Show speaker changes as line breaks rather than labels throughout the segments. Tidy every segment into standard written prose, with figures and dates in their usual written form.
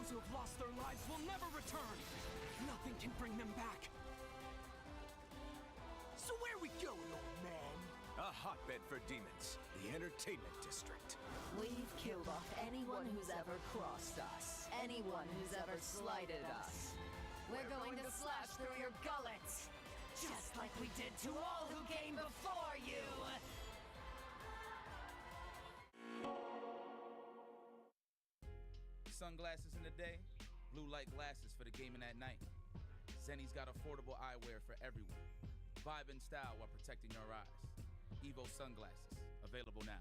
Those who have lost their lives will never return. Nothing can bring them back. So where we going, old man?
A hotbed for demons. The entertainment district.
We've killed off anyone who's ever crossed us. Anyone who's ever slighted us. We're going to slash through your gullets. Just like we did to all who came before you.
Sunglasses in the day, blue light glasses for the gaming at night. Zenny's got affordable eyewear for everyone. Vibe and style while protecting your eyes. EVO sunglasses, available now.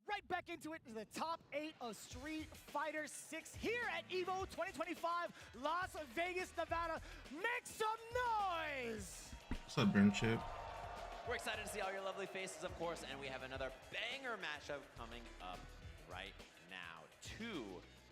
Right back into it, the top 8 of Street Fighter 6 here at EVO 2025, Las Vegas, Nevada. Make some noise!
What's up, Brimchip?
We're excited to see all your lovely faces, of course, and we have another banger matchup coming up right now. 2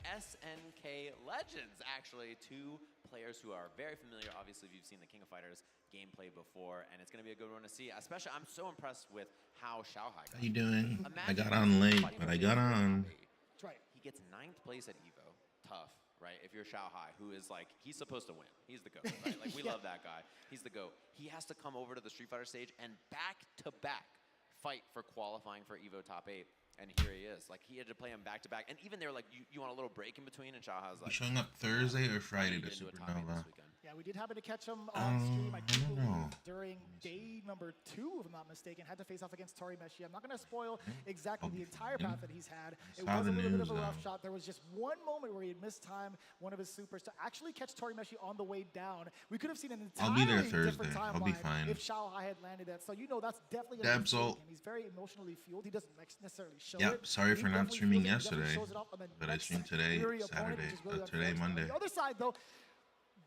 SNK legends, actually. 2 players who are very familiar. Obviously, if you've seen the King of Fighters gameplay before, and it's going to be a good one to see. Especially, I'm so impressed with how Xiaohai.
How you doing? I got on late, but I got on.
That's right.
He gets 9th place at EVO. Tough, right? If you're Xiaohai, who is like, he's supposed to win. He's the GOAT, right? Like, we love that guy. He's the GOAT. He has to come over to the Street Fighter stage and back-to-back fight for qualifying for EVO Top 8. And here he is. Like, he had to play him back-to-back. And even they were like, you want a little break in between? And Xiaohai's like,
You showing up Thursday or Friday to Supernova?
Yeah, we did happen to catch him on stream, I do
don't know.
believe, during day number 2, if I'm not mistaken. Had to face off against Tori Meshi. I'm not going to spoil exactly the entire path that he's had. It was a little bit of a rough shot. There was just one moment where he had missed time, one of his supers, to actually catch Tori Meshi on the way down. We could have seen an
I'll be there
entirely
Thursday.
different timeline
I'll be fine.
if Xiaohai had landed that. So, you know, that's definitely going to be him. He's very emotionally fueled. He doesn't necessarily show it.
Yep, sorry for not streaming yesterday, but I streamed today, Saturday, today, Monday.
On the other side, though,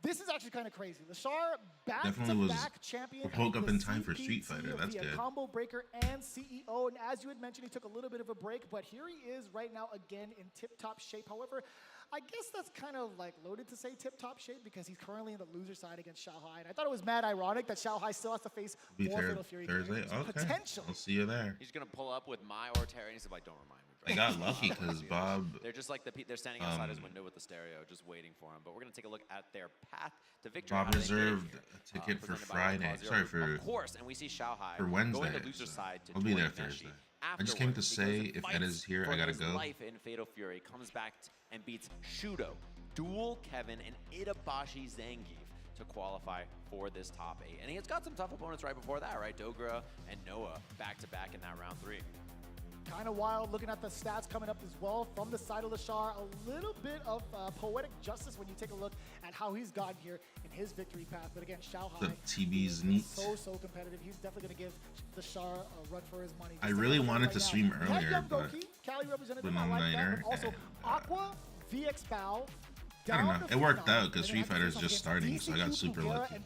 this is actually kind of crazy. Lashar
Definitely
back-to-back champion.
woke up
of
in
the
time for Street Fighter. That's
CPT,
good.
Combo breaker and CEO. And as you had mentioned, he took a little bit of a break, but here he is right now again in tip-top shape. However, I guess that's kind of like loaded to say tip-top shape because he's currently in the loser side against Xiaohai. And I thought it was mad ironic that Xiaohai still has to face more Fatal Fury
Thursday. Okay,
potential.
I'll see you there.
he's going to pull up with my or Terry, and he's like, don't remind me.
I got lucky because Bob.
They're just like they're standing outside his window with the stereo, just waiting for him. But we're going to take a look at their path to victory.
Bob reserved a ticket for Friday. Sorry, for
of course, and we see Xiaohai
for Wednesday.
going to loser side to
I'll be there
Tori Meshi
Thursday. I just came to say if Ed is here, I gotta go.
Life in Fatal Fury comes back and beats Shudo, Duel Kevin, and Itabashi Zangief to qualify for this top 8. And he's got some tough opponents right before that, right? Dogra and Noah back-to-back in that round 3.
Kind of wild looking at the stats coming up as well from the side of Lashar. A little bit of poetic justice when you take a look at how he's gotten here in his victory path. But again, Xiaohai,
TB's neat.
so competitive. He's definitely going to give Lashar a run for his money.
I really wanted to stream earlier, but
Cali representative,
with
I like that,
no-nighter,
but also
and,
Aqua, VX Bow.
I don't know. It worked out because Street Fighter is just starting, so I got super lucky.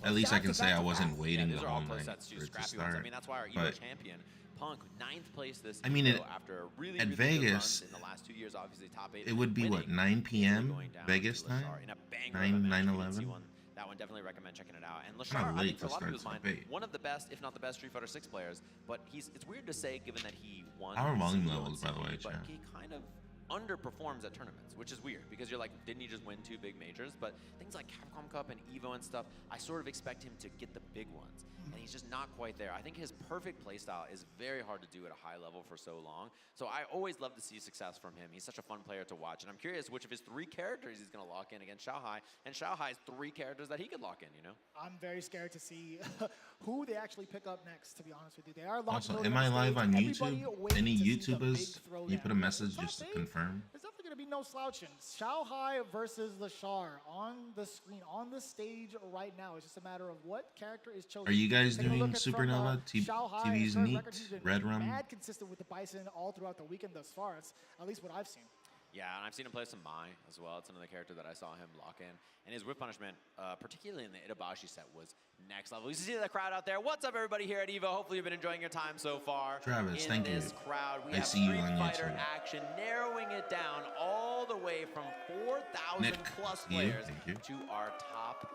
At least I can say I wasn't waiting the whole night for it to start.
I mean, that's why our EVO champion, Punk, 9th place this
I mean,
after a really,
at
really
Vegas,
good runs in the last 2 years, obviously top 8.
It would be what, 9 p.m. Vegas time? 9/11.
That one, definitely recommend checking it out. And
Kinda
Lashar, I think
late
for a
to
lot of people's
start
mind,
top 8.
one of the best, if not the best, Street Fighter 6 players. But it's weird to say, given that he won.
Our volume
CEO
levels, by the way,
but
chat.
he kind of underperforms at tournaments, which is weird because you're like, didn't he just win 2 big majors? But things like Capcom Cup and EVO and stuff, I sort of expect him to get the big ones, and he's just not quite there. I think his perfect playstyle is very hard to do at a high level for so long. So I always love to see success from him. He's such a fun player to watch, and I'm curious which of his 3 characters he's going to lock in against Xiaohai, and Xiaohai's 3 characters that he could lock in. You know,
I'm very scared to see who they actually pick up next. To be honest with you, they are locked.
Also, am I live on YouTube? Any YouTubers? Can you put a message just to confirm confirm?
There's definitely going to be no slouching. Xiaohai versus Lashar on the screen, on the stage right now. It's just a matter of what character is chosen.
Are you guys
Taking a
doing
look at
Supernova?
Xiaohai,
TV's
his current
neat.
record, he's been
Red Rum.
mad consistent with the Bison all throughout the weekend thus far. It's at least what I've seen.
Yeah, and I've seen him play some Mai as well. It's another character that I saw him lock in. And his whip punishment, particularly in the Itabashi set, was next level. You see the crowd out there. What's up, everybody here at EVO? Hopefully you've been enjoying your time so far.
Travis, thank you.
In this crowd, we
I
have
see you
Street
on
Fighter
YouTube.
action, narrowing it down all the way from 4,000 plus players to our top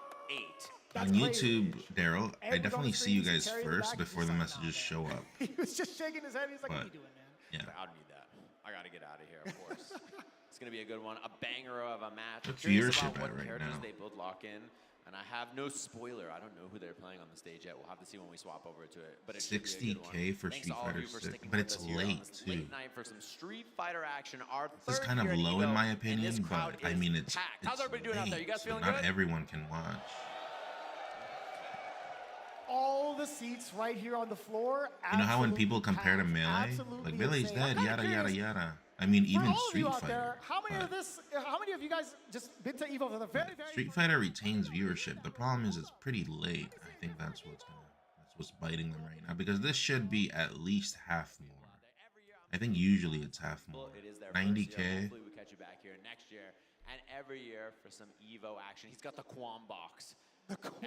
8.
On YouTube, Daryl, I definitely see you guys first before the messages show up.
He was just shaking his head. He's like, what are you doing, man?
Yeah.
I don't need that. I got to get out of here, of course. It's going to be a good one. A banger of a match. I'm
What's
curious
viewership
about what
at right
characters
now?
they both lock in. And I have no spoiler. I don't know who they're playing on the stage yet. We'll have to see when we swap over to it. But it should be a good one.
60K for
Thanks
Street
to all of
Fighter
you for
6,
sticking
but
with
it's
us here on
late
this
too.
Late night for some Street Fighter action. Our
This is
third
kind of
year at
low
EVO,
in my
and
opinion,
this crowd
but I
is
mean it's
packed. How's everybody doing out there? You guys
so
feeling
not
good?
everyone can watch.
All the seats right here on the floor.
You know how when
absolutely
people compare to
packed.
Melee,
Absolutely
like Melee's
insane. I'm
dead,
kinda
yada yada
curious,
yada. I mean,
for
even
all of
Street
you out
Fighter.
there, how many
but
of you guys just been to EVO for the very
Street Fighter retains viewership. The problem is it's pretty late. I think that's what's biting them right now, because this should be at least half more. I think usually it's half more.
It is their
90K.
first year. Hopefully we catch you back here next year and every year for some EVO action. He's got the Quam box.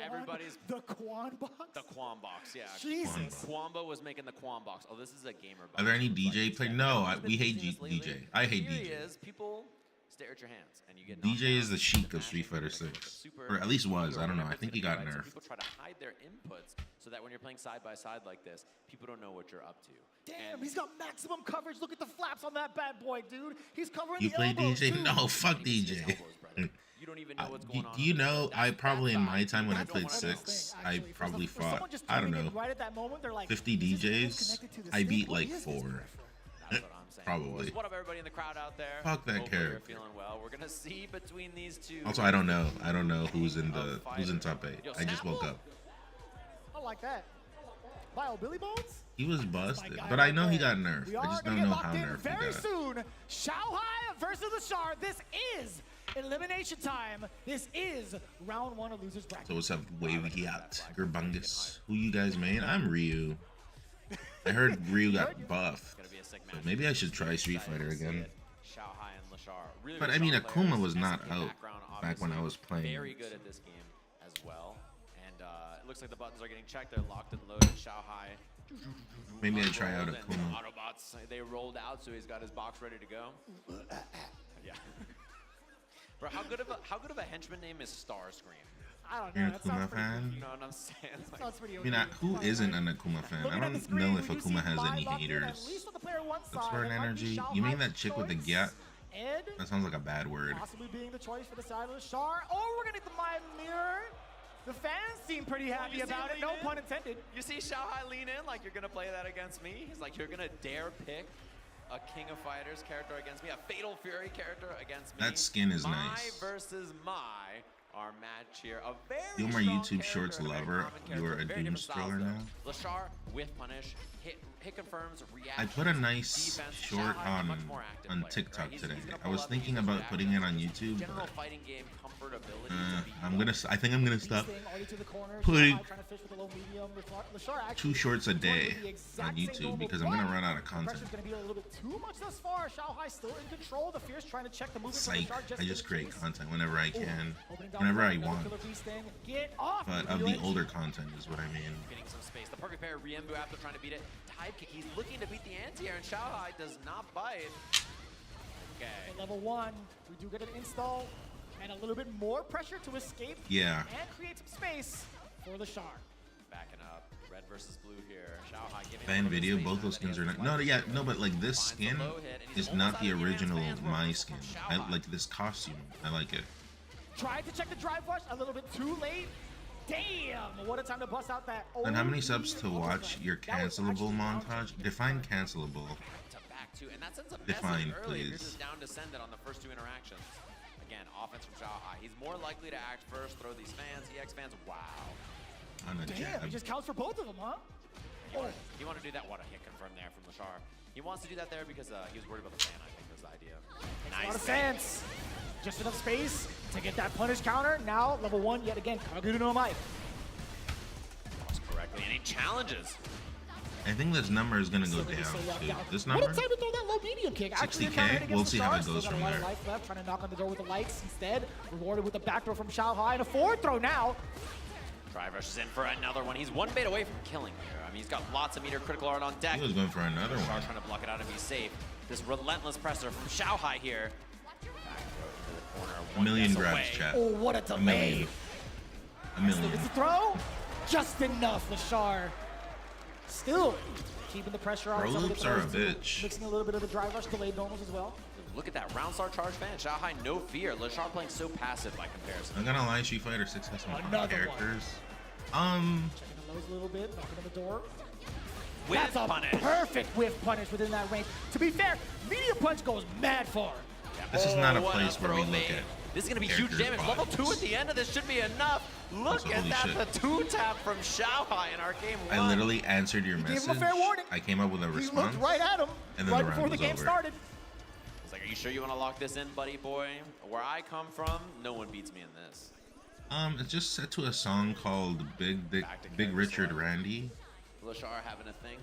Everybody's
the Quan box.
the Quam box, yeah.
Jesus.
Quamba was making the Quam box. Oh, this is a gamer box.
Are there any DJ play? No, we hate DJ. I hate
Here
DJ.
he is. People stare at your hands, and you get
DJ is
knocked
the
down.
Sheik of
Matching
Street Fighter
is gonna
6,
be super
or at least was. I don't know. I
It's
think he
gonna
got
be right, so
nerfed.
people try to hide their inputs so that when you're playing side by side like this, people don't know what you're up to.
Damn,
And
he's got maximum coverage. Look at the flaps on that bad boy, dude. He's covering
You
the
play
elbows,
DJ?
too.
No, fuck
you need to see his
DJ.
elbows, brother. You don't even know what's going on.
Do you know? I probably in my time when I
That's the
played
funniest
6,
thing,
I
actually. For
probably
for someone
fought,
just
I don't
tuning in
know,
right at that moment, they're like,
50
"Is this
DJs.
connected to the
I
stick?
beat
What
like
is this
4.
peripheral?"
That's what I'm saying.
Probably.
What up, everybody in the crowd out there?
Fuck that
Hopefully you're
character.
feeling well. We're gonna see between these two.
Also, I don't know. I don't know who's in top 8. I just woke up.
I like that. Bio Billy Bones?
He was
My
busted,
guy
but I
right
know he
there.
got nerfed.
We
I
are
just
gonna
don't
get
know
locked
how
in
nerfed he
very
got.
soon. Xiaohai versus the Shard. This is elimination time. This is round 1 of losers bracket.
So what's up, Wavy Yacht, Gerbungus? Who you guys made? I'm Ryu. I heard Ryu got buffed.
Gonna be a sick
So
match.
maybe I should try Street Fighter again.
Xiaohai and Lashar. Really
But I mean,
strong
Akuma
players.
was not
SK
out
background,
back when I
obviously
was playing.
Very good at this game as well. And it looks like the buttons are getting checked. They're locked and loaded. Xiaohai.
Maybe I try out
unrolled, and
Akuma.
the Autobots, they rolled out, so he's got his box ready to go. Yeah. Bro, how good of a henchman name is Starscream?
I don't
You're
know.
an
That sounds
Akuma
pretty
fan?
You know what I'm saying? Like,
Sounds pretty
I mean,
OG.
who isn't an Akuma fan? I
Looking at the
don't
screen,
know if
we do
Akuma
see
has
Mai
any
locked in, at
haters.
least on the player one
Looks
side.
for an
It might be
energy.
Xiaohai's
You mean that chick with the
choice.
gap?
Ed
That sounds like a bad word.
possibly being the choice for the side of the Shard. Oh, we're gonna get the Mai mirror. The fans seem pretty happy
you see
about
him
it. No
lean in?
pun intended.
You see Xiaohai lean in like you're gonna play that against me? He's like, you're gonna dare pick a King of Fighters character against me, a Fatal Fury character against me.
That skin is
Mai
nice.
versus Mai, our match here. A very
You're my
strong
YouTube
character
Shorts
and a very
lover.
common
You are
character,
a
very
doom
different styles,
scroller
though.
now.
Lashar, whiff punish, hit confirms, reaction.
I put a nice
defense.
short
Xiaohai, a much
on
more active
on
player,
TikTok
right? He's
today.
gonna
I
pull
was
up and
thinking
use his
about putting it on
reactions.
YouTube,
General
but
fighting game comfort ability to beat
I'm gonna. I think I'm gonna stop
Staying already to the corner.
putting
Xiaohai trying to fish with a low medium. Lashar
2
actually
shorts a
going
day
with the exact
on
same
YouTube
normal
because I'm gonna
block.
run out of
The
content.
pressure's gonna be a little bit too much thus far. Xiaohai still in control. The Fierce trying to check the movement
Psych.
from Lashar
I just
in
create
case.
content whenever I can,
Opening down
whenever
the
I
front,
want.
another killer beast thing. Get off.
But
You
of
do
the
it.
older content is what I mean.
Getting some space. The perfect pair, Riembu after trying to beat it. Dive kick. He's looking to beat the anti-air, and Xiaohai does not bite. Okay.
At level 1, we do get an install and a little bit more pressure to escape
Yeah.
and create some space for the Shard.
Backing up. Red versus blue here. Xiaohai giving
Fan
a little
video,
space
both
now
those
that he
skins are
has
not. No,
life.
yeah, no, but like this
Finds the
skin
low hit, and he's
is
almost
not
out
the
of Iran's
original
fans. We're
My
from
skin.
Xiaohai.
I like this costume. I like it.
Tried to check the drive rush a little bit too late. Damn, what a time to bust out that.
And how many
OD
subs to watch your
That was
cancelable
actually
montage? Define cancelable.
To back two, and that sends a
Define,
message early. If you're
please.
just down descended on the first 2 interactions. Again, offense from Xiaohai. He's more likely to act first, throw these fans, EX fans. Wow.
On a
Damn,
jab.
he just counts for both of them, huh?
You want to do that? What a hit confirm there from Lashar. He wants to do that there because he was worried about the fan, I think, or idea.
A lot
Nice
of sense. Just enough space to get that punish counter. Now, level 1, yet again, Kaguru no Mai.
Correctly, and he challenges.
I think this number is gonna go down too. This number?
What a time to throw that low medium kick. Actually,
60K? We'll see how it goes from there.
Life left, trying to knock on the door with the lights instead. Rewarded with the back throw from Xiaohai and a forward throw now.
Drive rushes in for another one. He's one bait away from killing here. I mean, he's got lots of meter critical art on deck.
He was going for another one.
Trying to block it out and be safe. This relentless presser from Xiaohai here. Back throw into the corner.
A million
guess
grabs,
away.
chat.
Oh, what a delay.
A million.
It's a throw. Just enough, Lashar. Still keeping the pressure on.
Pro
Some of the
loops are a
throws,
bitch.
Mixing a little bit of the drive rush, delayed normals as well.
Look at that round star charge fan. Xiaohai, no fear. Lashar playing so passive by comparison.
I'm gonna lie, Street Fighter 6 has some fun
Another
characters.
Checking the lows a little bit, knocking on the door.
With
That's a
punish.
perfect whiff punish within that range. To be fair, medium punch goes mad far.
This is not a
what
place where we
throw
look
bait.
at.
This is going to be huge
characters'
damage. Level
bodies.
2 at the end of this should be enough. Look
Also,
at
holy
that.
shit.
The 2-tap from Xiaohai in our game 1.
I literally answered your
gave
message.
him a fair warning.
I came up with a
He
response.
looked right at him
And then
right
the round
before the
was
game
over.
started.
It's like, are you sure you want to lock this in, buddy boy? Where I come from, no one beats me in this.
It's just set to a song called Big Richard Randy.
Lashar having a think.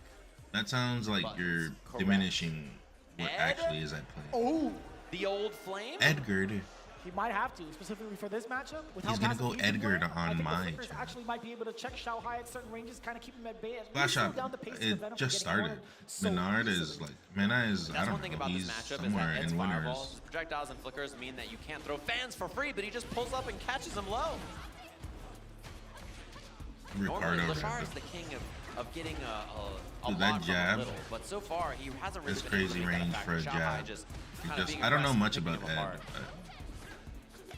That sounds like
Buttons.
you're
Correct.
diminishing what
Ed?
actually is at play.
Oh,
The old flame?
Edgar.
he might have to, specifically for this matchup. With
He's
how
gonna
passive
go
he's been
Edgar
playing,
on
I think
my
the Flickers
chart.
actually might be able to check Xiaohai at certain ranges, kind of keep him at bay. And
Flash
slow
up.
down the pace of the
It
Venom from
just
getting
started.
cornered so
Menard is
easily.
like, Mena is, I
That's
don't
one thing
know,
about
he's
this matchup is
somewhere
that Ed's
in winners.
fireballs, his projectiles and flickers mean that you can't throw fans for free, but he just pulls up and catches them low. Normally,
Ricardo.
Lashar is the king of getting a
Dude,
lot
that
from a
jab
little, but so far he hasn't really
is
been able to
crazy
make that
range
effect.
for a
Xiaohai
jab.
just
He
kind of
just,
being
I don't know
aggressive,
much
picking
about
him
Ed,
apart.
but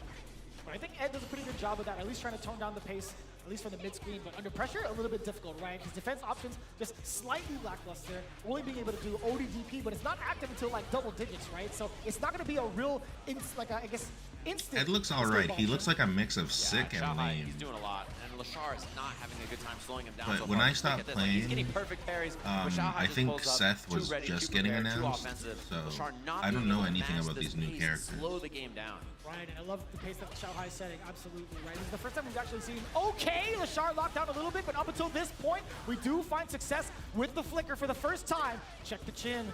But I think Ed does a pretty good job of that, at least trying to tone down the pace, at least from the mid-screen. But under pressure, a little bit difficult, right? His defense options just slightly lackluster, only being able to do ODDP, but it's not active until like double digits, right? So it's not going to be a real, I guess, instant.
Ed looks
escape
alright. He
option.
looks like a mix of sick and
Xiaohai,
lame.
he's doing a lot, and Lashar is not having a good time slowing him down.
But
so
when
far.
I
Look
stopped
at this, like, he's
playing,
getting perfect parries, but Xiaohai
I
just
think
pulls up,
Seth
too
was
ready,
just
too
getting
prepared, too
announced,
offensive.
so
Lashar not
I don't
being
know
able to
anything
match
about
this
these new
pace,
characters.
Slow the game down.
Right, and I love the pace that Xiaohai is setting, absolutely, right? This is the first time we've actually seen, okay, Lashar locked down a little bit, but up until this point, we do find success with the flicker for the first time. Check the chin.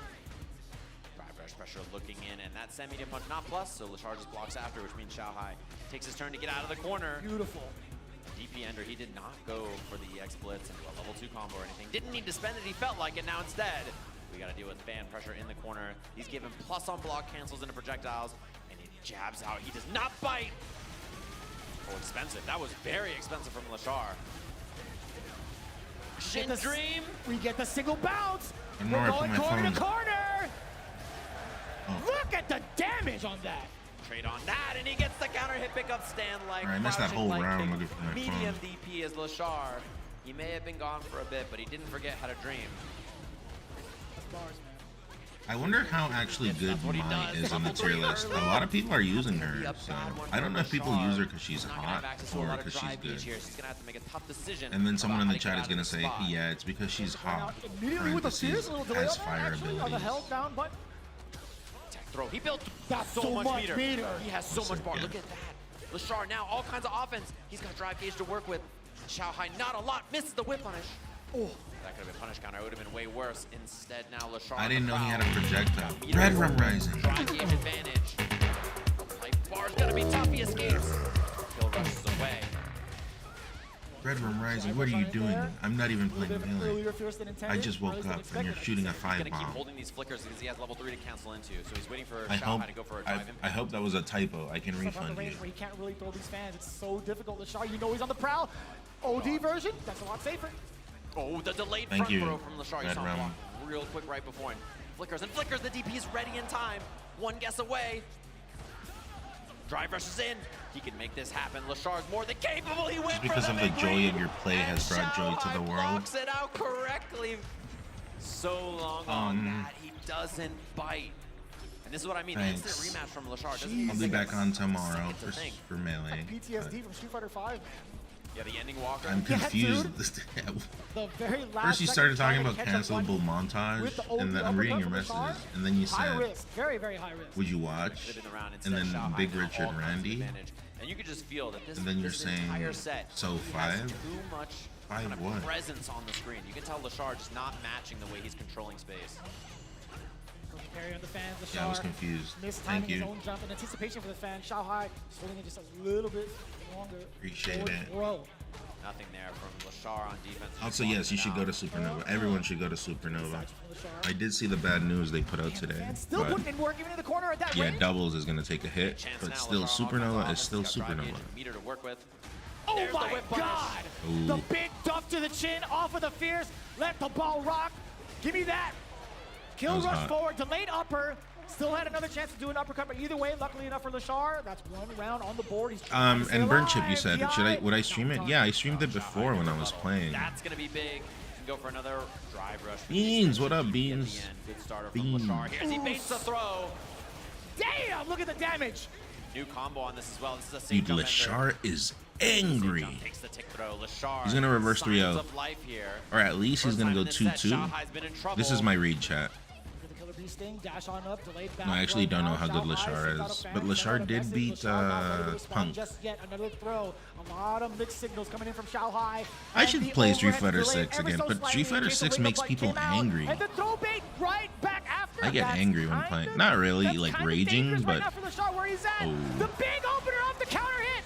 Drive rush pressure looking in, and that semi-medium punch not plus, so Lashar just blocks after, which means Xiaohai takes his turn to get out of the corner.
Beautiful.
DP Ender, he did not go for the X Blitz into a level 2 combo or anything. Didn't need to spend it, he felt like it. Now instead, we gotta deal with fan pressure in the corner. He's given plus on block cancels into projectiles, and he jabs out. He does not bite. Oh, expensive. That was very expensive from Lashar. Shin
Get the-
Dream.
We get the single bounce.
I don't
We're
know where I
going
put my
corner to
phone.
corner.
Oh.
Look at the damage on that.
Trade on that, and he gets the counter hit pickup stand like
Alright, I missed that
crouching
whole
like
round
kick.
looking for my
Medium
phone.
DP is Lashar. He may have been gone for a bit, but he didn't forget how to dream.
That's bars, man.
I wonder how actually good
That's what he
Mai
does.
is on the
Level
tier
3
list. A
early.
lot of people are using
Be
her,
a
so
bad one
I don't
for
know if people
Lashar.
use her because she's
He's not gonna have
hot
access to a
or
lot of
because she's
drive gauge
good.
here, so he's gonna have to make a tough decision.
And then someone in
about
the
how
chat
to
is
get
gonna
out
say,
of the spot.
yeah, it's because she's
Right now,
hot.
immediately with a fierce little delay
Has
on that,
fire
actually, on the
abilities.
held down button.
Tech throw. He built
That's
so,
so
much
much
meter.
meter.
He has so
Listen,
much bar.
yeah.
Look at that. Lashar now all kinds of offense. He's got drive gauge to work with. Xiaohai not a lot. Misses the whip punish.
Oh,
That could have been punish counter. It would have been way worse. Instead, now Lashar.
I
on
didn't
the
know he had a
prowl.
projectile.
Meter
Red
is
Rum
over.
Rising.
Drive gauge advantage. Life bar's gonna be tough. He escapes. Kill rushes away.
Red Rum Rising, what are you doing? I'm not even
a little
playing
bit of an
melee.
earlier fierce than intended.
I just woke
earlier than
up and you're
expected.
shooting a
He's
five
gonna keep
bomb.
holding these flickers because he has level 3 to cancel into. So he's waiting for
I hope
Xiaohai to go for a drive impact.
I hope that was a typo. I can
Stuff on the
refund you.
range where he can't really throw these fans. It's so difficult. Lashar, you know he's on the prowl. OD version, that's a lot safer.
Oh, the delayed
Thank
front
you,
throw from Lashar. You
Red
saw him
Rum.
block real quick right before him. Flickers and flickers. The DP is ready in time. One guess away. Drive rushes in. He can make this happen. Lashar's more than capable. He went
Just because
for
of
the
the
big
joy
lead.
of your play
And
has brought joy to the
Xiaohai
world.
blocks it out correctly. So long on that. He doesn't bite. And this is what I mean.
Thanks.
Instant rematch from Lashar. Doesn't
I'll
even
be
think
back
it's-
on tomorrow
it's a thing.
for melee.
PTSD from Street Fighter 5.
Yeah, the ending walker.
I'm confused.
The very last
First you
second
started talking
trying
about
to catch up
cancelable
one
montage,
with the
and then
OD
I'm reading your
uppercut from
messages,
Lashar.
and then you
High
said,
risk, very, very high risk.
would you watch?
Should've been around
And
instead.
then
Shanghai
Big
had
Richard
all kinds of
Randy.
advantage. And you could just feel that this,
And then you're
this
saying,
entire set,
so
he has
5?
too much
5
kind of
what?
presence on the screen. You can tell Lashar just not matching the way he's controlling space.
Carry on the fans, Lashar.
Yeah, I was confused.
Mistiming
Thank
his
you.
own jump in anticipation for the fan. Xiaohai just holding it just a little bit longer.
Appreciate
Forward
it.
throw.
Nothing there from Lashar on defense.
Also, yes, you should go to Supernova. Everyone should go to Supernova. I did see the bad news they put out today,
And still
but
putting in work even in the corner at that
yeah,
range.
doubles is gonna take a hit,
Chance
but
now,
still
Lashar offense
Supernova
offense,
is still
got drive
Supernova.
engine meter to work with.
Oh
There's the
my
whip punish.
God!
Ooh.
The big duck to the chin, off of the fierce. Let the ball rock. Give me that. Kill
That was
rush
hot.
forward, delayed upper. Still had another chance to do an uppercut, but either way, luckily enough for Lashar, that's one round on the board. He's trying to stay
And Burn Chip, you
alive.
said, would I stream it? Yeah, I streamed it before when I was playing.
That's gonna be big. Can go for another drive rush.
Beans, what up,
At the
Beans?
end. Good starter
Beans.
from Lashar. Here's he baits the throw.
Damn, look at the damage.
New combo on this as well. This is a
Dude,
same jump
Lashar is angry.
ender. Takes the tick throw. Lashar.
He's gonna reverse
signs
3-0.
of life here.
Or at least he's
First
gonna
time
go
in this set,
2-2.
Shanghai's been in trouble.
This is my read, chat.
Look at the killer bee sting, dash on up, delayed back.
No, I actually
right
don't know
now.
how good
Xiao Hai
Lashar
sends out
is,
a fan,
but
sends
Lashar
out a
did
message.
beat,
Lashar not ready to respond
Punk.
just yet. Another throw. A lot of mixed signals coming in from Xiao Hai.
I
And
should
the
play Street
overhead
Fighter
delay
6
ever
again,
so
but
slightly
Street
in
Fighter
case the
6
wake-up
makes
light
people
came out.
angry.
And the throw bait right back after.
I get
That's
angry when
kind
playing.
of-
Not really,
that's
like,
kind of
raging,
dangerous
but-
right now for Lashar where he's at.
Oh.
The big opener off the counter hit.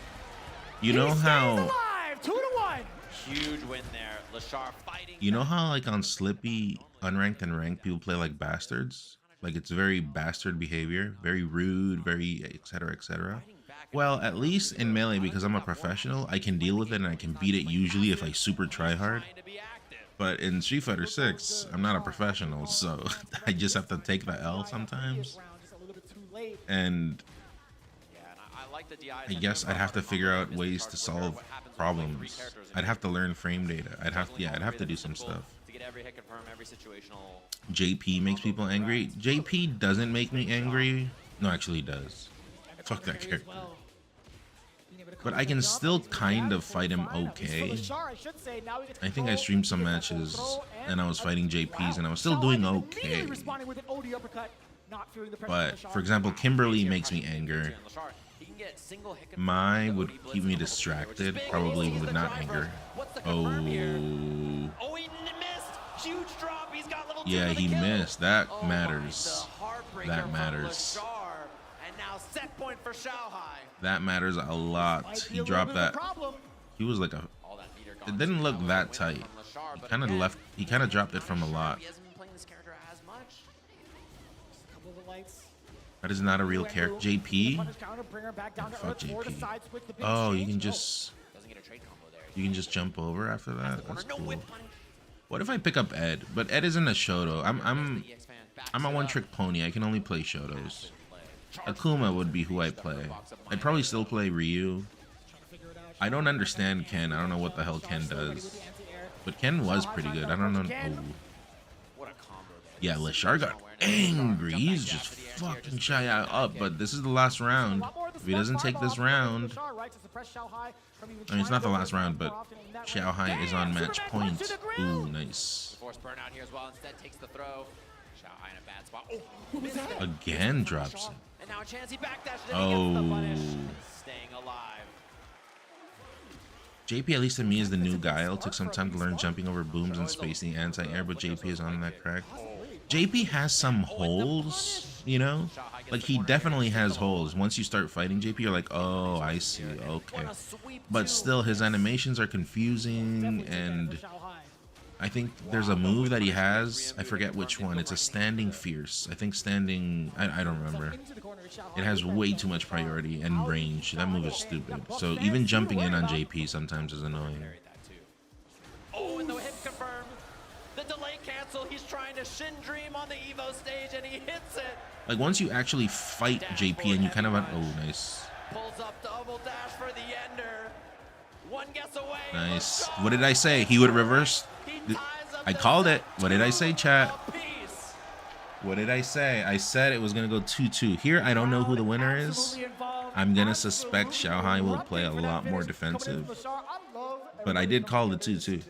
You know
He stays
how
alive. 2-1.
Huge win there. Lashar fighting.
you know how like on Slippy, unranked and ranked, people play like bastards? Like it's very bastard behavior, very rude, very etc. etc. Well, at least in Melee, because I'm a professional, I can deal with it and I can beat it usually if I super try hard.
Trying to be active.
But in Street Fighter 6, I'm not a professional, so I just have to take the L sometimes.
Just a little bit too late.
And
Yeah, and I like the DI.
I guess I'd have to figure out ways to solve problems. I'd have to learn frame data. I'd have to do some stuff.
To get every hit confirm, every situational.
JP makes people angry. JP doesn't make me angry. No, actually he does. Fuck that character. But I can still kind of fight him okay. I think I streamed some matches and I was fighting JPs and I was still doing okay. But for example, Kimberly makes me anger. Mai would keep me distracted, probably would not anger. Oh,
Oh, he missed. Huge drop. He's got level 2
yeah,
for the
he
kill.
missed. That
Oh,
matters.
the heartbreaker
That
from
matters.
Lashar. And now set point for Shanghai.
That matters a lot. He dropped that. He was like a.
All that meter
It
gone
didn't
too.
look
That
that
was a win
tight.
from Lashar,
He
but
kind of
again,
left. He kind of dropped it from a lot.
He hasn't been playing this character as much.
That is not a real character. JP. Fuck JP. Oh, you can just
Doesn't get a trade combo there.
you can just jump over after that.
Corner,
That's
no
cool.
whip punish.
What if I pick up Ed? But Ed isn't a Shoto. I'm
The EX fan backs
I'm a
it
one-trick
up.
pony. I can only play Shotos.
Play.
Akuma would be who I play. I'd probably still play Ryu. I don't understand Ken. I don't know what the hell Ken does. But Ken was pretty good. I don't know. Oh.
What a combo there.
Yeah, Lashar got angry. He's just fucking shy up. But this is the last round. If he doesn't take this round, I mean, it's not the last round, but Xiao Hai is on match point. Ooh, nice.
Force burnout here as well. Instead takes the throw. Shanghai in a bad spot. Oh, missed it.
Again drops it.
And now a chance he backdashed it and gets the punish.
Oh.
Staying alive.
JP, at least to me, is the new guy. It took some time to learn jumping over booms and spacing anti-air, but JP is on that crack. JP has some holes, you know? Like, he definitely has holes. Once you start fighting JP, you're like, oh, I see, okay. But still, his animations are confusing, and I think there's a move that he has. I forget which one. It's a standing fierce. I think standing... I don't remember. It has way too much priority and range. That move is stupid. So even jumping in on JP sometimes is annoying.
Carried that too. Oh, and the hit confirmed. The delay cancel. He's trying to Shin Dream on the EVO stage, and he hits it.
Like, once you actually fight JP and you kind of... Oh, nice.
Pulls up double dash for the ender. One guess away.
Nice.
Lashar.
What did I say? He would reverse...
He ties up
I
the
called
set
it. What did I say, chat?
apiece.
What did I say? I said it was going to go 2-2. Here, I don't know who the winner is. I'm going to suspect Xiao Hai will play a lot more defensive.
I love
But I did call the 2-2.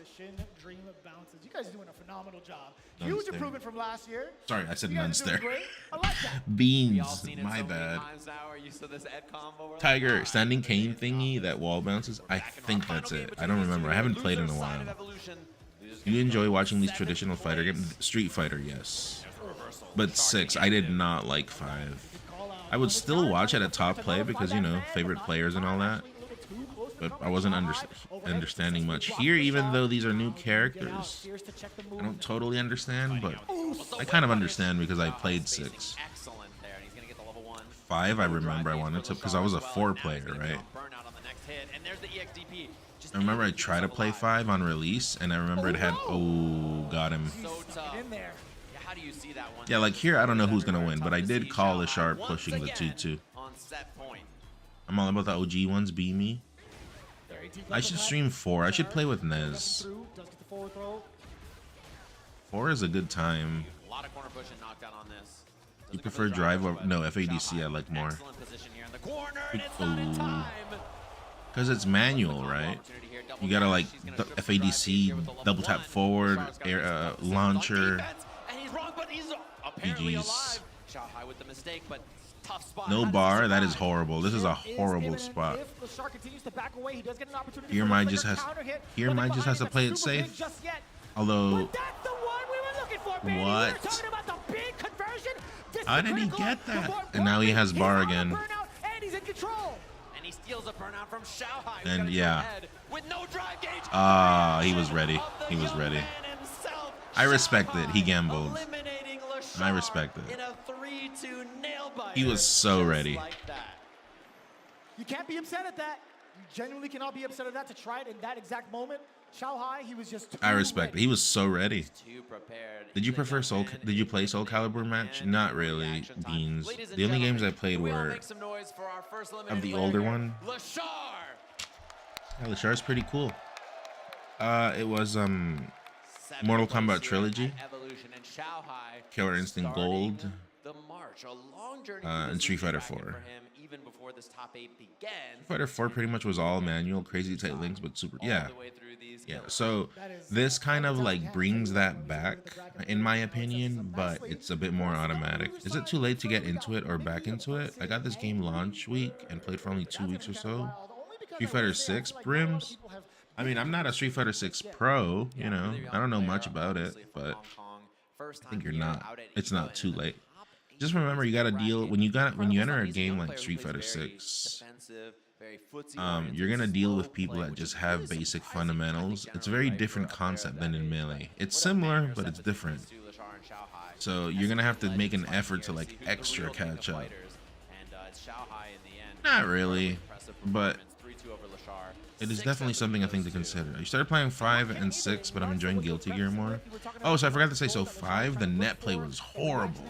Dream bounces. You guys are doing a phenomenal job.
None
Huge
stare.
improvement from last year.
Sorry, I said
You guys are doing
Nunster.
great. I like that.
We all
Beans,
seen it
my
so many
bad.
times now. Are you used to this Ed combo? We're like,
Tiger,
"Alright,
standing
it's gonna be
cane
a
thingy that wall bounces. I think that's it. I don't remember. I haven't played in a while. Do you enjoy watching these traditional fighter games? Street Fighter, yes. But 6, I did not like 5. I would still watch it at top play because, you know, favorite players and all that. But I wasn't understanding much. Here, even though these are new characters, I don't totally understand, but I kind of understand because I played 6. 5, I remember I wanted to, because I was a 4 player, right? I remember I tried to play 5 on release, and I remember it had, oh, got him. Yeah, like here, I don't know who's going to win, but I did call the sharp pushing the 2-2. I'm all about the OG ones, be me. I should stream 4. I should play with Nez. 4 is a good time. You prefer drive or no FADC? I like more. Because it's manual, right? You gotta like FADC, double tap forward, air launcher. GG's. No bar. That is horrible. This is a horrible spot. Here, Mai just has to play it safe. Although, what? How did he get that? And now he has bar again. And yeah. Ah, he was ready. He was ready. I respect it. He gambled. I respect it. He was so ready.
You can't be upset at that. You genuinely cannot be upset at that. To try it in that exact moment, Shanghai, he was just.
I respect it. He was so ready. Did you prefer Soul? Did you play Soul Calibur match? Not really, Beans. The only games I played were of the older one. Yeah, Lashar's pretty cool. It was Mortal Kombat Trilogy, Killer Instinct Gold, and Street Fighter 4. Street Fighter 4 pretty much was all manual, crazy tight links, but super, yeah. Yeah, so this kind of like brings that back, in my opinion, but it's a bit more automatic. Is it too late to get into it or back into it? I got this game launch week and played for only 2 weeks or so. Street Fighter 6 Brims. I mean, I'm not a Street Fighter 6 pro, you know. I don't know much about it, but I think you're not. It's not too late. Just remember, you got to deal when you enter a game like Street Fighter 6. You're gonna deal with people that just have basic fundamentals. It's a very different concept than in Melee. It's similar, but it's different. So you're gonna have to make an effort to like extra catch up. Not really, but it is definitely something I think to consider. You started playing 5 and 6, but I'm enjoying Guilty Gear more. Oh, so I forgot to say, so 5, the net play was horrible.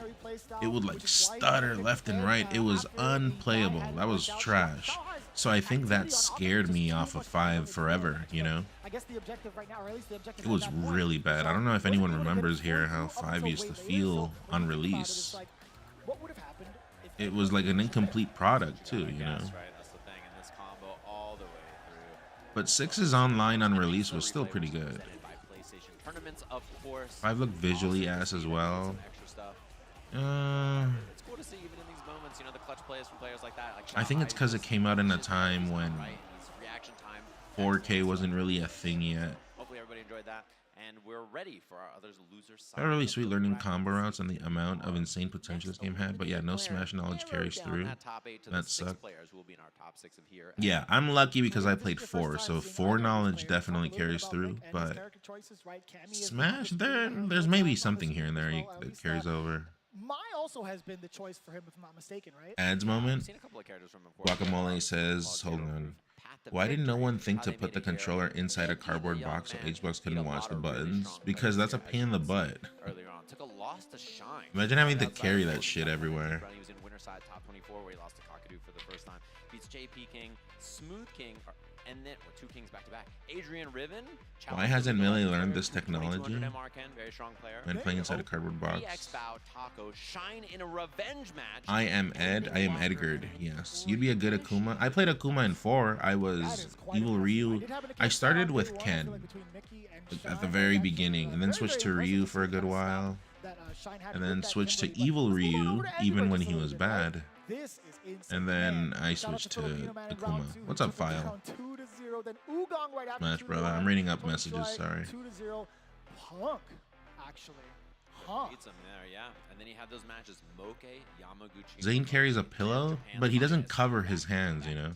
It would like stutter left and right. It was unplayable. That was trash. So I think that scared me off of 5 forever, you know? It was really bad. I don't know if anyone remembers here how 5 used to feel on release. It was like an incomplete product too, you know? But 6's online on release was still pretty good. 5 looked visually ass as well. I think it's because it came out in a time when 4K wasn't really a thing yet.
Hopefully everybody enjoyed that, and we're ready for our others loser side.
Felt really sweet learning combo routes and the amount of insane potential this game had, but yeah, no smash knowledge carries through. That sucked. Yeah, I'm lucky because I played 4, so 4 knowledge definitely carries through, but smash, there's maybe something here and there that carries over.
Mai also has been the choice for him, if I'm not mistaken, right?
Ads moment. Guacamole says, hold on. Why did no one think to put the controller inside a cardboard box so HBox couldn't watch the buttons? Because that's a pain in the butt. Imagine having to carry that shit everywhere.
He was in Winterside top 24 where he lost to Kakadu for the first time. Beats JP King, Smooth King, and then two kings back to back. Adrian Riven.
Why hasn't Melee learned this technology?
2200 MRKN, very strong player.
When playing inside a cardboard box.
EX-Bow Taco shine in a revenge match.
I am Ed. I am Edgard. Yes. You'd be a good Akuma. I played Akuma in 4. I was Evil Ryu. I started with Ken at the very beginning, and then switched to Ryu for a good while. And then switched to Evil Ryu, even when he was bad. And then I switched to Akuma. What's up, File? Smash, brother. I'm reading up messages, sorry.
2-0. Punk, actually.
Beats him there, yeah. And then he had those matches, Moke, Yamaguchi.
Zane carries a pillow, but he doesn't cover his hands, you know?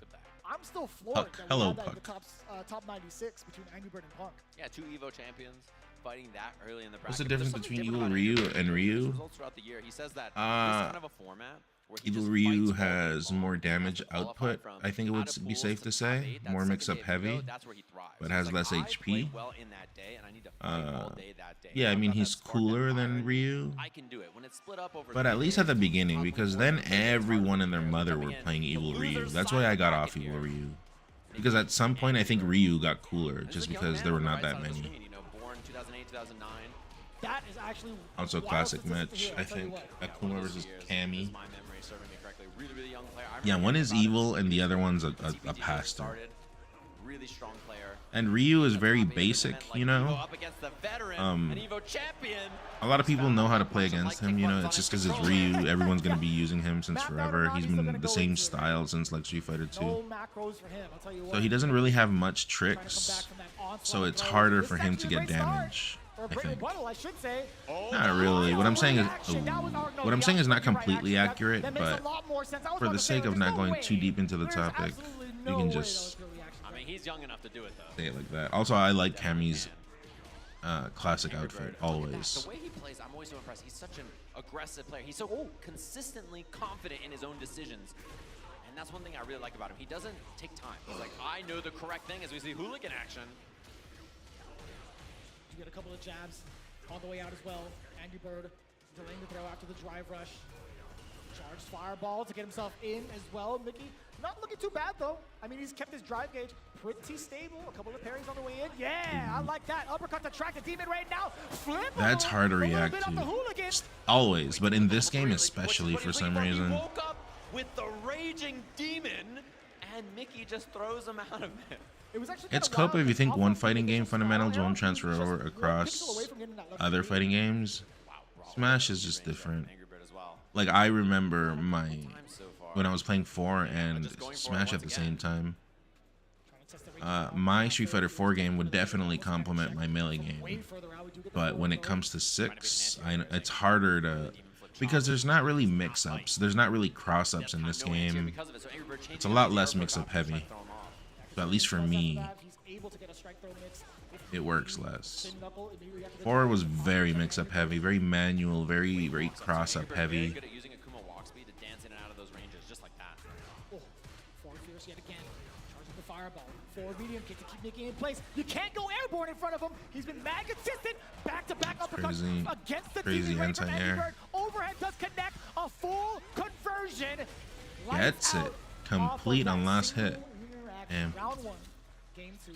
I'm still floored
Puck.
that we
Hello,
had that in the
Puck.
top 96 between Angry Bird and Punk.
Yeah, 2 EVO champions fighting that early in the bracket.
What's the
But
difference
there's something
between
different
Evil
about
Ryu and Ryu?
results throughout the year. He says that this kind of a format where he
Evil
just
Ryu
fights
has
well
more
and
damage
has to qualify
output,
from
I think it
out
would
of
be
pools
safe to
top
say.
8. That
More
second
mix-up
day of
heavy,
EVO, that's where he thrives.
but
He's
has
like,
less
I
HP.
played well in that day, and I need to fight all day that day.
Yeah, I
I've
mean,
got that
he's
spark and
cooler
fire
than
in me.
Ryu.
I can do it. When it's split up over
But
three
at least at the
days,
beginning,
top
because
four
then
is harder
everyone
to
and their
bear.
mother
Coming
were
in,
playing
the
Evil Ryu.
loser
That's
side
why
of
I
the
got
bracket
off Evil
here.
Ryu. Because at some point, I think Ryu got cooler,
This is
just
a young
because
man
there were
on the
not
right
that
side of the
many.
screen, you know, born 2008, 2009.
That is actually
Also,
wild
classic
statistic
match,
here,
I
I'll tell you
think.
what.
Akuma versus Cammy.
Is my memory serving me correctly? Really, really young player. I
Yeah,
remember
one
hearing
is
about him.
evil and the other one's a
TPT
pastor.
started. Really strong player.
And Ryu is very
Top eight
basic,
event,
you
like, EVO
know?
up against the veteran, an EVO champion.
A lot of people know how to play against him, you know? It's just because it's Ryu. Everyone's going to be using him since forever. He's been the same style since like Street Fighter 2.
No macros for him, I'll tell you what.
So he doesn't really have much
Trying to come back
tricks.
from that onslaught
So it's
blow.
harder
This
for
is
him
actually
to
a
get
great start.
damage,
Or a
I
great
think.
rebuttal, I should say.
Not really. What I'm saying is,
Reaction, that was our- no,
what I'm
the
saying is not
opposite, you're right,
completely
actually.
accurate,
That makes
but
a lot more sense. I was
for
about
the
to say,
sake of
there's
not
no
going
way.
too deep into the
There's
topic,
absolutely
you
no
can
way that
just
was pure reaction.
I mean, he's young enough to do it, though.
say it like that. Also, I like Cammy's classic outfit,
The
always.
way he plays, I'm always so impressed. He's such an aggressive player. He's so consistently confident in his own decisions. And that's one thing I really like about him. He doesn't take time. He's like, I know the correct thing as we see hooligan action.
You get a couple of jabs on the way out as well. Angry Bird delaying the throw after the drive rush. Charged fireball to get himself in as well. Mickey not looking too bad though. I mean, he's kept his drive gauge pretty stable. A couple of parries on the way in. Yeah, I like that. Uppercut to track the demon right now. Flip.
That's hard to
a little
react
bit off the
to.
hooligan.
Always, but in this game
Really,
especially
which
for
is
some
what he
reason.
woke up with the raging demon, and Mickey just throws him out of it.
It was actually
It's
kinda
cope
wild
if you
because
think
off
one
of
fighting game
Mickey's
fundamentals
style
won't
arrow,
transfer
he's just
over
1 pixel
across
away from getting that left
other
free.
fighting games.
Wow, Raw
Smash
with
is just
range
different.
Angry Bird as well.
Like, I remember my
Time so far.
when I was playing 4 and
just going for it
Smash at
once
the
again.
same time.
Trying to test the range
My Street Fighter 4 game would definitely complement my Melee game.
way further out. We do get the
But when it
forward
comes to 6, it's harder to... Because there's not really mix-ups. There's not really cross-ups in this
No anti-air
game.
because of it, so Angry Bird
It's a
changes
lot
his
less
air
mix-up
profile to try
heavy.
to throw him off.
So at least for me,
He's able to get a strike throw mix.
it works less.
Thin knuckle immediately after the
4 was very mix-up heavy, very manual, very cross-up
Angry Bird very
heavy.
good at using Akuma walk speed to dance in and out of those ranges, just like that.
Oh, forward fierce yet again. Charging the fireball. Forward medium kick to keep Mickey in place. You can't go airborne in front of him. He's been mad consistent. Back-to-back uppercuts
crazy.
against the
Crazy
demon from Angry
anti-air.
Bird. Overhead does connect. A full conversion.
Gets it. Complete on last hit. Damn.
Round 1, game 2.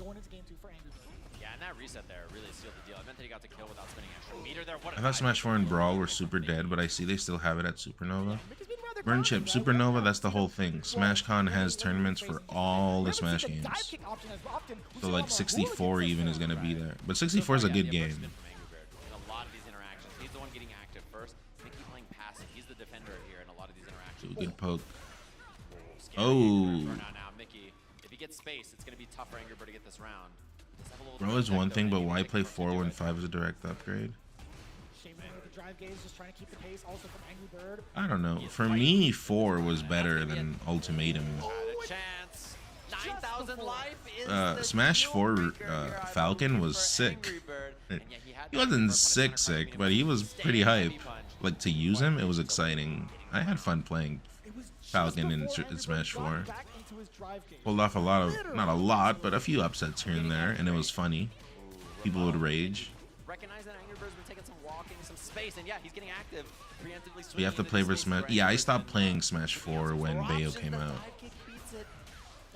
Going into game 2 for Angry Bird.
Yeah, and that reset there really sealed the deal. I meant that he got the kill without spinning extra meter there. What a
I thought
dive.
Smash 4 and Brawl were super dead, but I see they still have it at Supernova.
Mickey's been rather
Burn
grounded,
Chip,
right?
Supernova, that's the whole thing. SmashCon has tournaments for all the Smash games. So like 64 even is going to be there. But 64 is a good game.
From Angry Bird. In a lot of these interactions, he's the one getting active first. Mickey playing passive. He's the defender here in a lot of these interactions.
Good poke.
Scary
Oh.
Angry Bird now. Mickey, if he gets space, it's going to be tough for Angry Bird to get this round. Does have a little
Brawl is one thing, but why play 4 when 5 is a direct upgrade?
With the drive gauge, just trying to keep the pace. Also from Angry Bird.
I don't know. For me, 4 was better than Ultimatum.
Had a chance. 9,000 life is the
Smash
deal
4
breaker, I
Falcon
believe,
was
for
sick.
Angry Bird. And yet he had
He
that
wasn't
confirmed
sick,
punch,
but he was pretty hype.
heavy punch.
Like, to use him, it was exciting. I had fun playing.
It was just
Falcon in
before Angry Bird
Smash
got
4.
back into his drive gauge.
Pulled off a lot of, not a lot, but a few upsets here and there, and it was funny. People would rage.
Recognize that Angry Bird's been taking some walking, some space, and yeah, he's getting active. Preemptively
We have to
swinging
play
into
for
space
Smash.
for
Yeah, I
Angry
stopped
Bird.
playing Smash 4 when Bayo
Options,
came
the
out.
dive kick beats it.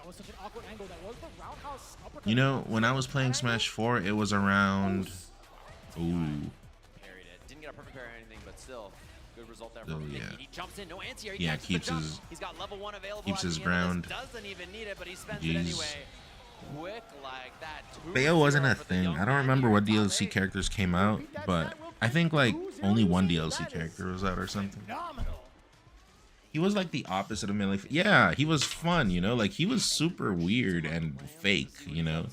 That was such an awkward angle. That was the roundhouse uppercut.
You know, when I was playing Smash 4, it was around. Ooh.
Parried it. Didn't get a perfect parry or anything, but still, good result there
Oh,
from Mickey.
yeah.
He jumps in, no anti-air. He
Yeah,
catches the
keeps
jump.
his-
He's got level 1 available.
keeps
at
his
the end of this.
ground.
Doesn't even need it, but he spends
Jeez.
it anyway. Quick like that.
Bayo wasn't a
for the
thing.
young
I don't
man
remember
here.
what DLC characters came out, but I think like only one DLC character was out or something.
Phenomenal.
He was like the opposite of Melee. Yeah, he was fun, you know, like he was super weird and fake, you know.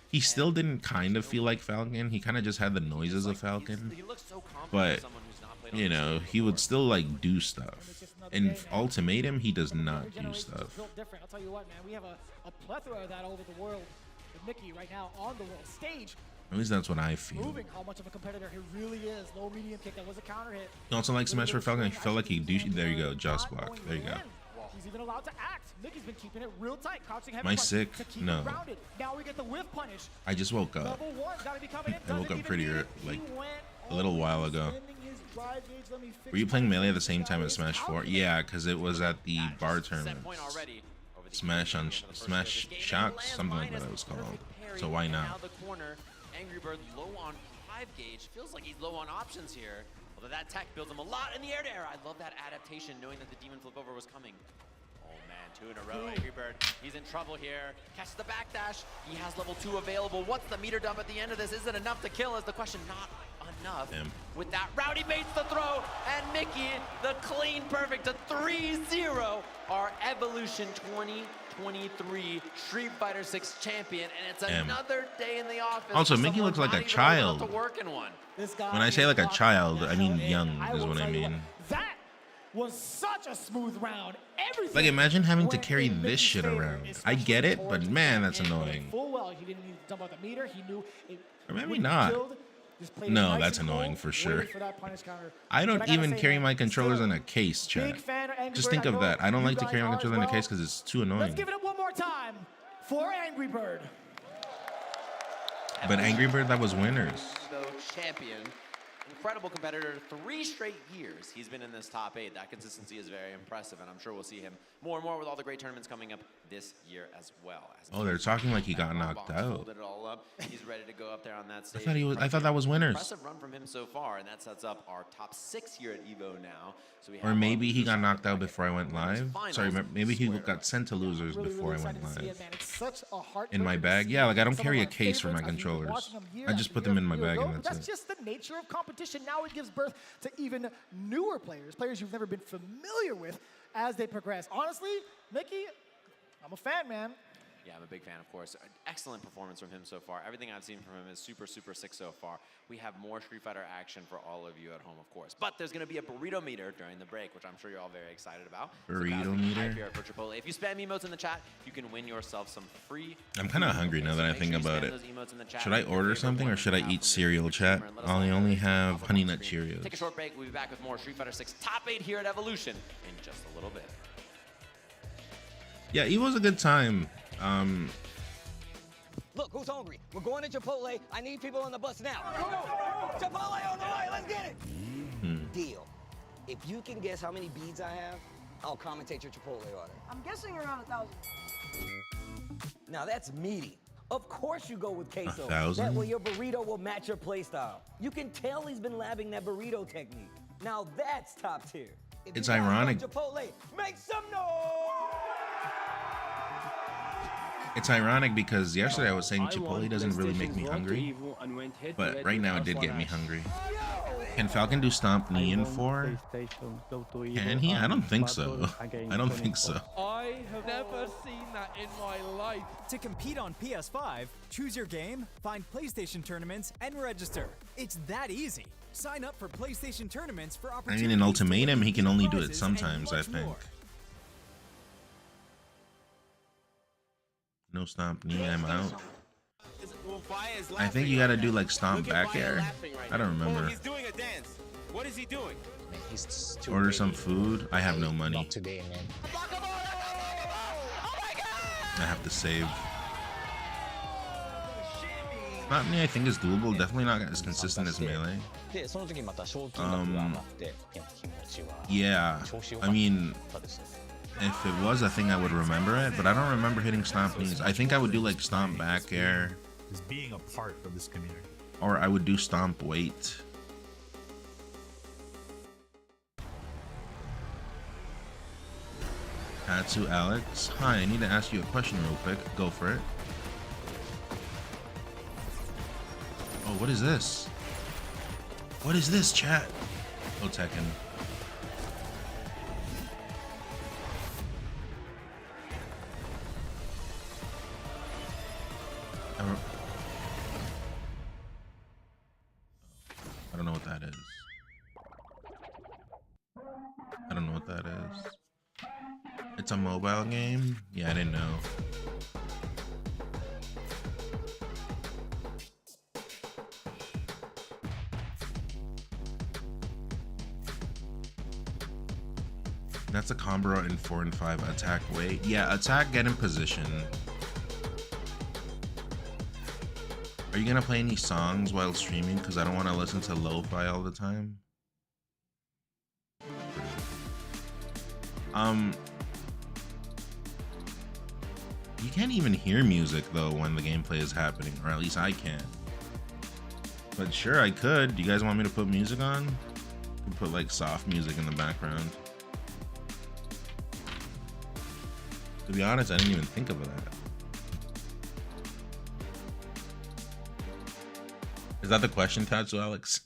He still didn't kind of feel like Falcon. He kind of just had the noises of Falcon,
He looks so confident
but
for someone who's not played on
you
the
know,
stage
he would
before.
still like do stuff. In Ultimatum, he does not do stuff.
Built different. I'll tell you what, man. We have a plethora of that over the world. With Mickey right now on the world stage,
At least that's what I feel.
proving how much of a competitor he really is. Low medium kick. That was a counter hit.
He also like Smash for Falcon. He felt like he do. There you go, Joss block. There you go.
He's even allowed to act. Mickey's been keeping it real tight, crouching heavy
Am I
punch
sick?
to keep
No.
it grounded. Now we get the whiff punish.
I just woke up.
Level 1 gotta be coming in.
I woke
Doesn't
up
even
pretty
need it.
like
He went
a little
all
while
in,
ago.
spending his drive gauge. Let me fix
Were you playing
my
Melee at the same time
guy
as
is
Smash 4?
out.
Yeah, because it was at the bar
Set
tournament.
point already over the
Smash on
for the first
Smash
game.
Shocks,
Lands
something like that
minus
it was called.
perfect parry,
So why
and
not?
Now the corner, Angry Bird low on 5 gauge. Feels like he's low on options here. Although that tech builds him a lot in the air to air. I love that adaptation, knowing that the demon flip over was coming. Oh man, 2 in a row, Angry Bird. He's in trouble here. Catches the backdash. He has level 2 available. What's the meter dump at the end of this? Is it enough to kill? Is the question. Not enough.
Damn.
With that, Rowdy baits the throw, and Mickey, the clean perfect to 3-0, our Evolution 2023 Street Fighter 6 champion, and it's
Damn.
another day in the office.
Also,
for
Mickey
someone
looks like
not
a
even old enough
child.
to work in one.
This guy
When I say like a
is
child,
locked
I mean
in.
young
I
is
will
what I
tell you
mean.
That was such a smooth round. Everything
Like imagine having to
went
carry
in
this
Mickey's
shit
favor,
around. I
especially
get it, but
towards
man,
the
that's
end.
annoying.
Full well, he didn't need to dump out the meter. He knew it.
Or maybe
when he
not.
killed, just played it
No,
nice
that's
and
annoying
cool,
for sure.
waited for that punish counter.
I don't
But gotta
even
say,
carry
man,
my controllers
still
in a case,
big
chat.
fan of Angry
Just
Bird.
think of
know
that. I don't
you
like to
guys
carry my
are as
controller in a
well.
case because it's too
Let's
annoying.
give it up one more time for Angry Bird.
But Angry Bird, that was winners.
Though champion, incredible competitor, 3 straight years he's been in this top 8. That consistency is very impressive, and I'm sure we'll see him more and more with all the great tournaments coming up this year as well. As
Oh, they're talking like he got
that
knocked
box
out.
folded it all up. He's ready to go up there on that
I
stage.
thought he was. I thought that was winners.
Impressive run from him so far, and that sets up our top 6 here at EVO now. So we have
Or
our
maybe he
losers
got
on the
knocked out
bracket.
before I went live.
Finals
Sorry, maybe he
square
got
up.
sent to losers
Really,
before I
really
went
excited to see
live.
it, man. It's such a
In my
heartbreaker to
bag?
see
Yeah, like I don't
some
carry
of
a
our
case for my
favorites. I've been
controllers.
watching them year
I just
after
put
year
them in
after
my
year
bag
ago,
and
but
that's
that's
it.
just the nature of competition. Now it gives birth to even newer players you've never been familiar with as they progress. Honestly, Mickey, I'm a fan, man.
Yeah, I'm a big fan, of course. Excellent performance from him so far. Everything I've seen from him is super, super sick so far. We have more Street Fighter action for all of you at home, of course. But there's going to be a burrito meter during the break, which I'm sure you're all very excited about.
Burrito meter?
Here for Chipotle. If you spam emotes in the chat, you can win yourself some free.
I'm kind of hungry now that I
Make
think
sure you
about
spam
it.
those emotes in the chat.
Should I
Your
order
favorite
something or
one
should
you
I
have
eat
from your
cereal,
favorite
chat?
streamer, and let us
I
know
only
up
have
on
Honey
the
Nut
screen.
Cheerios.
Take a short break. We'll be back with more Street Fighter 6 Top 8 here at Evolution in just a little bit.
Yeah, EVO's a good time.
Look, who's hungry? We're going to Chipotle. I need people on the bus now. Chipotle on the way. Let's get it. Deal. If you can guess how many beads I have, I'll commentate your Chipotle order.
I'm guessing around 1,000.
Now that's meaty. Of course you go with queso.
1,000?
That way your burrito will match your play style. You can tell he's been labbing that burrito technique. Now that's top tier. If
It's
you guys love
ironic.
Chipotle, make some noise!
It's ironic because yesterday I was saying Chipotle doesn't really make me hungry, but right now it did get me hungry. Can Falcon do Stomp Knee in 4? Can he? I don't think so. I don't think so.
I have never seen that in my life.
To compete on PS5, choose your game, find PlayStation tournaments, and register. It's that easy. Sign up for PlayStation tournaments for
I
opportunities.
mean, in Ultimatum, he can only do it
prizes,
sometimes,
and
I
much
think.
more.
No Stomp Knee, I'm out. I think you gotta do like Stomp Back Air. I don't remember.
He's doing a dance. What is he doing?
Order some food. I have no money.
Today, man.
I have to save. Stomp Knee, I think is doable. Definitely not as consistent as Melee. Yeah, I mean, If it was a thing, I would remember it, but I don't remember hitting stomp knees. I think I would do like stomp back air.
Is being a part of this community.
Or I would do stomp weight. Tatsu Alex. Hi, I need to ask you a question real quick. Go for it. Oh, what is this? What is this, chat? Oh, Tekken. I don't know what that is. I don't know what that is. It's a mobile game? Yeah, I didn't know. That's a combo in 4 and 5. Attack weight. Yeah, attack, get in position. Are you gonna play any songs while streaming? Because I don't want to listen to lo-fi all the time. You can't even hear music though when the gameplay is happening, or at least I can't. But sure, I could. Do you guys want me to put music on? I could put like soft music in the background. To be honest, I didn't even think of that. Is that the question, Tatsu Alex?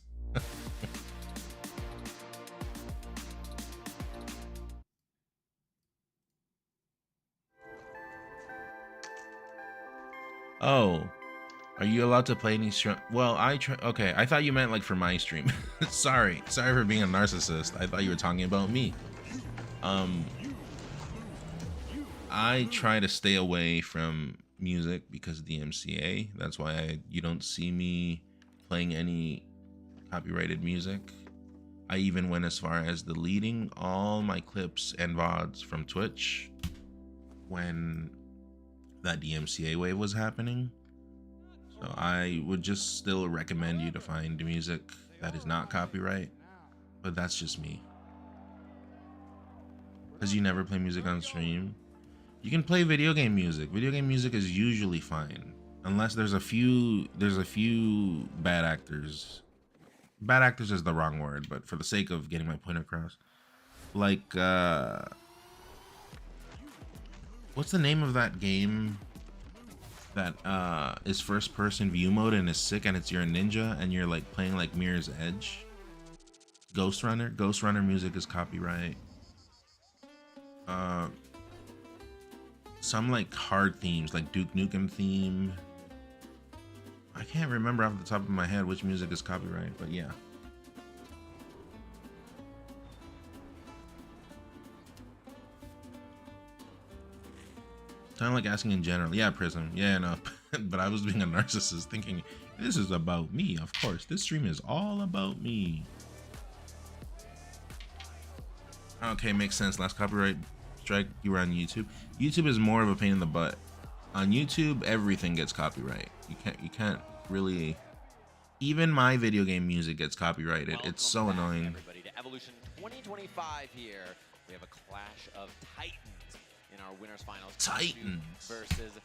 Oh, are you allowed to play any stream? Well, okay, I thought you meant like for my stream. Sorry for being a narcissist. I thought you were talking about me. I try to stay away from music because of the MCA. That's why you don't see me playing any copyrighted music. I even went as far as deleting all my clips and VODs from Twitch when that DMCA wave was happening. So I would just still recommend you to find music that is not copyright, but that's just me. Because you never play music on stream. You can play video game music. Video game music is usually fine, unless there's a few bad actors. Bad actors is the wrong word, but for the sake of getting my point across, like what's the name of that game that is first person view mode and is sick, and it's you're a ninja and you're like playing like Mirror's Edge? Ghost Runner. Ghost Runner music is copyright. Some like hard themes, like Duke Nukem theme. I can't remember off the top of my head which music is copyright, but yeah. Kind of like asking in general. Yeah, Prism. Yeah, no. But I was being a narcissist thinking, this is about me. Of course, this stream is all about me. Okay, makes sense. Last copyright strike, you were on YouTube. YouTube is more of a pain in the butt. On YouTube, everything gets copyright. You can't really. Even my video game music gets copyrighted.
Welcome
it's so
back,
annoying.
Everybody, to Evolution 2025 here. We have a clash of titans in our winners finals.
Titans
versus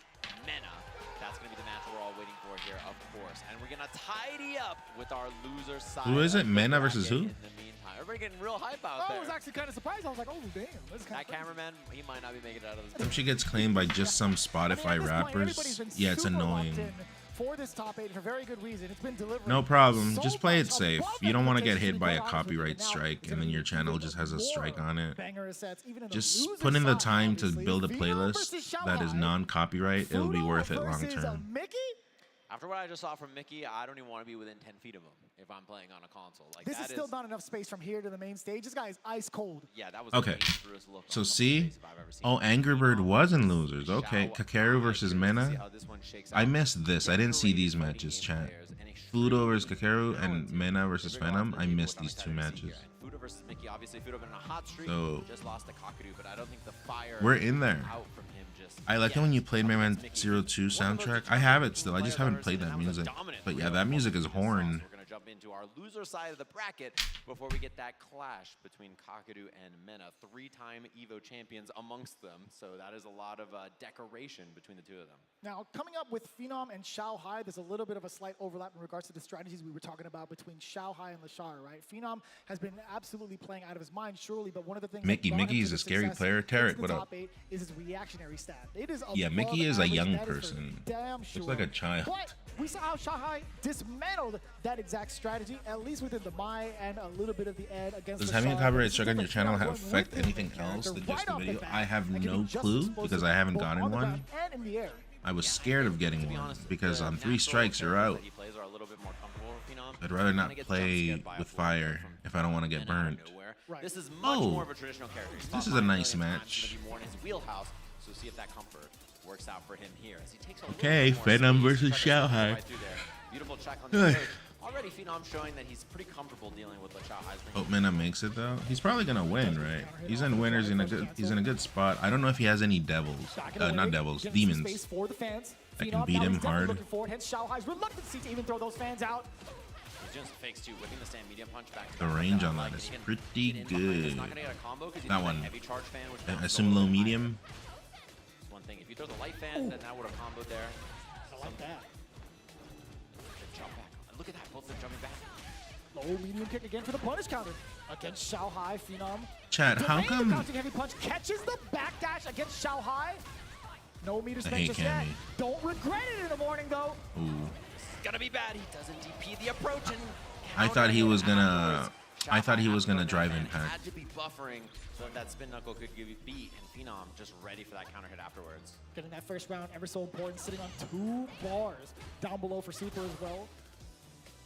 Mena. That's going to be the match we're all waiting for here, of course. And we're going to tidy up with our loser side.
Who is it? Mena versus who?
In the meantime, everybody getting real hype out there.
I was actually kind of surprised. I was like, oh, damn.
That cameraman, he might not be making it out of this.
If she gets claimed by just some Spotify rappers, yeah, it's annoying.
For this top 8 for very good reason. It's been delivered.
No problem. Just play it safe. You don't want to get hit by a copyright strike and then your channel just has a strike on it. Just put in the time to build a playlist that is non-copyright. It'll be worth it long term.
After what I just saw from Mickey, I don't even want to be within 10 feet of him if I'm playing on a console. Like,
this is still not enough space from here to the main stage. This guy is ice cold.
Yeah, that was
okay. So see, oh, Angry Bird was in losers. Okay, Kakeru versus Mena. I missed this. I didn't see these matches, chat. Fudo versus Kakeru and Mena versus Phantom. I missed these two matches.
Fudo versus Mickey. Obviously, Fudo been on a hot streak.
So
just lost to Kakeru, but I don't think the fire.
We're in there.
Out from him just
I like it when you played Mega Man 02 soundtrack. I have it still. I just haven't played that music. But yeah, that music is horn.
into our loser side of the bracket before we get that clash between Kakadu and Mena, 3-time EVO champions amongst them. So that is a lot of decoration between the two of them.
Now, coming up with Phenom and Xiaohai, there's a little bit of a slight overlap in regards to the strategies we were talking about between Xiaohai and Lashar, right? Phenom has been absolutely playing out of his mind, surely, but one of the things
Mickey is a scary player. Tarek, what up?
Top 8 is his reactionary stat. It is
Yeah, Mickey is a
average.
young
That is for
person.
damn sure.
Looks like a child.
But we saw how Xiaohai dismantled that exact strategy, at least within the Mai and a little bit of the Ed against
Does
Lashar.
having a copyright
It's
strike on your
different.
channel
Phenom
affect
going with
anything
his
else than
character
just the
right off
video?
bat
I have
and can
no
be just
clue
as
because I haven't
both
gotten
on the
one.
ground and in the air.
I was scared of getting one because on 3 strikes you're out.
He plays are a little bit more comfortable with Phenom.
I'd rather not
Kinda gets
play
jump scared by a
with
full
fire
from
if I don't want to get
Mena out of
burnt.
nowhere.
Right.
This is much
Oh,
more of a traditional character. He's
this
fought
is a
5
nice
million times,
match.
gonna be more in his wheelhouse, so see if that comfort works out for him here. As he takes a little
Okay,
bit more
Phenom
space,
versus
tries to slip
Xiaohai.
right through there. Beautiful check on the approach. Already Phenom showing that he's pretty comfortable dealing with what Xiaohai's bringing.
Hope Mena makes it though. He's probably gonna win, right? He's in winners in a good. He's in a good spot. I don't know if he has any devils. Not devils, demons.
Space for the fans.
I can
Phenom
beat
now
him
is definitely
hard.
looking forward, hence Xiaohai's reluctancy to even throw those fans out.
He's doing some fakes too, whipping the stand medium punch back.
The range on that is pretty good. That one.
Heavy charge fan, which
I assume low medium.
That's one thing. If you throw the light fan, then that would have comboed there.
I like that.
Good jump back. Look at that, both of them jumping back.
Low medium kick again for the punish counter against Xiaohai. Phenom.
Chat, how
Delaying the
come?
bouncing heavy punch catches the backdash against Xiaohai. No meter
I
spent
hate
just yet.
Cammy.
Don't regret it in the morning though.
Ooh.
It's gonna be bad. He doesn't DP the approach and
I thought he was gonna.
afterwards.
I thought he
Xiaohai
was gonna
had to
drive
go in,
impact.
Had to be buffering so that spin knuckle could give you beat, and Phenom just ready for that counter hit afterwards.
Getting that first round ever so important, sitting on 2 bars down below for Super as well.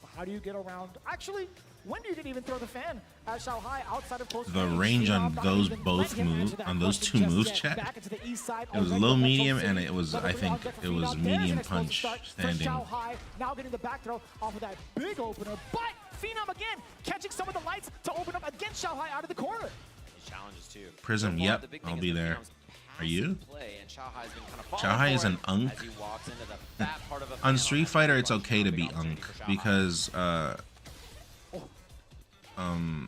But how do you get around? Actually, when do you even throw the fan at Xiaohai outside of close
The
range?
range on
Phenom not
those
even
both
letting him
moves,
answer that
on those
question
2
just
moves,
yet.
chat.
Back into the east side,
It was
already
low
the
medium
Metro
and
City.
it was,
Level
I
3
think
object for
it was
Phenom. There's an
medium
explosive
punch
start for
standing.
Xiaohai now getting the back throw off of that big opener, but Phenom again catching some of the lights to open up against Xiaohai out of the corner.
These challenges too.
Prism,
So far,
yep,
the big
I'll
thing
be
is that
there.
Phenom's
Are you?
passive play, and Xiaohai's been kind of
Xiaohai is an unk.
as he walks into the fat part of a
On
fan
Street
that
Fighter, it's
rush
okay to
big
be
opportunity
unk
for Xiaohai.
because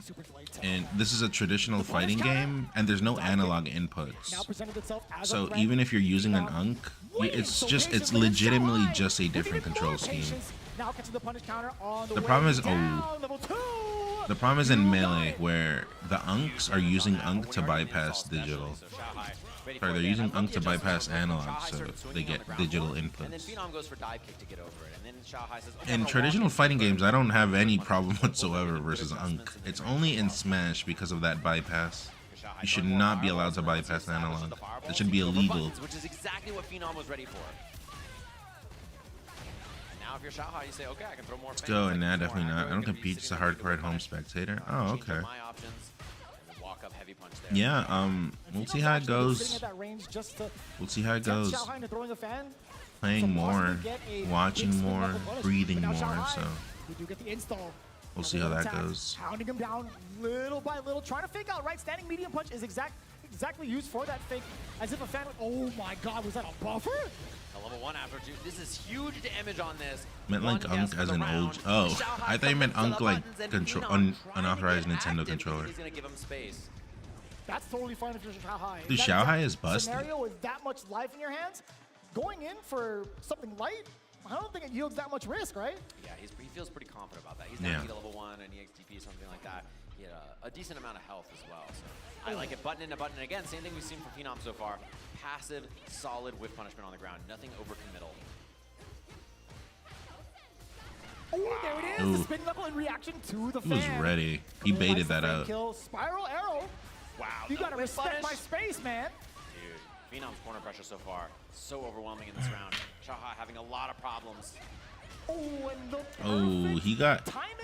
Super delayed tech.
and this is a traditional fighting game and there's no analog
Now
inputs.
presented itself as a
So
threat.
even if you're using an
Phenom
unk,
waiting
it's
so
just it's
patiently, and
legitimately
Xiaohai
just a
with
different
even
control
more
scheme.
patience. Now catching the punish counter on the
The
way
problem is
down, level 2.
the problem is in
You
melee
got it.
where the unks are using unk to bypass digital. Sorry, they're using unk to bypass analog, so they get digital
And then
inputs.
Phenom goes for dive kick to get over it, and then Xiaohai says, "Okay,
In
I'm gonna
traditional
walk in
fighting
deeper."
games, I don't have any problem whatsoever versus unk. It's only in Smash because of that bypass. You should not be allowed to bypass analog. That should be illegal.
Which is exactly what Phenom was ready for. And now if you're Xiaohai, you say, okay, I can throw more.
Let's go, and nah, definitely not. I don't compete, just a hardcore at home spectator. Oh, okay.
My options, and then walk up heavy punch there.
Yeah, we'll see how it
Sitting
goes.
at that range just to
We'll see how it
tempt
goes.
Xiaohai into throwing a fan.
Playing
to
more,
possibly get a
watching
big spin
more,
knuckle punish.
breathing
But now
more,
Xiaohai,
so
we do get the install.
we'll see how that
Attack,
goes.
Pounding him down little by little, trying to fake out right. Standing medium punch is exactly used for that fake, as if a fan. Oh my God, was that a buffer?
A level 1 after 2. This is huge damage on this.
Meant like
One
unk
guess for
as
the
an
round.
old. Oh,
Xiaohai
I thought you meant
comes to
unk
the
like
buttons, and
control
Phenom trying to
unauthorized
get
Nintendo
active
controller.
because He's gonna give him space.
That's totally fine if you're Xiaohai.
Dude,
That
Xiaohai
exact
is busted.
Scenario with that much life in your hands, going in for something light, I don't think it yields that much risk, right?
Yeah, he feels pretty confident about that. He's
Yeah.
not yeah. level 1 and EXTP, something like that. He had a decent amount of health as well. So I like it. Button in, a button in. Again, same thing we've seen from Phenom so far. Passive, solid whiff punishment on the ground. Nothing overcommittal.
Oh, there it is.
Ooh.
The spin knuckle in reaction to the
He was
fan.
ready. He baited
Nice
that
fan
out.
Kill. Spiral arrow.
Wow.
You
no
gotta
whiff
respect my
punish.
space, man.
Dude, Phenom's corner pressure so far, so overwhelming in this round. Xiaohai having a lot of problems.
Oh, and the
Oh,
perfect
he got
timing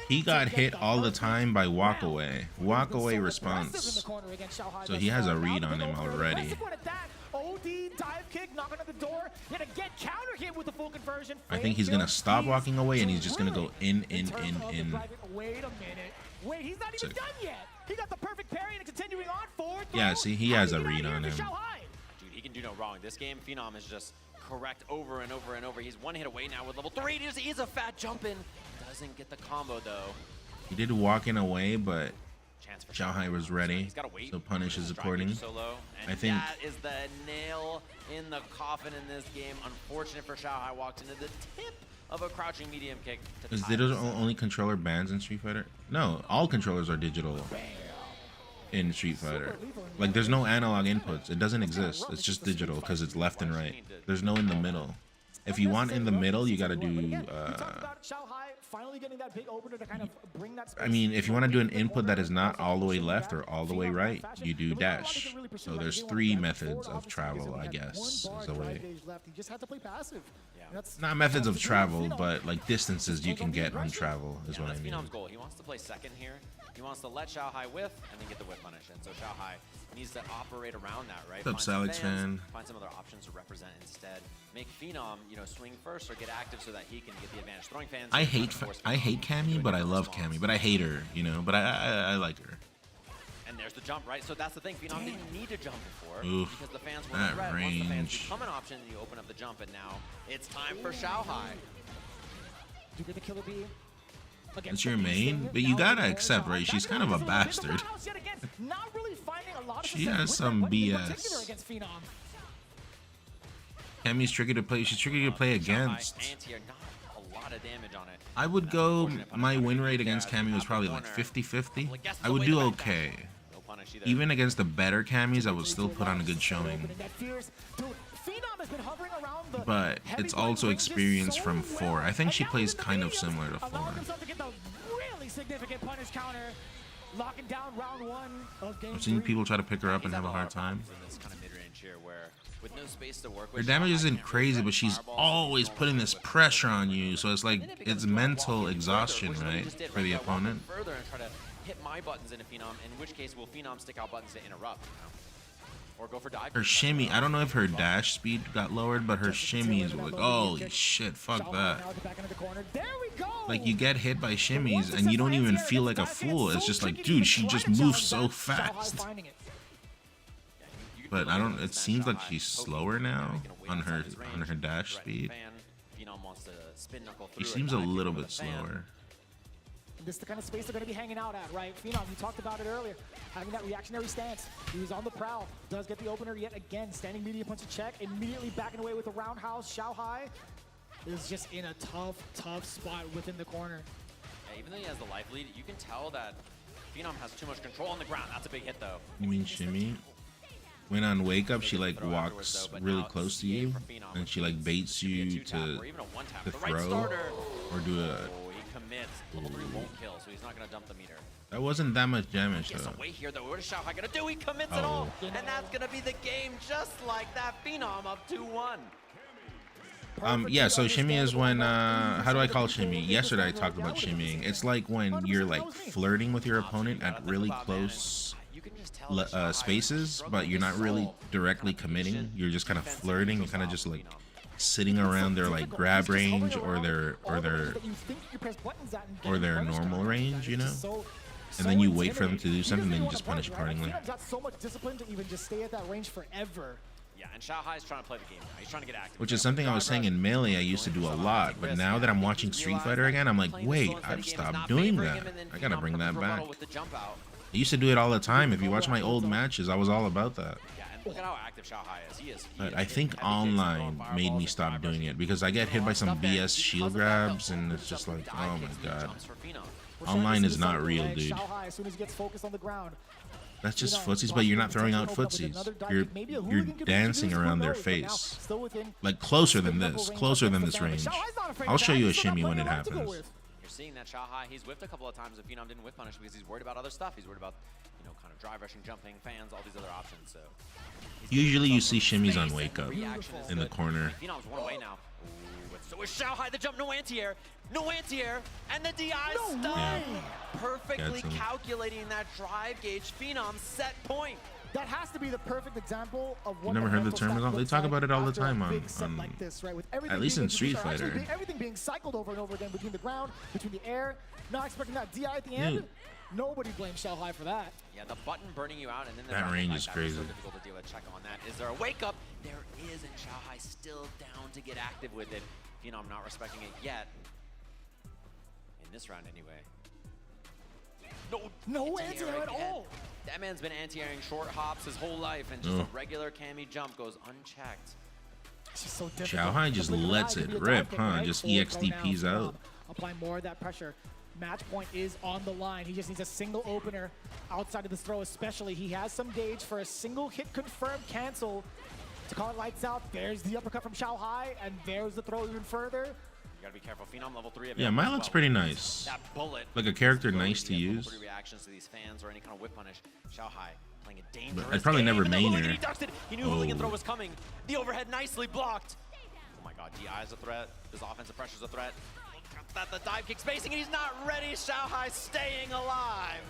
to
hit
get
all the
perfect
time by walk
round.
away.
He's
Walk
been
away
so aggressive in the
response.
corner against Xiaohai
So
thus
he has a
far.
read
Now
on
the
him
big opener,
already.
aggressive one at that. OD dive kick, knocking at the door. Gonna get counter hit with the full conversion.
I think he's gonna stop
He's
walking away and he's just gonna go
drooling
in.
terms of the
in.
private. Wait a minute. Wait, he's not even
Sick.
done yet. He got the perfect parry and continuing on forward.
Yeah,
throw.
see, he
How
has
did
a
he get
read
out
on
of
him.
here to Xiaohai?
Dude, he can do no wrong. This game, Phenom is just correct over and over and over. He's one hit away now with level 3. He is a fat jump in. Does doesn't get the combo though.
He did walk in away, but
Chance for
Xiaohai was ready,
He's gotta wait.
so punish is
Drive
supporting.
gauge so low, and
I think
that is the nail in the coffin in this game. Unfortunate for Xiaohai, walked into the tip of a crouching medium kick.
Is digital only controller bans in Street Fighter? No, all controllers are digital in Street Fighter. Like, there's no analog inputs. It doesn't exist. It's just digital because it's left and right. There's no in the middle. If you want in the middle, you gotta do. I mean, if you want to do an input that is not all the way left or all the way right, you do dash. So there's 3 methods of travel, I guess, is the way. Not methods of travel, but like distances you can get on travel is what I mean.
Phenom's goal. He wants to play second here. He wants to let Xiaohai whiff and then get the whiff punish. And so Xiaohai needs to operate around that, right?
What's up, Alex fan?
Find some other options to represent instead. Make Phenom, you know, swing first or get active so that he can get the advantage. Throwing fans.
I hate Cammy, but I love Cammy. But I hate her, you know. But I like her.
And there's the jump, right? So that's the thing. Phenom didn't need to jump before because the fans were
that
threat. Once the fans
range.
become an option, you open up the jump, and now it's time for Xiaohai.
Do get the killer bee.
That's your main, but you gotta accept, right? She's kind of a bastard. She has some BS. Cammy's tricky to play. She's tricky to play against. I would go. My win rate against Cammy was probably like 50-50. I would do okay. Even against the better Cammys, I would still put on a good showing. But it's also experience from 4. I think she plays kind of similar to 4. I've seen people try to pick her up and have a hard time. Her damage isn't crazy, but she's always putting this pressure on you, so it's like it's mental exhaustion, right, for the opponent.
Hit my buttons into Phenom, in which case will Phenom stick out buttons to interrupt, you know? Or go for dive.
Her shimmy, I don't know if her dash speed got lowered, but her shimmies were like, holy shit, fuck that. Like, you get hit by shimmies and you don't even feel like a fool. It's just like, dude, she just moves so fast. But I don't, it seems like she's slower now on her dash speed. She seems a little bit slower.
This is the kind of space they're going to be hanging out at, right? Phenom, you talked about it earlier, having that reactionary stance. He was on the prowl, does get the opener yet again, standing medium punch to check, immediately backing away with the roundhouse. Xiaohai is just in a tough spot within the corner.
Yeah, even though he has the life lead, you can tell that Phenom has too much control on the ground. That's a big hit, though.
You mean shimmy? When on wake up, she like walks really close to you, and she like baits you to throw or do a.
Level 3 won't kill, so he's not going to dump the meter.
That wasn't that much damage, though.
Wait here, though. What is Xiaohai going to do? He commits it all, and that's going to be the game just like that. Phenom up 2-1.
Yeah, so shimmy is when, how do I call shimmy? Yesterday I talked about shimmying. It's like when you're like flirting with your opponent at really close spaces, but you're not really directly committing. You're just kind of flirting. You're kind of just like sitting around their like grab range or their normal range, you know, and then you wait for them to do something, then you just punish accordingly.
Got so much discipline to even just stay at that range forever.
Yeah, and Xiaohai's trying to play the game now. He's trying to get active.
Which is something I was saying in Melee I used to do a lot, but now that I'm watching Street Fighter again, I'm like, wait, I've stopped doing that. I gotta bring that back. I used to do it all the time. If you watch my old matches, I was all about that.
Look at how active Xiaohai is.
But I think online made me stop doing it because I get hit by some BS shield grabs and it's just like, oh my god. Online is not real, dude. That's just footsies, but you're not throwing out footsies. You're dancing around their face. Like closer than this range. I'll show you a shimmy when it happens.
You're seeing that Xiaohai, he's whiffed a couple of times if Phenom didn't whiff punish because he's worried about other stuff. He's worried about, you know, kind of drive rushing, jumping, fans, all these other options. So
usually you see shimmies on wake up in the corner.
Phenom's one away now. So is Xiaohai the jump, no anti-air, and the DI stun.
Yeah.
Perfectly calculating that drive gauge. Phenom set point.
That has to be the perfect example of what.
You never heard the term? They talk about it all the time on
like this, right? With
at least in Street Fighter.
Everything being cycled over and over again between the ground, between the air. Not expecting that DI at the end. Nobody blames Xiaohai for that.
Yeah, the button burning you out, and then
that range is crazy.
So difficult to deal with. Check on that. Is there a wake up? There is, and Xiaohai still down to get active with it. Phenom not respecting it yet. this round anyway.
No anti-air at all.
That man's been anti-airing short hops his whole life, and just a regular Cammy jump goes unchecked.
It's just so difficult.
Xiaohai just lets it rip, huh? Just EXDPs out.
Apply more of that pressure. Match point is on the line. He just needs a single opener outside of this throw, especially. He has some gauge for a single hit confirmed cancel to call it lights out. There's the uppercut from Xiaohai, and there's the throw even further.
You gotta be careful. Phenom level 3.
Yeah, mine looks pretty nice.
That bullet.
Like a character nice to use.
Reactions to these fans or any kind of whip punish. Xiaohai playing a dangerous
I'd probably never main her.
He ducked it. He knew hooligan throw was coming. The overhead nicely blocked. Oh my god, DI is a threat. His offensive pressure is a threat. That the dive kick spacing, and he's not ready. Xiaohai staying alive.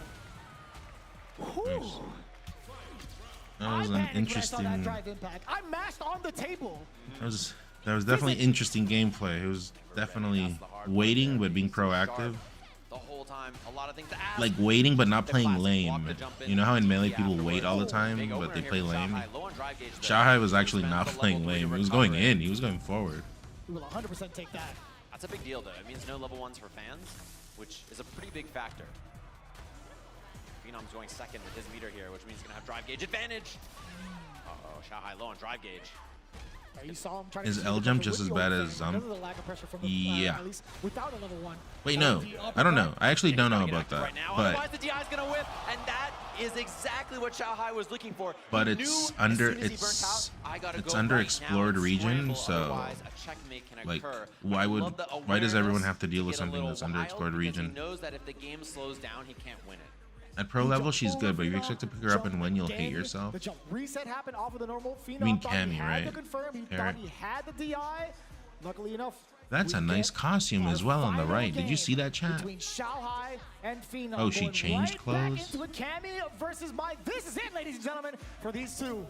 Nice. That was an interesting.
I mashed on the table.
That was definitely interesting gameplay. It was definitely waiting but being proactive.
The whole time, a lot of things to ask.
Like waiting but not playing lame. You know how in Melee people wait all the time but they play lame? Xiaohai was actually not playing lame. He was going in. He was going forward.
We will 100% take that.
That's a big deal, though. It means no level 1s for fans, which is a pretty big factor. Phenom's going second with his meter here, which means he's going to have drive gauge advantage. Uh-oh, Xiaohai low on drive gauge.
You saw him trying
Is L jump just as bad as yeah.
At least without a level 1.
Wait, no. I don't know. I actually don't know about that.
Otherwise, the DI is going to whip, and that is exactly what Xiaohai was looking for.
But it's underexplored region, so like why does everyone have to deal with something that's underexplored region?
He knows that if the game slows down, he can't win it.
At pro level, she's good, but if you expect to pick her up and win, you'll hate yourself.
The jump reset happened off of the normal.
You mean Cammy, right?
He thought he had the DI. Luckily enough.
That's a nice costume as well on the right. Did you see that, chat?
Between Xiaohai and Phenom.
Oh, she changed clothes?
Into a Cammy versus Mike. This is it, ladies and gentlemen, for these two.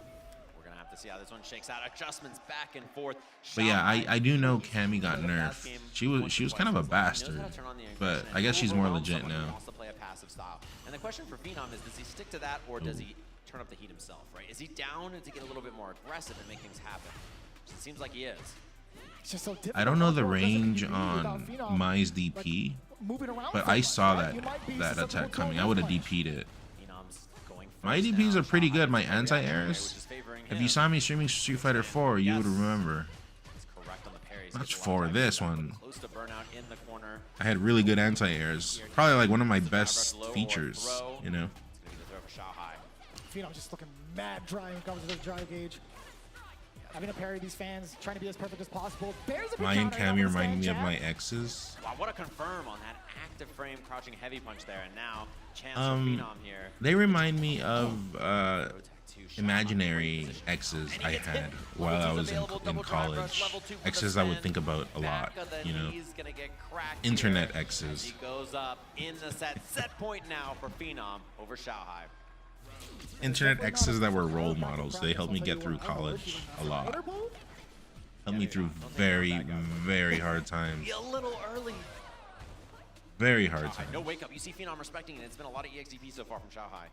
To see how this one shakes out. Adjustments back and forth.
But yeah, I do know Cammy got nerfed. She was kind of a bastard, but I guess she's more legit now.
Wants to play a passive style. And the question for Phenom is, does he stick to that, or does he turn up the heat himself? Right? Is he down to get a little bit more aggressive and make things happen? It seems like he is.
I don't know the range on Mai's DP, but I saw that attack coming. I would have DP'd it. My DPs are pretty good. My anti-airs. If you saw me streaming Street Fighter 4, you would remember. Not for this one. I had really good anti-airs. Probably like one of my best features, you know.
Phenom just looking mad dry when it comes to the drive gauge. Having to parry these fans, trying to be as perfect as possible.
My and Cammy remind me of my exes.
Wow, what a confirm on that active frame crouching heavy punch there, and now chance for Phenom here.
They remind me of imaginary exes I had while I was in college. Exes I would think about a lot, you know. Internet exes.
He goes up in the set point now for Phenom over Xiaohai.
Internet exes that were role models. They helped me get through college a lot. Helped me through very, very hard times.
A little early.
Very hard times.
No wake up. You see Phenom respecting it. It's been a lot of EXDP so far from Xiaohai.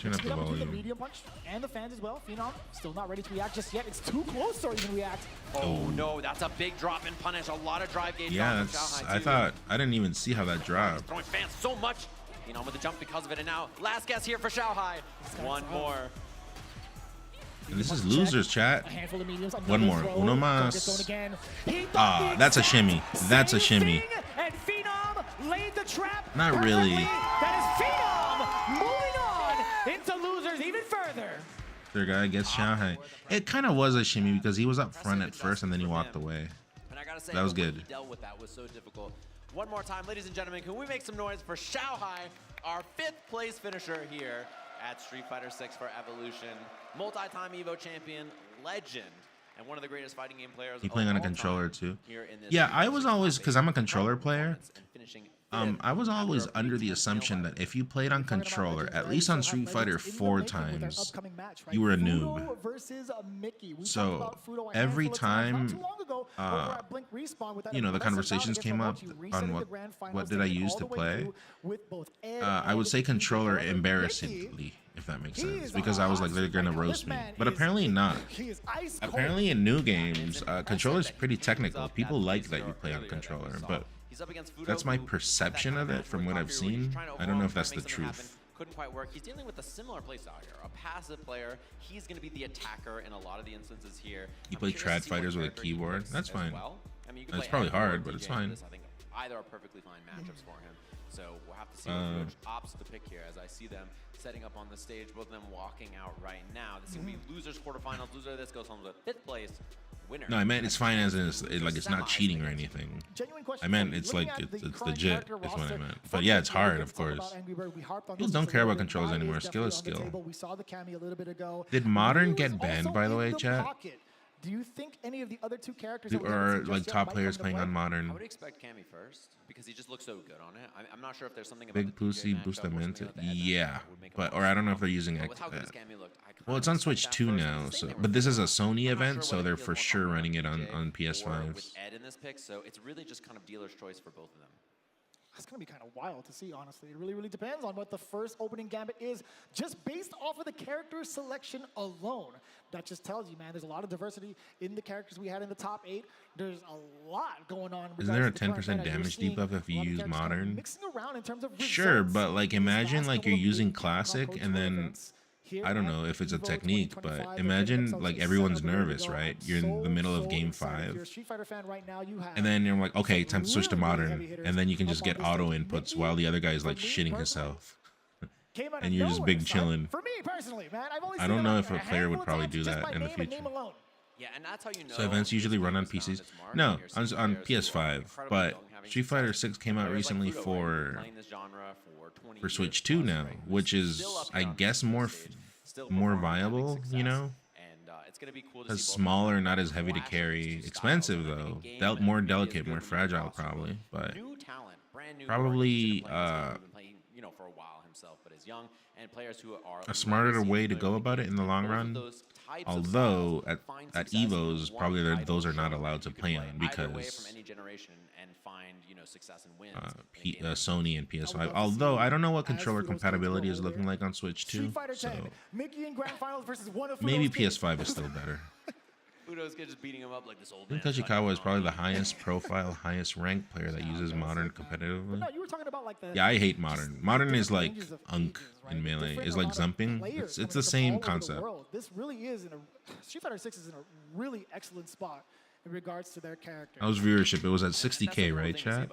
Turn up the volume.
The medium punch and the fans as well. Phenom still not ready to react just yet. It's too close to even react.
Oh no, that's a big drop in punish. A lot of drive gauge.
Yeah, I thought I didn't even see how that dropped.
He's throwing fans so much. Phenom with the jump because of it, and now last guess here for Xiaohai. One more.
And this is losers, chat. One more. Uno más. Ah, that's a shimmy. That's a shimmy.
And Phenom laid the trap.
Not really.
That is Phenom moving on into losers even further.
Third guy gets Xiaohai. It kind of was a shimmy because he was up front at first and then he walked away. That was good.
Dealt with that was so difficult. One more time, ladies and gentlemen, can we make some noise for Xiaohai, our 5th place finisher here at Street Fighter 6 for Evolution, multi-time EVO champion, legend, and one of the greatest fighting game players.
He playing on a controller too. Yeah, I was always, because I'm a controller player, I was always under the assumption that if you played on controller, at least on Street Fighter 4 times, you were a noob. So every time, you know, the conversations came up on what did I use to play, I would say controller embarrassingly. if that makes sense, because I was like, they're gonna roast me, but apparently not. Apparently in new games, controller's pretty technical. People like that you play on controller, but that's my perception of it from what I've seen. I don't know if that's the truth.
Couldn't quite work. He's dealing with a similar playstyle here. A passive player. He's going to be the attacker in a lot of the instances here.
You play trad fighters with a keyboard. That's fine.
I mean,
it's probably hard, but it's fine.
I think either are perfectly fine matchups for him. So we'll have to see which ops to pick here as I see them setting up on the stage, both of them walking out right now. This is going to be losers quarterfinals. Loser of this goes home with 5th place. Winner.
No, I meant it's fine as in like it's not cheating or anything. I meant it's like it's legit is what I meant. But yeah, it's hard, of course. People don't care about controls anymore. Skill is skill. Did Modern get banned, by the way, chat?
Do you think any of the other two characters
or like top players playing on Modern?
I would expect Cammy first because he just looks so good on it. I'm not sure if there's something about
Big Pussy Bustamante. Yeah, but or I don't know if they're using it. Well, it's on Switch 2 now, so but this is a Sony event, so they're for sure running it on PS5s.
With Ed in this pick, so it's really just kind of dealer's choice for both of them.
That's going to be kind of wild to see, honestly. It really, really depends on what the first opening gambit is, just based off of the character selection alone. That just tells you, man, there's a lot of diversity in the characters we had in the top 8. There's a lot going on.
Isn't there a 10% damage debuff if you use Modern?
Mixing around in terms of
sure, but like imagine like you're using Classic and then I don't know if it's a technique, but imagine like everyone's nervous, right? You're in the middle of game 5, and then you're like, okay, time to switch to Modern, and then you can just get auto inputs while the other guy is like shitting himself, and you're just big chilling.
For me personally, man,
I don't know if a player would probably do that in the future.
Yeah, and that's how you know.
So events usually run on PCs. No, on PS5, but Street Fighter 6 came out recently for Switch 2 now, which is I guess more viable, you know. It's smaller, not as heavy to carry, expensive though, more delicate, more fragile probably, but probably
for a while himself, but is young and players who are
a smarter way to go about it in the long run. Although at EVOs, probably those are not allowed to play on because Sony and PS5. Although I don't know what controller compatibility is looking like on Switch 2, so maybe PS5 is still better.
Fudo's just beating him up like this old
I think Tachikawa is probably the highest profile, highest ranked player that uses Modern competitively.
No, you were talking about like
yeah, I hate Modern. Modern is like Unk in Melee. It's like Zumping. It's the same concept.
This really is Street Fighter 6 is in a really excellent spot in regards to their character.
How's viewership? It was at 60K, right, chat?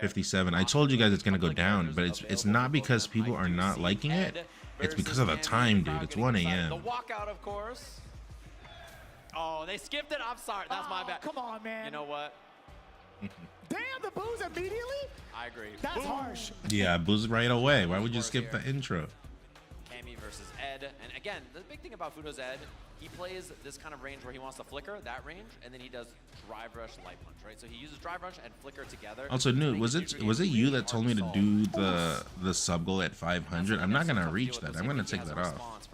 57. I told you guys it's gonna go down, but it's not because people are not liking it. It's because of the time, dude. It's 1 a.m.
The walkout, of course. Oh, they skipped it. I'm sorry. That's my bad.
Come on, man.
You know what?
Damn, the booze immediately?
I agree.
That's harsh.
Yeah, booze right away. Why would you skip the intro?
Cammy versus Ed. And again, the big thing about Fudo's Ed, he plays this kind of range where he wants to flicker, that range, and then he does drive rush, light punch, right? So he uses drive rush and flicker together.
Also, Newt, was it you that told me to do the sub goal at 500? I'm not gonna reach that. I'm gonna take that off.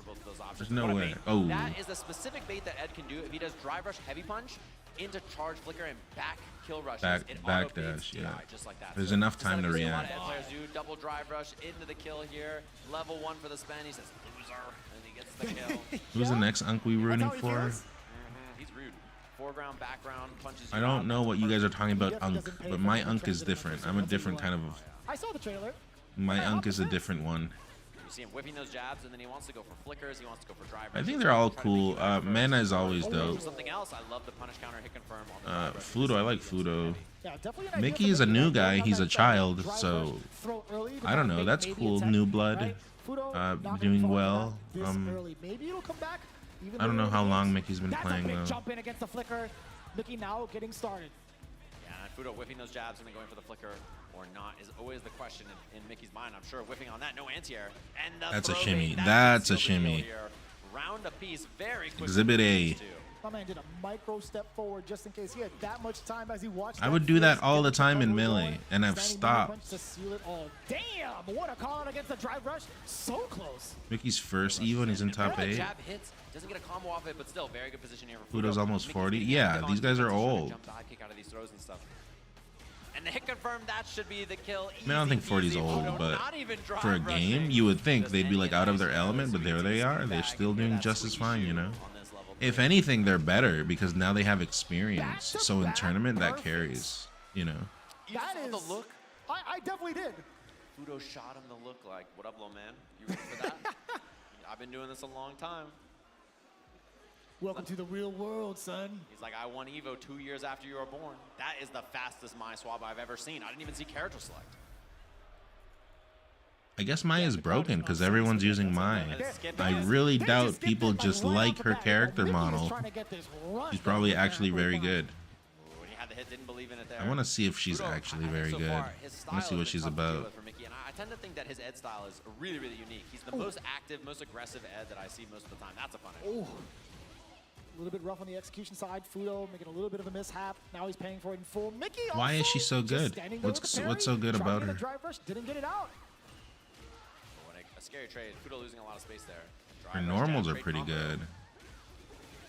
There's no way. Oh.
That is a specific bait that Ed can do. If he does drive rush, heavy punch, into charge flicker and back kill rushes,
back dash, yeah.
Just like that.
There's enough time to react.
A lot of Ed players do double drive rush into the kill here. Level 1 for the Spen. He says loser, and he gets the kill.
Who's the next Unk we rooting for?
He's rude. Foreground, background, punches.
I don't know what you guys are talking about Unk, but my Unk is different. I'm a different kind of.
I saw the trailer.
My Unk is a different one.
You see him whipping those jabs, and then he wants to go for flickers. He wants to go for drive.
I think they're all cool. Mana is always dope.
Something else, I love the punish counter hit confirm.
Fluto, I like Fluto. Mickey is a new guy. He's a child, so I don't know. That's cool. New blood, doing well. I don't know how long Mickey's been playing though.
Jump in against the flicker. Mickey now getting started.
Yeah, and Fudo whiffing those jabs and then going for the flicker or not is always the question in Mickey's mind. I'm sure whiffing on that, no anti-air. And
that's a shimmy. That's a shimmy.
Round a piece, very quick.
Exhibit A.
My man did a micro step forward just in case he had that much time as he watched.
I would do that all the time in Melee, and I've stopped.
To seal it all. Damn! What a call out against the drive rush. So close.
Mickey's first EVO and he's in top 8.
Jab hits, doesn't get a combo off it, but still very good position here for
Fudo's almost 40. Yeah, these guys are old.
And the hit confirm, that should be the kill.
I mean, I don't think 40's old, but for a game, you would think they'd be like out of their element, but there they are. They're still doing just as fine, you know? If anything, they're better because now they have experience. So in tournament, that carries, you know?
That is
the look.
I definitely did.
Fudo shot him the look like, what up, little man? You ready for that? I've been doing this a long time.
Welcome to the real world, son.
He's like, I won EVO 2 years after you were born. That is the fastest Mai swap I've ever seen. I didn't even see character select.
I guess Mai is broken because everyone's using Mai. I really doubt people just like her character model. She's probably actually very good.
When he had the hit, didn't believe in it there.
I want to see if she's actually very good. I want to see what she's about.
I tend to think that his Ed style is really, really unique. He's the most active, most aggressive Ed that I see most of the time. That's a punish.
Oh. A little bit rough on the execution side. Fudo making a little bit of a mishap. Now he's paying for it in full. Mickey also
Why is she so good? What's so good about her?
Drive rush, didn't get it out.
A scary trade. Fudo losing a lot of space there.
Her normals are pretty good.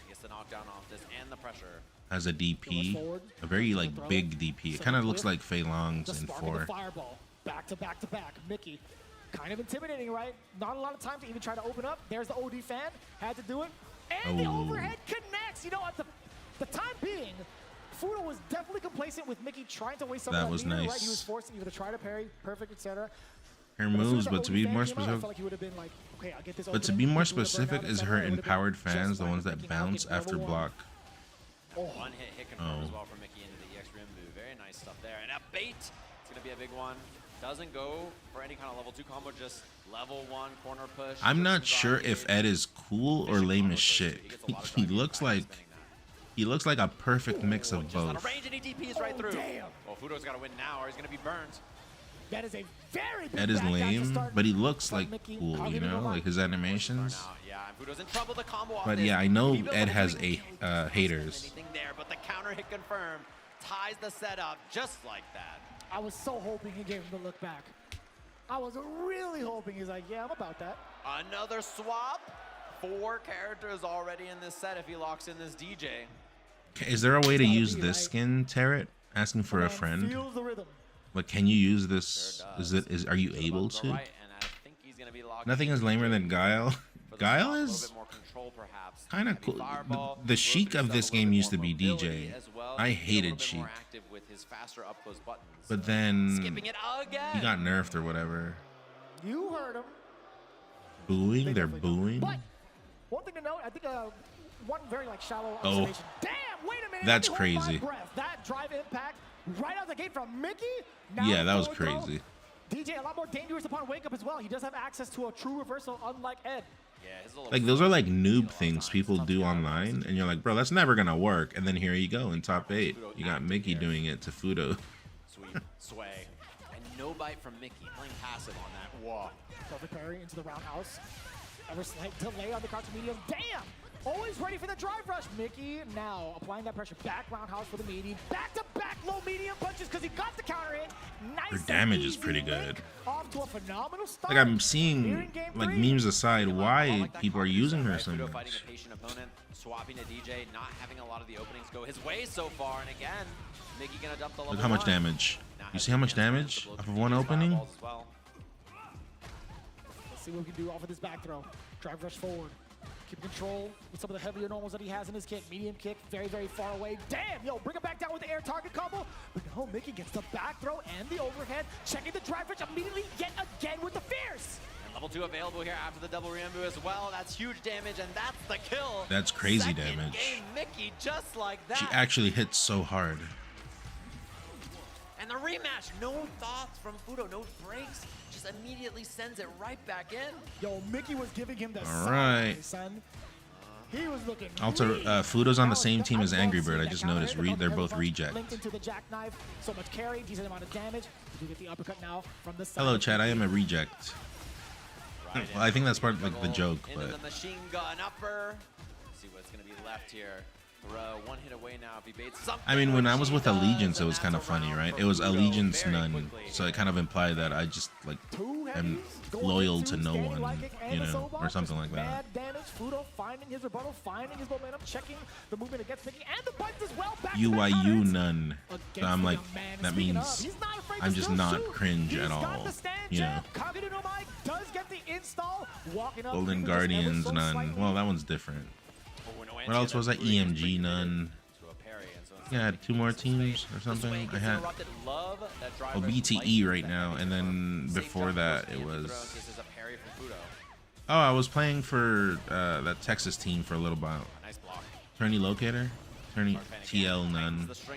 Gets the knockdown off this and the pressure.
Has a DP, a very like big DP. It kind of looks like Fei Long's in 4.
Fireball. Back to back to back. Mickey, kind of intimidating, right? Not a lot of time to even try to open up. There's the OD fan. Had to do it. And the overhead connects. You know, at the time being, Fudo was definitely complacent with Mickey trying to waste some of that
was
meter,
nice.
right? He was forced either to try to parry, perfect, etc.
Her moves, but to be more specific, but to be more specific, is her empowered fans, the ones that bounce after block.
One hit confirm as well from Mickey into the EX Rimbu. Very nice stuff there. And a bait. It's going to be a big one. Doesn't go for any kind of level 2 combo, just level 1 corner push.
I'm not sure if Ed is cool or lame as shit. He looks like a perfect mix of both.
Range and he DPs right through. Oh, Fudo's got to win now or he's going to be burned.
That is a very big
Ed is lame, but he looks like cool, you know, like his animations.
Yeah, and Fudo's in trouble. The combo off
But
this.
yeah, I know Ed has haters.
There, but the counter hit confirmed ties the setup just like that.
I was so hoping he gave him the look back. I was really hoping he's like, yeah, I'm about that.
Another swap. 4 characters already in this set if he locks in this DJ.
Is there a way to use this skin, Tarot? Asking for a friend.
Feels the rhythm.
But can you use this? Are you able to? Nothing is lamer than Guile. Guile is kind of cool. The Sheik of this game used to be DJ. I hated Sheik. But then he got nerfed or whatever.
You heard him.
Booing? They're booing?
But one thing to note, I think one very like shallow observation. Damn, wait a minute.
That's crazy.
That drive impact right out the gate from Mickey.
Yeah, that was crazy.
DJ a lot more dangerous upon wake up as well. He does have access to a true reversal, unlike Ed.
Like those are like noob things people do online, and you're like, bro, that's never gonna work. And then here you go in top 8, you got Mickey doing it to Fudo.
Sweep, sway, and no bite from Mickey, playing passive on that. Whoa.
Perfect parry into the roundhouse. Ever slight delay on the crouch medium. Damn! Always ready for the drive rush. Mickey now applying that pressure. Back roundhouse for the medium. Back to back low medium punches because he got the counter hit. Nice.
Her damage is pretty good.
Off to a phenomenal start.
Like I'm seeing, like memes aside, why people are using her so much.
Fighting a patient opponent, swapping to DJ, not having a lot of the openings go his way so far, and again, Mickey gonna dump the level.
Look how much damage. You see how much damage off of one opening?
Let's see what we can do off of this back throw. Drive rush forward. Keep control with some of the heavier normals that he has in his kick. Medium kick, very, very far away. Damn, yo, bring him back down with the air target combo. But no, Mickey gets the back throw and the overhead. Checking the drive rush immediately yet again with the fierce.
And level 2 available here after the double Riembu as well. That's huge damage, and that's the kill.
That's crazy
Second
damage.
Game, Mickey, just like that.
She actually hits so hard.
And the rematch, no thoughts from Fudo, no breaks, just immediately sends it right back in.
Yo, Mickey was giving him the
Alright.
son. He was looking
Also, Fudo's on the same team as Angry Bird. I just noticed they're both reject.
Linked into the jackknife, so much carry, decent amount of damage. You get the uppercut now from the side.
Hello, Chad. I am a reject.
Right
Well, I think that's part of like the joke,
into
but
the machine gun upper. Let's see what's gonna be left here. One hit away now if he baits something.
I mean, when I was with
Which he
Allegiance,
does,
it was
and
kind of
that's a
funny,
round
right?
for
It was
Fudo
Allegiance
very
none,
quickly.
so it kind of implied that I just like am loyal to no one, you know, or something like that.
Mad damage. Fudo finding his rebuttal, finding his momentum, checking the movement against Mickey and the buttons as well.
UIU none. So I'm like, that means I'm just not cringe at all, you know.
Does get the install, walking up,
Golden Guardians none. Well, that one's different. What else was that? EMG none. Yeah, I had 2 more teams or something. I had BTE right now, and then before that it was. Oh, I was playing for that Texas team for a little while. Tourney Locator, Tourney TL none. What's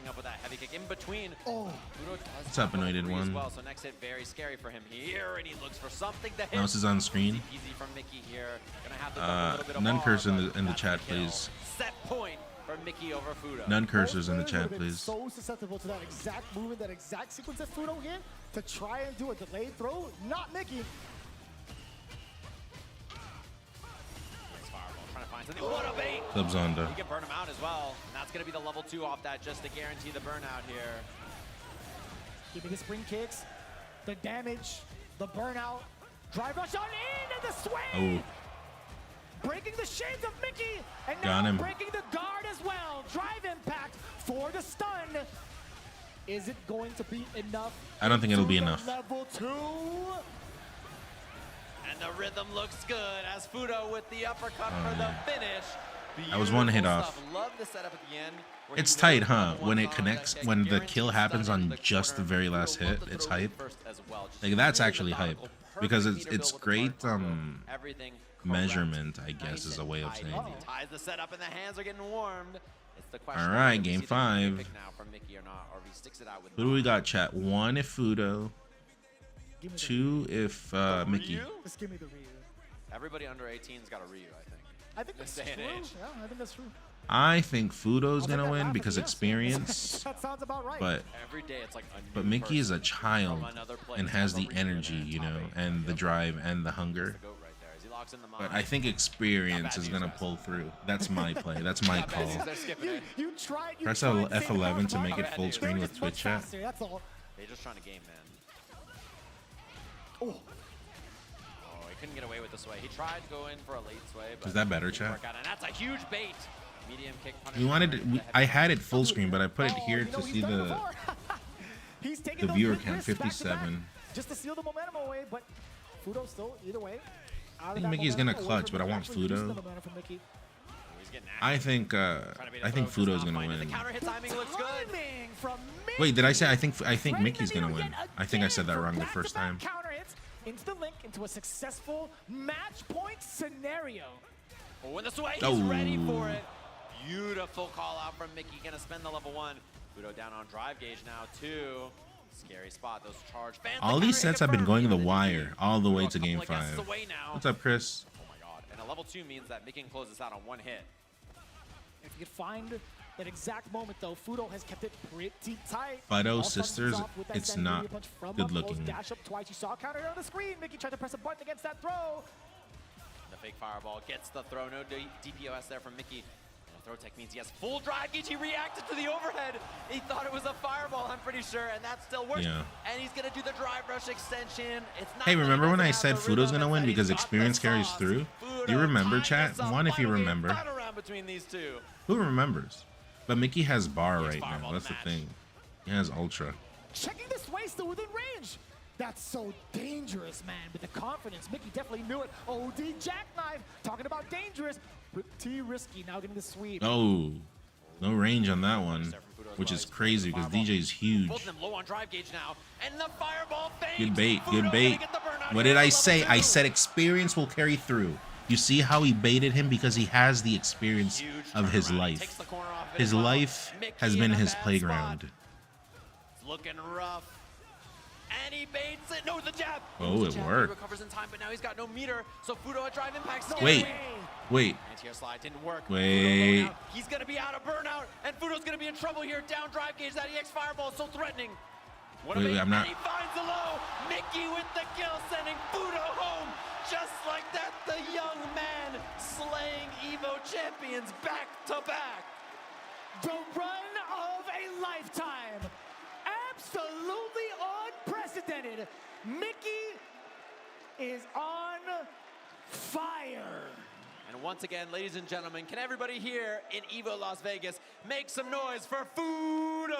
up, Anointed One?
So next hit very scary for him here, and he looks for something to hit.
Mouse is on screen.
Easy from Mickey here. Gonna have to dump a little bit of
None
bar,
cursor
but
in the
that's
chat,
the kill.
please.
Set point for Mickey over Fudo.
None cursors in the chat, please.
So susceptible to that exact movement, that exact sequence that Fudo hit to try and do a delayed throw. Not Mickey.
Trying to find something. What a bait!
Subzonda.
He can burn him out as well. And that's going to be the level 2 off that just to guarantee the burnout here.
Keeping the spring kicks, the damage, the burnout, drive rush on in, and the swing!
Oh.
Breaking the shades of Mickey, and
Got
now
him.
breaking the guard as well. Drive impact for the stun. Is it going to be enough?
I don't think it'll be
to the
enough.
Level 2.
And the rhythm looks good as Fudo with the uppercut for the finish.
I was one hit
Beautiful
off.
stuff. Love the setup at the end. where
It's
he
tight,
knows
huh?
the
When it
one-on-one
connects,
that
when the
guarantees
kill happens
stun in
on
the
just the
corner.
very last
Fudo
hit,
loves to
it's
throw
hype.
first as well. Just
Like that's
really
actually hype
methodical,
because
perfect
it's
meter build with the
great.
guard combo. Everything correct.
Measurement, I
Nice
guess, is a
and
way of
tight.
saying it.
Ties the setup and the hands are getting warmed. It's the question.
All right,
if we
game
see the
5.
pick now from Mickey or not, or if he sticks it out with
Who do we got, chat? 1 if Fudo, 2 if Mickey.
Just give me the Ryu.
Everybody under 18's got a Ryu, I think.
I think that's
This
true.
day and age.
Yeah, I think that's true.
I think Fudo's
I'll
gonna
take that
win
laugh
because
as a yes.
experience,
That sounds about right.
but
Every day it's like a
but
new
Mickey is a
person
child
from another place.
and has
Have a
the
Ryu in
energy,
their
you
top
know,
8.
and the drive and the hunger.
That's the goat right there. As he locks in the
But
mind.
I think experience is gonna pull through. That's my play. That's my call.
They're skipping it.
You tried. You
Press
tried saying
F11 to
power
make it
bottom.
full screen
They're
with
just much
Twitch chat.
faster, that's all.
They're just trying to game, man.
Oh.
Oh, he couldn't get away with the sway. He tried to go in for a late sway, but
Is that better,
didn't
chat?
work out. And that's a huge bait. Medium kick punish.
We wanted to, I had it full screen, but I put it here
You know,
to
he's
see
done it
the
before. He's taking those
viewer
big
count,
risks back to back
57.
just to steal the momentum away, but Fudo still either way.
I think Mickey's gonna clutch, but I want Fudo. I think Fudo's gonna win.
The counter hit timing looks good.
Wait, did I say I think Mickey's gonna win? I think I said that wrong the first time.
Counter hits into the link into a successful match point scenario.
Oh, and the sway, he's
Oh.
ready for it. Beautiful call out from Mickey. Gonna spend the level 1. Fudo down on drive gauge now, 2. Scary spot. Those charge fans.
All these sets have been going to the wire all the way to game 5. What's up, Chris?
Oh my god. And a level 2 means that Mickey can close this out on 1 hit.
If you could find that exact moment, though, Fudo has kept it pretty tight.
Fido
All starts
sisters,
off with that
it's
San
not
Diego punch from
good
up close,
looking.
Dash up twice. You saw a counter on the screen. Mickey tried to press a button against that throw.
The fake fireball gets the throw. No DPOS there from Mickey. And throw tech means he has full drive gauge. He reacted to the overhead. He thought it was a fireball, I'm pretty sure, and that still works.
Yeah.
And he's gonna do the drive rush extension. It's not
Hey,
that he
remember when
doesn't
I
have
said
the
Fudo's
rhythm,
gonna
it's
win
that he's
because
got the
experience carries
sauce.
through?
Fudo
Do you remember,
tying
chat?
this up.
One if you
Final game,
remember.
final round between these two.
Who remembers? But Mickey has bar right now.
fireball
That's the
match.
thing. He has ultra.
Checking this way still within range. That's so dangerous, man. With the confidence, Mickey definitely knew it. OD jackknife. Talking about dangerous. Pretty risky. Now getting the sweep.
Oh, no range on that one, which is crazy because DJ's huge.
Both of them low on drive gauge now. And the fireball fades.
Good bait,
Fudo
good
gonna
bait.
get the burnout
What
here
did
on
I
level
say?
2.
I said experience will carry through. You see how he baited him because he has the experience
Huge
of his
turnaround.
life.
Takes the corner off it
His
as well.
life
Mickey
has
in
been
a
his
bad
playground.
spot. It's looking rough. And he baits it. No, the jab.
Oh,
The
it
jab. He
worked.
recovers in time, but now he's got no meter. So Fudo at drive impact.
Wait,
Scary.
wait.
Anti-air slide didn't work.
Wait.
Fudo low now. He's going to be out of burnout. And Fudo's going to be in trouble here. Down drive gauge. That EX fireball is so threatening. What a
Wait,
bait.
I'm not-
And he finds the low. Mickey with the kill, sending Fudo home. Just like that, the young man slaying EVO champions back to back.
The run of a lifetime. Absolutely unprecedented. Mickey is on fire.
And once again, ladies and gentlemen, can everybody here in EVO Las Vegas make some noise for Fudo?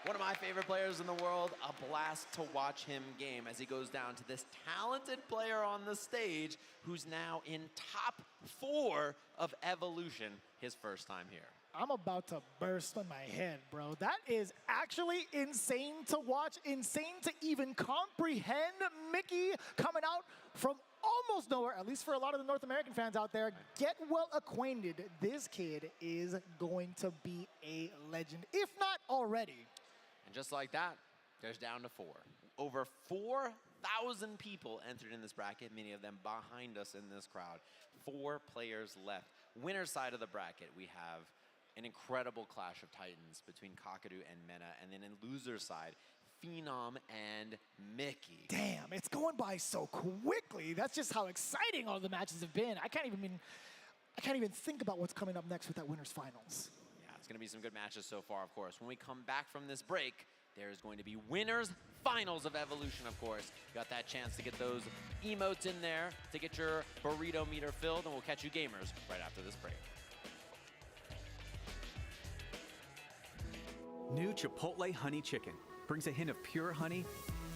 One of my favorite players in the world, a blast to watch him game as he goes down to this talented player on the stage who's now in top 4 of Evolution, his first time here.
I'm about to burst on my head, bro. That is actually insane to watch, insane to even comprehend. Mickey coming out from almost nowhere, at least for a lot of the North American fans out there. Get well acquainted. This kid is going to be a legend, if not already.
And just like that, there's down to 4. Over 4,000 people entered in this bracket, many of them behind us in this crowd. 4 players left. Winner's side of the bracket, we have an incredible clash of titans between Kakadu and Mena, and then in loser's side, Phenom and Mickey.
Damn, it's going by so quickly. That's just how exciting all the matches have been. I can't even think about what's coming up next with that winners finals.
Yeah, it's going to be some good matches so far, of course. When we come back from this break, there's going to be winners finals of Evolution, of course. You got that chance to get those emotes in there to get your burrito meter filled, and we'll catch you gamers right after this break.
New Chipotle Honey Chicken brings a hint of pure honey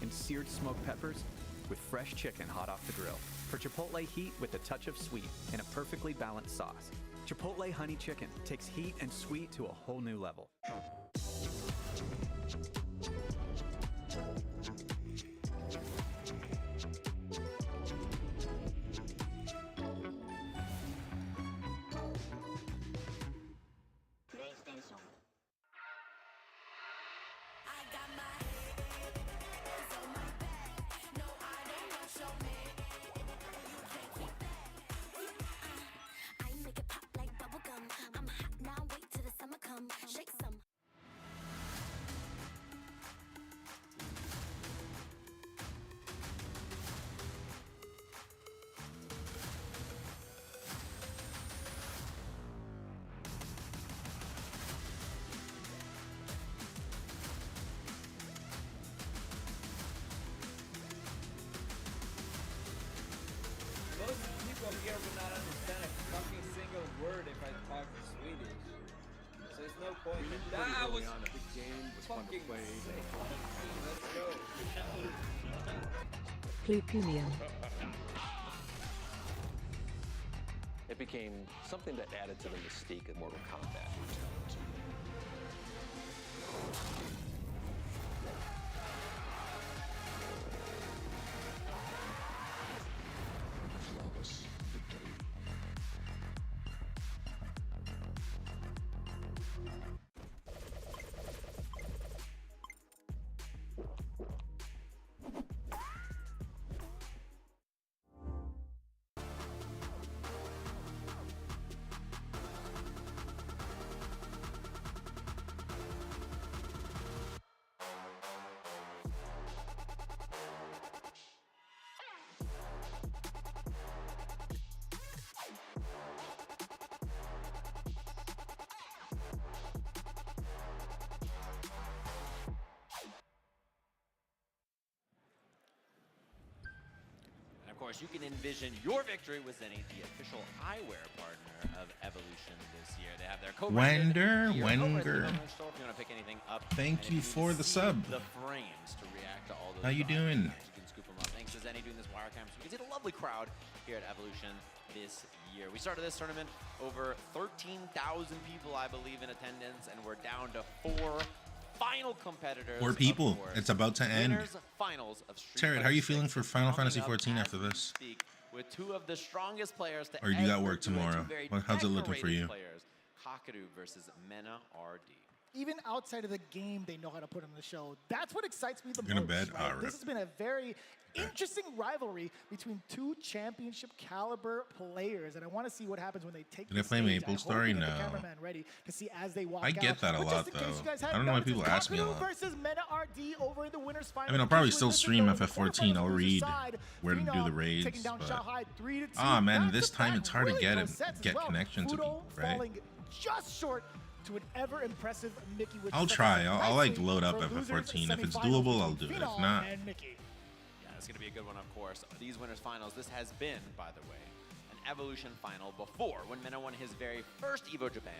and seared smoked peppers with fresh chicken hot off the grill. For Chipotle heat with a touch of sweet and a perfectly balanced sauce. Chipotle Honey Chicken takes heat and sweet to a whole new level.
Most people here would not understand a fucking single word if I talk Swedish. So there's no point. That was the game was fucking sick. Let's go.
Plutonium.
It became something that added to the mystique of Mortal Kombat.
Of course, you can envision your victory with Zenny, the official eyewear partner of Evolution this year. They have their
Wender.
If you want to pick anything up,
Thank you for the sub.
The frames to react to all those.
How you doing?
You can scoop them up. Thanks to Zenny doing this wire cam, so we can see a lovely crowd here at Evolution this year. We started this tournament over 13,000 people, I believe, in attendance, and we're down to 4 final competitors.
4 people. It's about to end.
Finals of
Jared, how are you feeling for Final Fantasy 14 after this?
With 2 of the strongest players to
Or you got work tomorrow? How's it looking for you?
Kakadu versus Mena RD.
even outside of the game, they know how to put on the show. That's what excites me the
You're
most.
gonna bet?
Right?
All
This
right.
has been a very interesting rivalry between two championship caliber players, and I want to see what happens when they take.
Did I play Maple Story?
The
No.
cameraman ready to see as they walk
I get
out.
that a
But
lot,
just in case
though.
you guys
I
hadn't
don't know why
noticed,
people
it's
ask me a
Kakeru
lot.
versus Meta RD over in the winners final.
I mean, I'll probably
In case
still
you missed it,
stream
though, in the
FF14. I'll
quarterfinals,
read
loser side,
where to do the
3-0,
raids,
taking down
but
Shanghai 3-2.
ah man,
Back
this
to
time
back,
it's hard to
really
get
close sets as
get
well.
connection to
Fudo
people, right?
falling just short to an ever impressive Mickey. Which
I'll
sets us
try.
up
I'll like
nicely
load up
for losers
FF14. If it's
semifinals
doable, I'll
between
do it. If
Phenom
not,
and Mickey.
Yeah, it's going to be a good one, of course. These winners finals, this has been, by the way, an Evolution final before when Mena won his very first EVO Japan.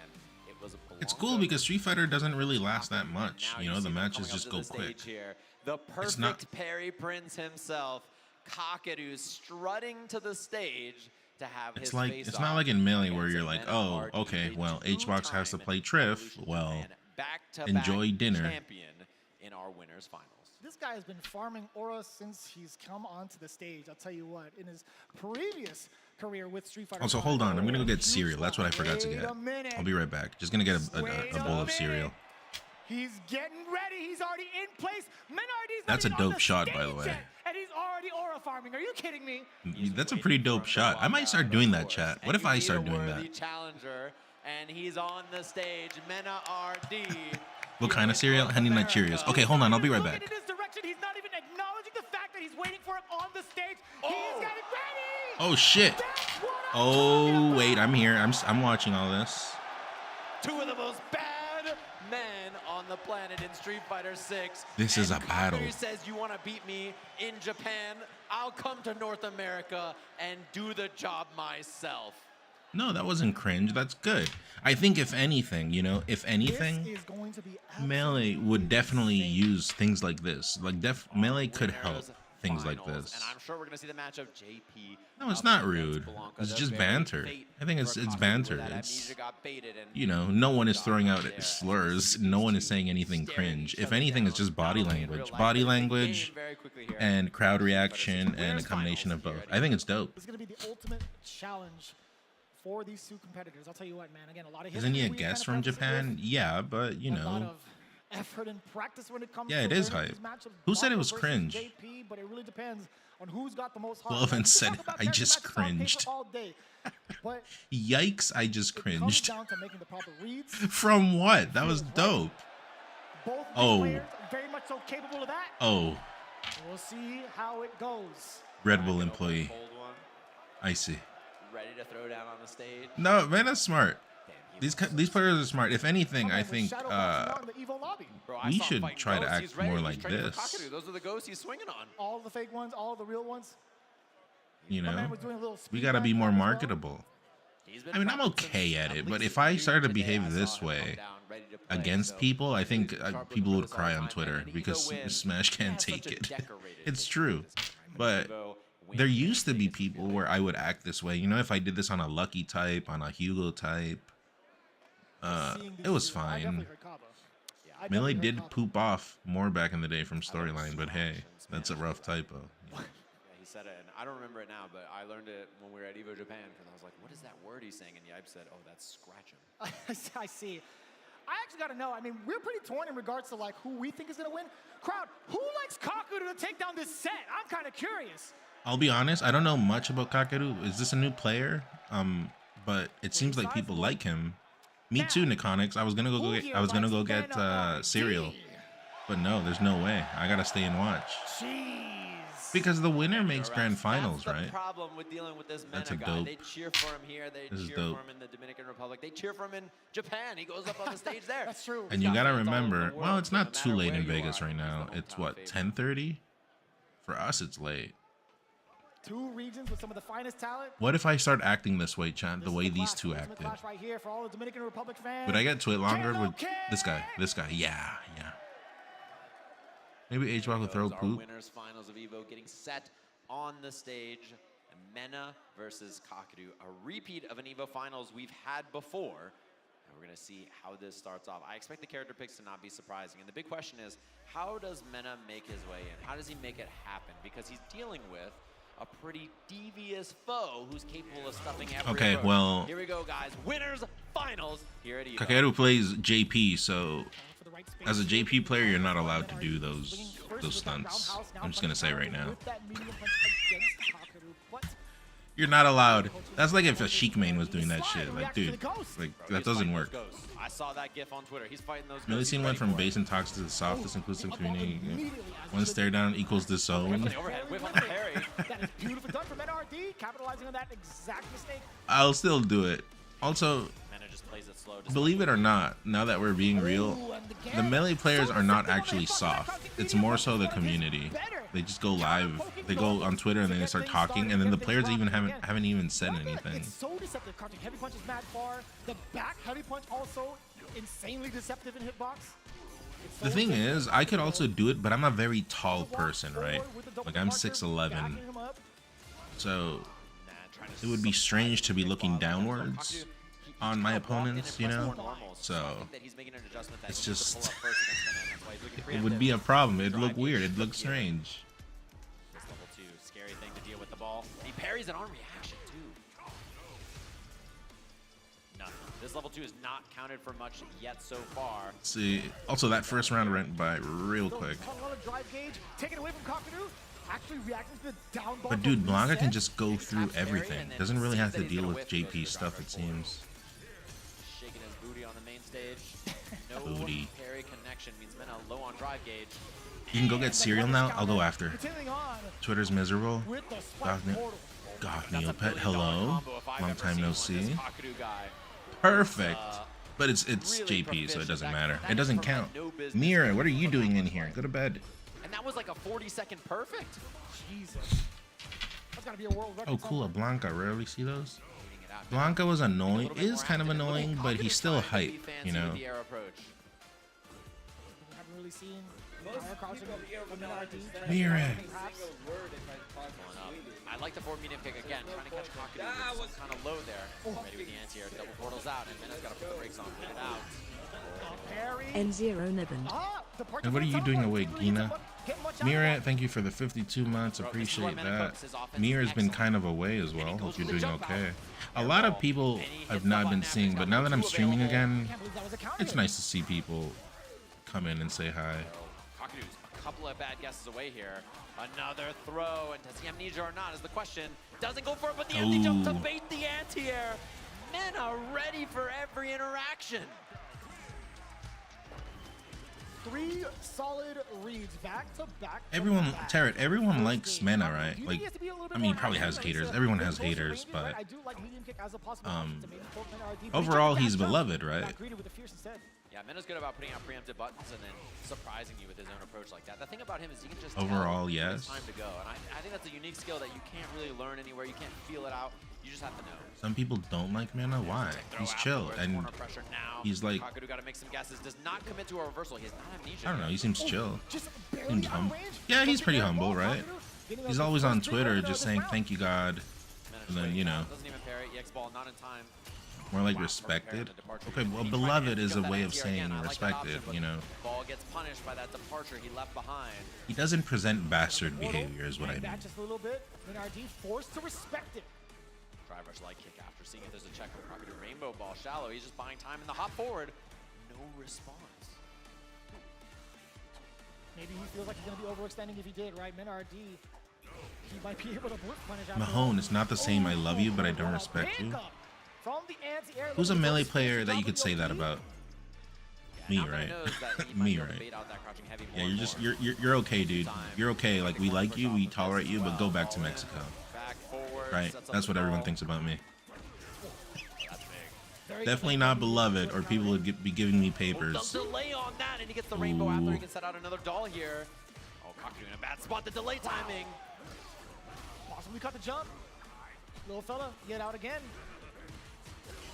It was a
it's cool because Street Fighter doesn't really last that much.
Now
You know,
see
the
them
matches
coming up
just
to
go
the
quick.
stage here. The
It's not-
perfect parry prince himself, Kakeru, strutting to the stage to have
It's
his
like
face
it's not
off
like in Melee where
against
you're
a
like,
Mena
oh,
RD,
okay,
the
well, HBox has to
two-time
play Triff.
Evolution
Well,
Japan back-to-back
enjoy dinner.
champion in our winners finals.
This guy has been farming aura since he's come onto the stage. I'll tell you what, in his previous career with Street Fighter.
Also, hold on. I'm gonna go get cereal. That's what I forgot to
Wait
get.
a minute.
I'll be right back. Just gonna get a
Wait
bowl
a
of cereal.
He's getting ready. He's already in place. Menardi's
That's
not
a
even on
dope
the
shot, by the
stage
way.
yet, and he's already aura farming. Are you kidding me?
That's a pretty dope shot. I might start doing that, chat. What if I start doing that?
Challenger, and he's on the stage. Mena RD.
What kind of cereal? Honey Nut Cheerios. Okay, hold on. I'll be right
Looking
back.
in his direction. He's not even acknowledging the fact that he's waiting for him on the stage. He's getting ready.
Oh shit.
That's what I'm talking
Oh
about.
wait, I'm here. I'm watching all this.
Two of the most bad men on the planet in Street Fighter 6.
This is a
And
battle.
Kakeru says, you want to beat me in Japan? I'll come to North America and do the job myself.
No, that wasn't cringe. That's good. I think if anything, you know, if anything,
This is going to be
Melee would definitely use things like this. Like Melee could help things like
Finals,
this.
And I'm sure we're going to see the match of JP.
No, it's
up
not
against
rude.
Blanca.
It's
The
just
very
banter.
fate
I think it's
for Kakeru
banter.
where that
It's,
Amnesia got baited and
you know, no one is throwing out
there.
slurs. No one is saying anything cringe. If anything, it's just body language. Body language and crowd reaction and a combination of both. I think it's dope.
This is going to be the ultimate challenge for these two competitors. I'll tell you what, man. Again, a lot of
Isn't he a
history we
guest
kind
from
of preface it
Japan?
with,
Yeah, but you
a lot
know,
of effort and practice when it comes
Yeah,
to
it is
learning
hype.
these matchups.
Who said it
Blanca
was
versus
cringe?
JP, but it really depends on who's got the most heart.
Cloven
Like, we could
said,
talk about
"I
character
just
matches on paper
cringed."
all day, but
yikes! I just
it comes
cringed.
down to making the proper reads.
From what? That was dope.
Both these
Oh.
players are very much so capable of that.
Oh,
We'll see how it goes.
Red Bull employee.
Cold one,
I see.
ready to throw down on the stage.
No, man, that's smart. These players are smart. If anything, I think
Shadow boxing out in the EVO lobby.
Bro, I
we
saw him
should
fighting
try to
ghosts.
act
He's ready.
more
He's
like
training for
this.
Kakeru. Those are the ghosts he's swinging on.
All the fake ones, all the real ones.
You
My man
know,
was doing a little
we
speed
got to be
run
more
as well.
marketable.
He's been
I mean, I'm
practicing
okay at
at
it, but
least
if I
two
started to
today.
behave
I
this
saw him
way
come down, ready to play.
against
So
people, I think
he's sharp with
people
the
would
wrist
cry
all
on
the time,
Twitter
and
because
Evo wins.
Smash
He
can't
has
take
such a
it.
decorated
It's
face.
true. But
Evo wins
there
the
used to be
Vegas
people
together.
where I would act this way. You know, if I did this on a Lucky type, on a Hugo type, it was fine. Melee did poop off more back in the day from storyline, but hey, that's a rough typo.
Yeah, he said it, and I don't remember it now, but I learned it when we were at EVO Japan, because I was like, what is that word he's saying? And Yipe said, oh, that's scratch him.
I see. I actually got to know. I mean, we're pretty torn in regards to like who we think is going to win. Crowd, who likes Kakeru to take down this set? I'm kind of curious.
I'll be honest, I don't know much about Kakeru. Is this a new player? But it seems like people like him. Me too, Niconics. I was gonna go get cereal, but no, there's no way. I gotta stay and watch.
Jeez.
Because the winner makes grand
That's
finals,
the
right?
problem with dealing with this
That's
Mena
a
guy.
dope.
They cheer for him here. They
This is
cheer
dope.
for him in the Dominican Republic. They cheer for him in Japan. He goes up on the stage there.
That's true.
And you gotta
fans all over the
remember,
world,
well, it's
so no
not too
matter
late
where
in
you
Vegas
are,
right
he's the
now. It's
hometown
what,
favorite.
10:30? For us, it's late.
Two regions with some of the finest talent.
What if I start acting this way, Chan, the
This is
way
the
these
clash,
two
the ultimate
acted?
clash right here for all the Dominican Republic fans.
Would I get to it longer
Hello,
with this guy? Yeah. Maybe H-Block will throw
Our
poop.
winners finals of EVO getting set on the stage. Mena versus Kakeru, a repeat of an EVO finals we've had before. And we're going to see how this starts off. I expect the character picks to not be surprising. And the big question is, how does Mena make his way in? How does he make it happen? Because he's dealing with a pretty devious foe who's capable of stuffing every
Okay,
approach.
well,
Here we go, guys. Winners finals here at EVO.
Kakeru plays JP, so as a JP player, you're not allowed to do those stunts. I'm just gonna say right now. You're not allowed. That's like if a Sheik main was doing that shit. Like, dude, like that doesn't work.
I saw that gif on Twitter. He's fighting those.
Millicene went from base and toxic to the softest inclusive community. One stare down equals disown.
That is beautifully done from NRD, capitalizing on that exact mistake.
I'll still do it. Also, believe it or not, now that we're being real, the melee players are not actually soft. It's more so the community. They just go live, they go on Twitter and then they start talking, and then the players even haven't even said anything.
It's so deceptive. Crouching heavy punch is mad far. The back heavy punch also insanely deceptive in hitbox.
The thing is, I could also do it, but I'm a very tall person, right? Like I'm 6'11", so it would be strange to be looking downwards on my opponents, you know? So it's just, it would be a problem. It'd look weird. It'd look strange.
This level 2, scary thing to deal with the ball. He parries it on reaction too. Nothing. This level 2 is not counted for much yet so far.
See, also that first round went by real quick. But dude, Blanca can just go through everything. Doesn't really have to deal with JP stuff, it seems.
Shaking his booty on the main stage. No
Booty.
parry connection means Mena low on drive gauge.
You can go get cereal now? I'll go after. Twitter's miserable. Goth Neopet, hello. Long time no see. Perfect. But it's JP, so it doesn't matter. It doesn't count. Mira, what are you doing in here? Go to bed.
And that was like a 40-second perfect.
Jesus. That's gotta be a world record.
Oh, cool. A Blanca. Rarely see those. Blanca was annoying. Is kind of annoying, but he's still hype, you know.
We haven't really seen
Mira.
I like the forward medium kick again, trying to catch Kakeru with some kind of low there. Ready with the anti-air, double portals out, and Mena's got to put the brakes on, get it out.
N0 Niven.
And what are you doing awake, Dina? Mira, thank you for the 52 months. Appreciate that. Mira's been kind of away as well. Hope you're doing okay. A lot of people I've not been seeing, but now that I'm streaming again, it's nice to see people come in and say hi.
Kakeru's a couple of bad guesses away here. Another throw, and does he amnesia or not is the question. Doesn't go for it, but the empty jump to bait the anti-air. Mena ready for every interaction.
3 solid reads back to back.
Everyone, Tarot, everyone likes Mena, right? Like, I mean, he probably has haters. Everyone has haters, but overall, he's beloved, right?
Yeah, Mena's good about putting out preemptive buttons and then surprising you with his own approach like that. The thing about him is he can just
overall,
tell
yes.
It's time to go, and I think that's a unique skill that you can't really learn anywhere. You can't feel it out. You just have to know.
Some people don't like Mena. Why? He's chill and he's like,
Kakeru got to make some guesses. Does not commit to a reversal. He has not amnesia.
I don't know. He seems chill. Seems humble. Yeah, he's pretty humble, right? He's always on Twitter just saying thank you, God, and then you know.
Doesn't even parry. EX ball not in time.
More like respected. Okay, well, beloved is a way of saying respected, you know.
Ball gets punished by that departure he left behind.
He doesn't present bastard behavior, is what I mean.
Just a little bit. NRD forced to respect it.
Drive rush light kick after seeing if there's a check for Kakeru. Rainbow ball shallow. He's just buying time in the hop forward. No response.
Maybe he feels like he's gonna be overextending if he did, right? NRD. He might be able to punish.
Mahone, it's not the same. I love you, but I don't respect you. Who's a melee player that you could say that about? Me, right? Me, right? Yeah, you're okay, dude. You're okay. Like, we like you, we tolerate you, but go back to Mexico. Right? That's what everyone thinks about me. Definitely not beloved, or people would be giving me papers.
Delay on that, and he gets the rainbow after he can set out another doll here. Oh, Kakeru in a bad spot. The delay timing.
Possibly cut the jump. Little fella, get out again.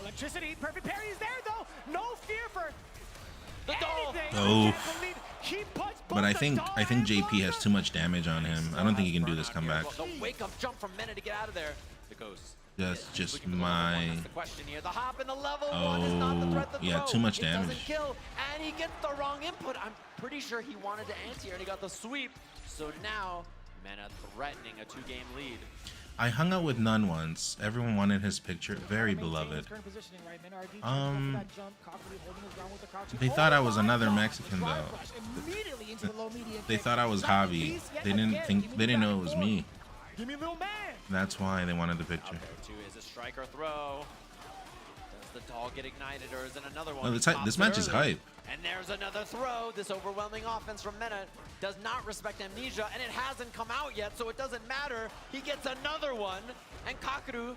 Electricity, perfect parry is there though. No fear for
the doll.
Oh, but I think JP has too much damage on him. I don't think he can do this comeback.
The wake up jump from Mena to get out of there. The ghost.
That's just my.
That's the question here. The hop in the level one is not the threat. The
yeah, too much damage.
Doesn't kill, and he gets the wrong input. I'm pretty sure he wanted to anti-air, and he got the sweep. So now Mena threatening a 2-game lead.
I hung out with None once. Everyone wanted his picture. Very beloved. They thought I was another Mexican though. They thought I was Javi. They didn't know it was me. That's why they wanted the picture.
Two is a striker throw. Does the doll get ignited, or is it another one?
No, this match is hype.
And there's another throw. This overwhelming offense from Mena does not respect Amnesia, and it hasn't come out yet, so it doesn't matter. He gets another one, and Kakaru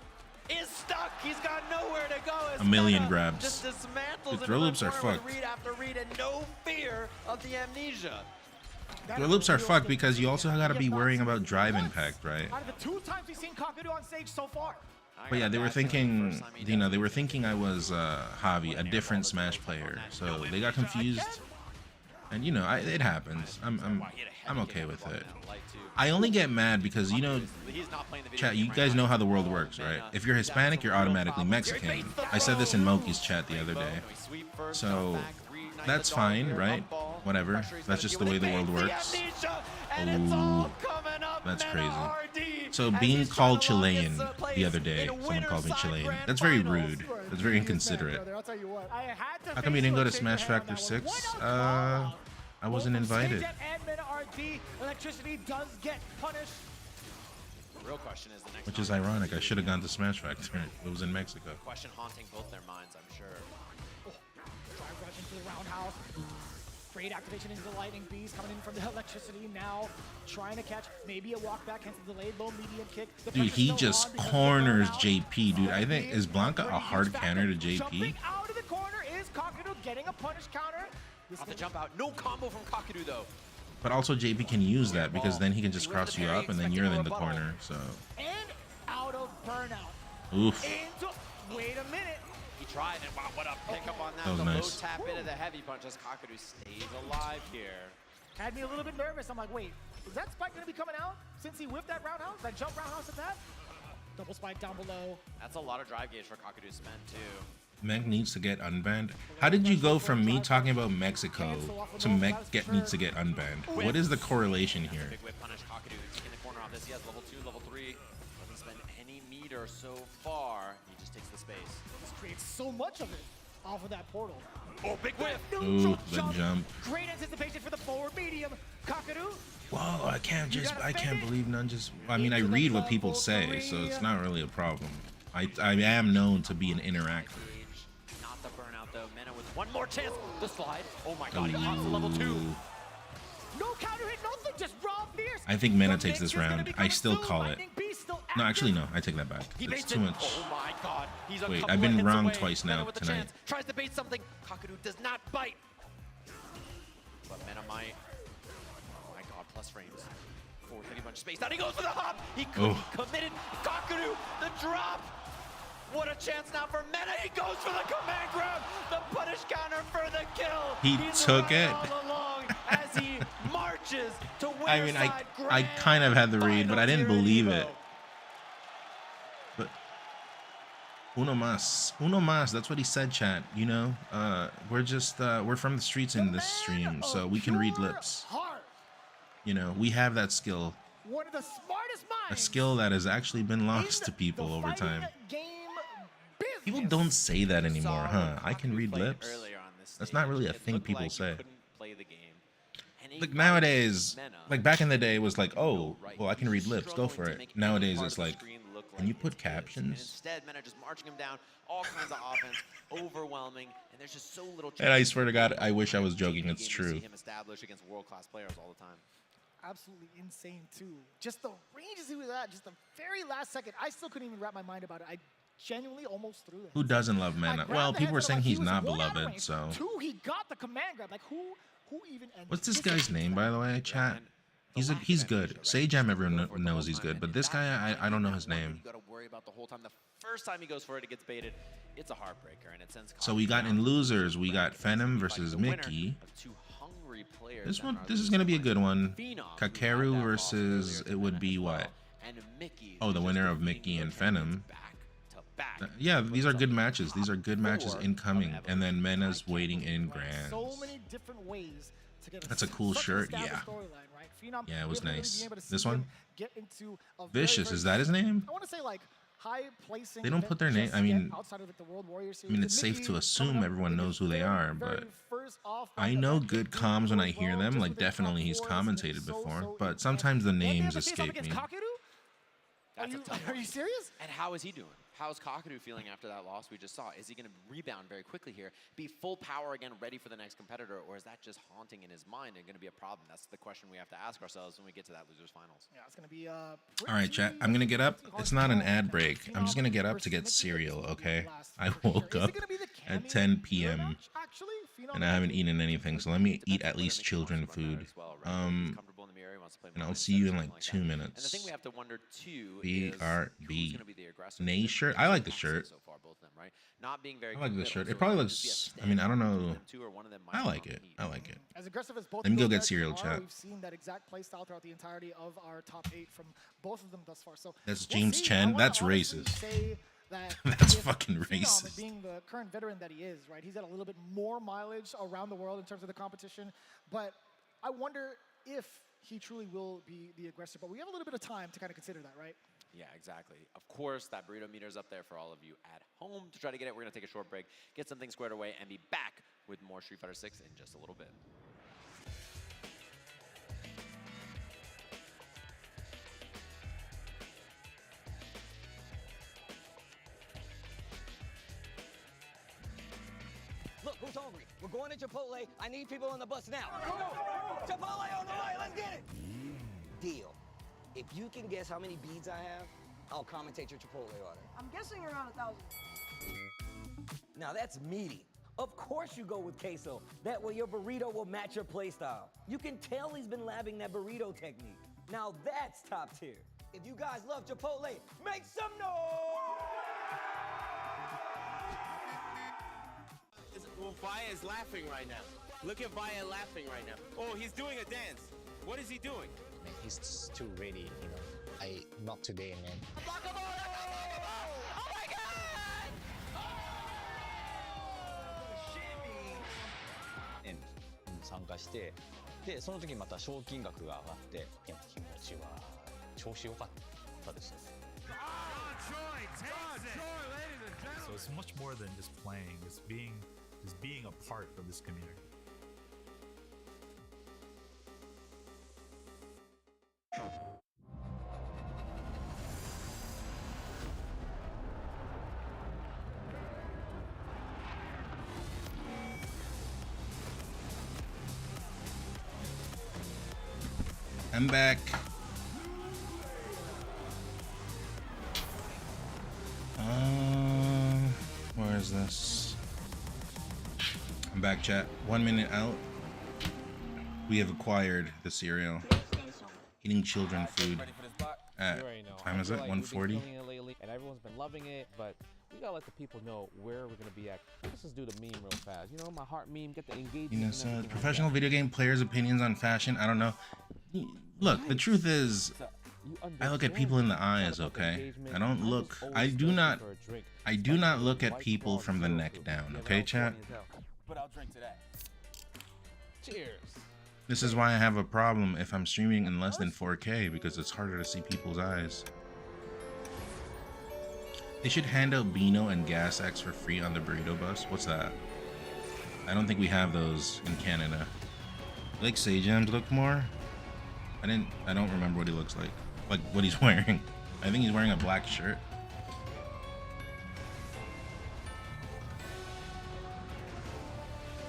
is stuck. He's got nowhere to go.
A million
Mena
grabs.
just dismantles
The throw loops are fucked.
Read after read, and no fear of the Amnesia.
Throw loops are fucked because you also got to be worrying about drive impact, right?
Out of the 2 times we've seen Kakaru on stage so far.
But yeah, they were thinking, you know, they were thinking I was Javi, a different Smash player. So they got confused, and you know, it happens. I'm okay with it. I only get mad because, you know, chat, you guys know how the world works, right? If you're Hispanic, you're automatically Mexican. I said this in Moki's chat the other day. So that's fine, right? Whatever. That's just the way the world works. Ooh, that's crazy. So being called Chilean the other day, someone called me Chilean. That's very rude. That's very inconsiderate. How come you didn't go to Smash Factor 6? I wasn't invited.
Electricity does get punished.
The real question is the next.
Which is ironic. I should have gone to Smash Factor. It was in Mexico.
Question haunting both their minds, I'm sure.
Drive rush into the roundhouse. Great activation into the lightning beast coming in from the electricity now, trying to catch maybe a walk back, hence the delayed low medium kick.
Dude, he just corners JP, dude. I think, is Blanca a hard counter to JP?
Jumping out of the corner is Kakaru getting a punish counter.
Off the jump out, no combo from Kakaru though.
But also JP can use that because then he can just cross you up and then you're in the corner. So.
And out of burnout.
Oof.
Wait a minute.
He tried, and wow, what a pickup on that.
That was
the
nice.
low tap into the heavy punch as Kakaru stays alive here.
Had me a little bit nervous. I'm like, wait, is that spike going to be coming out since he whipped that roundhouse? That jump roundhouse at that? Double spike down below.
That's a lot of drive gauge for Kakaru to spend too.
Mech needs to get unbanned. How did you go from me talking about Mexico to Mech needs to get unbanned? What is the correlation here?
Big whip punish Kakaru in the corner off this. He has level 2, level 3. Doesn't spend any meter so far. He just takes the space.
This creates so much of it off of that portal.
Oh, big whip!
Ooh, the jump.
Great anticipation for the forward medium. Kakaru.
Whoa, I can't believe none just. I mean, I read what people say, so it's not really a problem. I am known to be an interactor.
Not the burnout though. Mena with one more chance. The slide. Oh my god, he pops to level 2.
No counter hit, nothing, just raw fierce.
I think Mena takes this round. I still call it. No, actually, no. I take that back. It's too much.
Oh my god. He's a
Wait,
couple
I've been
of hits
wrong
away.
twice now
Mena with the
tonight.
chance. Tries to bait something. Kakaru does not bite. But Mena might. Oh my god, plus frames. Forward heavy punch space. Now he goes for the hop. He committed. Kakaru, the drop. What a chance now for Mena. He goes for the command grab. The punish counter for the kill.
He took it.
All along as he marches to win.
I mean, I kind of had the read, but I didn't believe it. But uno más. That's what he said, chat. You know, we're from the streets in this stream, so we can read lips. You know, we have that skill.
One of the smartest minds.
A skill that has actually been lost to people over time. People don't say that anymore, huh? I can read lips. That's not really a thing people say. Like nowadays, like back in the day, it was like, oh, well, I can read lips, go for it. Nowadays, it's like, can you put captions?
Instead, Mena just marching him down, all kinds of offense, overwhelming, and there's just so little.
And I swear to God, I wish I was joking. It's true.
Him establish against world-class players all the time.
Absolutely insane too. Just the ranges he was at, just the very last second. I still couldn't even wrap my mind about it. I genuinely almost threw it.
Who doesn't love Mena? Well, people were saying he's not beloved, so.
2, he got the command grab. Like who even?
What's this guy's name, by the way, chat? He's good. Sajam, everyone knows he's good, but this guy, I don't know his name.
You got to worry about the whole time. The first time he goes for it, it gets baited. It's a heartbreaker, and it sends.
So we got in losers, we got Phenom versus Mickey. This is gonna be a good one. Kakeru versus, it would be what? Oh, the winner of Mickey and Phenom. Yeah, these are good matches. These are good matches incoming, and then Mena's waiting in grands.
So many different ways to get
That's a cool shirt, yeah.
Phenom.
Yeah, it was
we haven't really
nice.
been able to see
This
him
one?
Get into a
Vicious,
very
is that his name?
I want to say like high placing.
They don't
event
put their name.
just
I mean,
yet outside of the World Warrior
I
series.
mean, it's
And
safe
Mickey
to assume
coming up
everyone
in
knows
his
who they
very,
are,
very
but
first offline
I know
event,
good
they
comms when I
did
hear
well,
them.
just
Like,
within top
definitely he's
fours, and
commentated
so,
before,
so
but
advanced.
sometimes the
And they have
names
to face off
escape
against
me.
Kakadu? Are you serious?
And how is he doing? How's Kakadu feeling after that loss we just saw? Is he going to rebound very quickly here, be full power again, ready for the next competitor, or is that just haunting in his mind and going to be a problem? That's the question we have to ask ourselves when we get to that losers finals.
Yeah, it's going to be
All right, chat. I'm gonna get up. It's not an ad break. I'm just gonna get up to get cereal. Okay. I woke up at 10 p.m. and I haven't eaten anything, so let me eat at least children food. And I'll see you in like 2 minutes.
And the thing we have to wonder too
BRB. Nay shirt. I like the shirt.
So far, both of them, right? Not being very
I like the
committal,
shirt.
so
It probably
it might
looks.
just be a
I mean, I don't
standout between
know.
them two, or one of them might
I
go
like
on
it.
heat.
I like it.
As aggressive as both
Let me go
of those
get
guys
cereal,
are,
chat.
We've seen that exact play style throughout the entirety of our top 8 from both of them thus far. So
That's
we'll
James
see.
Chen.
I wanna
That's
honestly
racist.
say that
That's
with
fucking
Phenom
racist.
being the current veteran that he is, right? He's got a little bit more mileage around the world in terms of the competition, but I wonder if he truly will be the aggressor. But we have a little bit of time to kind of consider that, right?
Yeah, exactly. Of course, that burrito meter is up there for all of you at home to try to get it. We're going to take a short break, get something squared away, and be back with more Street Fighter 6 in just a little bit.
Look, who's hungry? We're going to Chipotle. I need people on the bus now. Chipotle on the way. Let's get it. Deal. If you can guess how many beads I have, I'll commentate your Chipotle order.
I'm guessing around 1,000.
Now that's meaty. Of course you go with queso. That way your burrito will match your playstyle. You can tell he's been labbing that burrito technique. Now that's top tier. If you guys love Chipotle, make some noise!
Well, Vaya is laughing right now. Look at Vaya laughing right now. Oh, he's doing a dance. What is he doing?
Man, he's too ready, you know. Not today, man.
Oh my God!
参加して、でその時また賞金額が上がって、いや気持ちは調子良かったです。
So it's much more than just playing. It's being a part of this community.
I'm back. Where is this? I'm back, chat. 1 minute out. We have acquired the cereal. Eating children food. At time is it? 1:40.
And everyone's been loving it, but we gotta let the people know where we're gonna be at. Let's just do the meme real fast. You know, my heart meme, get the engagement.
You know, so professional video game players' opinions on fashion. I don't know. Look, the truth is, I look at people in the eyes. Okay, I don't look. I do not look at people from the neck down. Okay, chat.
But I'll drink to that.
Cheers.
This is why I have a problem if I'm streaming in less than 4K, because it's harder to see people's eyes. They should hand out Beano and Gas X for free on the burrito bus. What's that? I don't think we have those in Canada. Like Sajam's look more? I don't remember what he looks like. Like what he's wearing. I think he's wearing a black shirt.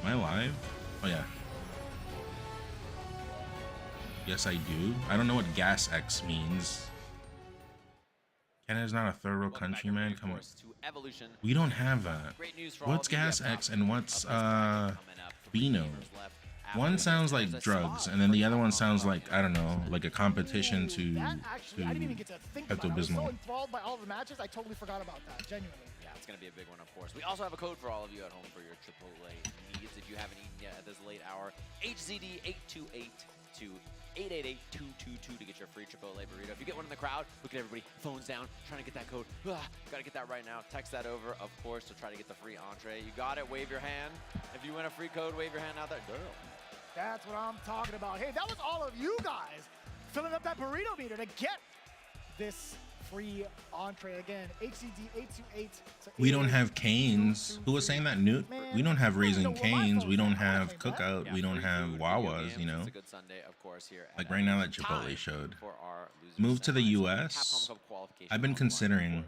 Am I live? Oh yeah. Yes, I do. I don't know what Gas X means. Canada's not a third world country, man. Come on. We don't have that. What's Gas X and what's Beano? One sounds like drugs, and then the other one sounds like, I don't know, like a competition to
I didn't even get to think about it. I was so
Pepto-Bismol.
enthralled by all the matches, I totally forgot about that, genuinely.
Yeah, it's going to be a big one, of course. We also have a code for all of you at home for your Chipotle needs. If you haven't eaten yet at this late hour, HZD828 to 888-222 to get your free Chipotle burrito. If you get one in the crowd, look at everybody, phones down, trying to get that code. Got to get that right now. Text that over, of course, to try to get the free entree. You got it, wave your hand. If you win a free code, wave your hand out there. Girl.
That's what I'm talking about. Hey, that was all of you guys filling up that burrito meter to get this free entree again. HCD 828.
We don't have Canes. Who was saying that, Newt? We don't have Raising Canes. We don't have Cookout. We don't have Wawas, you know? Like right now that Chipotle showed. Move to the US. I've been considering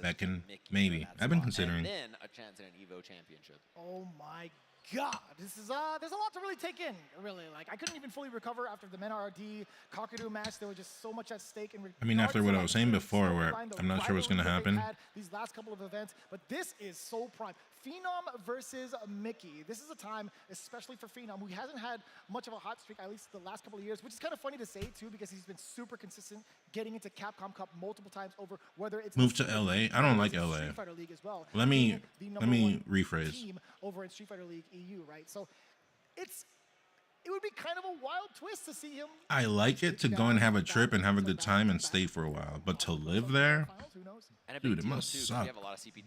Beckon, maybe. I've been considering.
And then a chance at an EVO championship.
Oh my God, this is there's a lot to really take in, really. Like, I couldn't even fully recover after the Men-RD Cockadoo match. There was just so much at stake.
I mean, after what I was saying before, where I'm not sure what's going to happen.
These last couple of events, but this is so prime. Phenom versus Mickey. This is a time, especially for Phenom, who hasn't had much of a hot streak, at least the last couple of years, which is kind of funny to say, too, because he's been super consistent, getting into Capcom Cup multiple times over, whether it's...
Move to LA? I don't like LA.
Street Fighter League as well.
Let me rephrase.
Team over in Street Fighter League EU, right? So it would be kind of a wild twist to see him.
I like it to go and have a trip and have a good time and stay for a while, but to live there, dude, it must suck.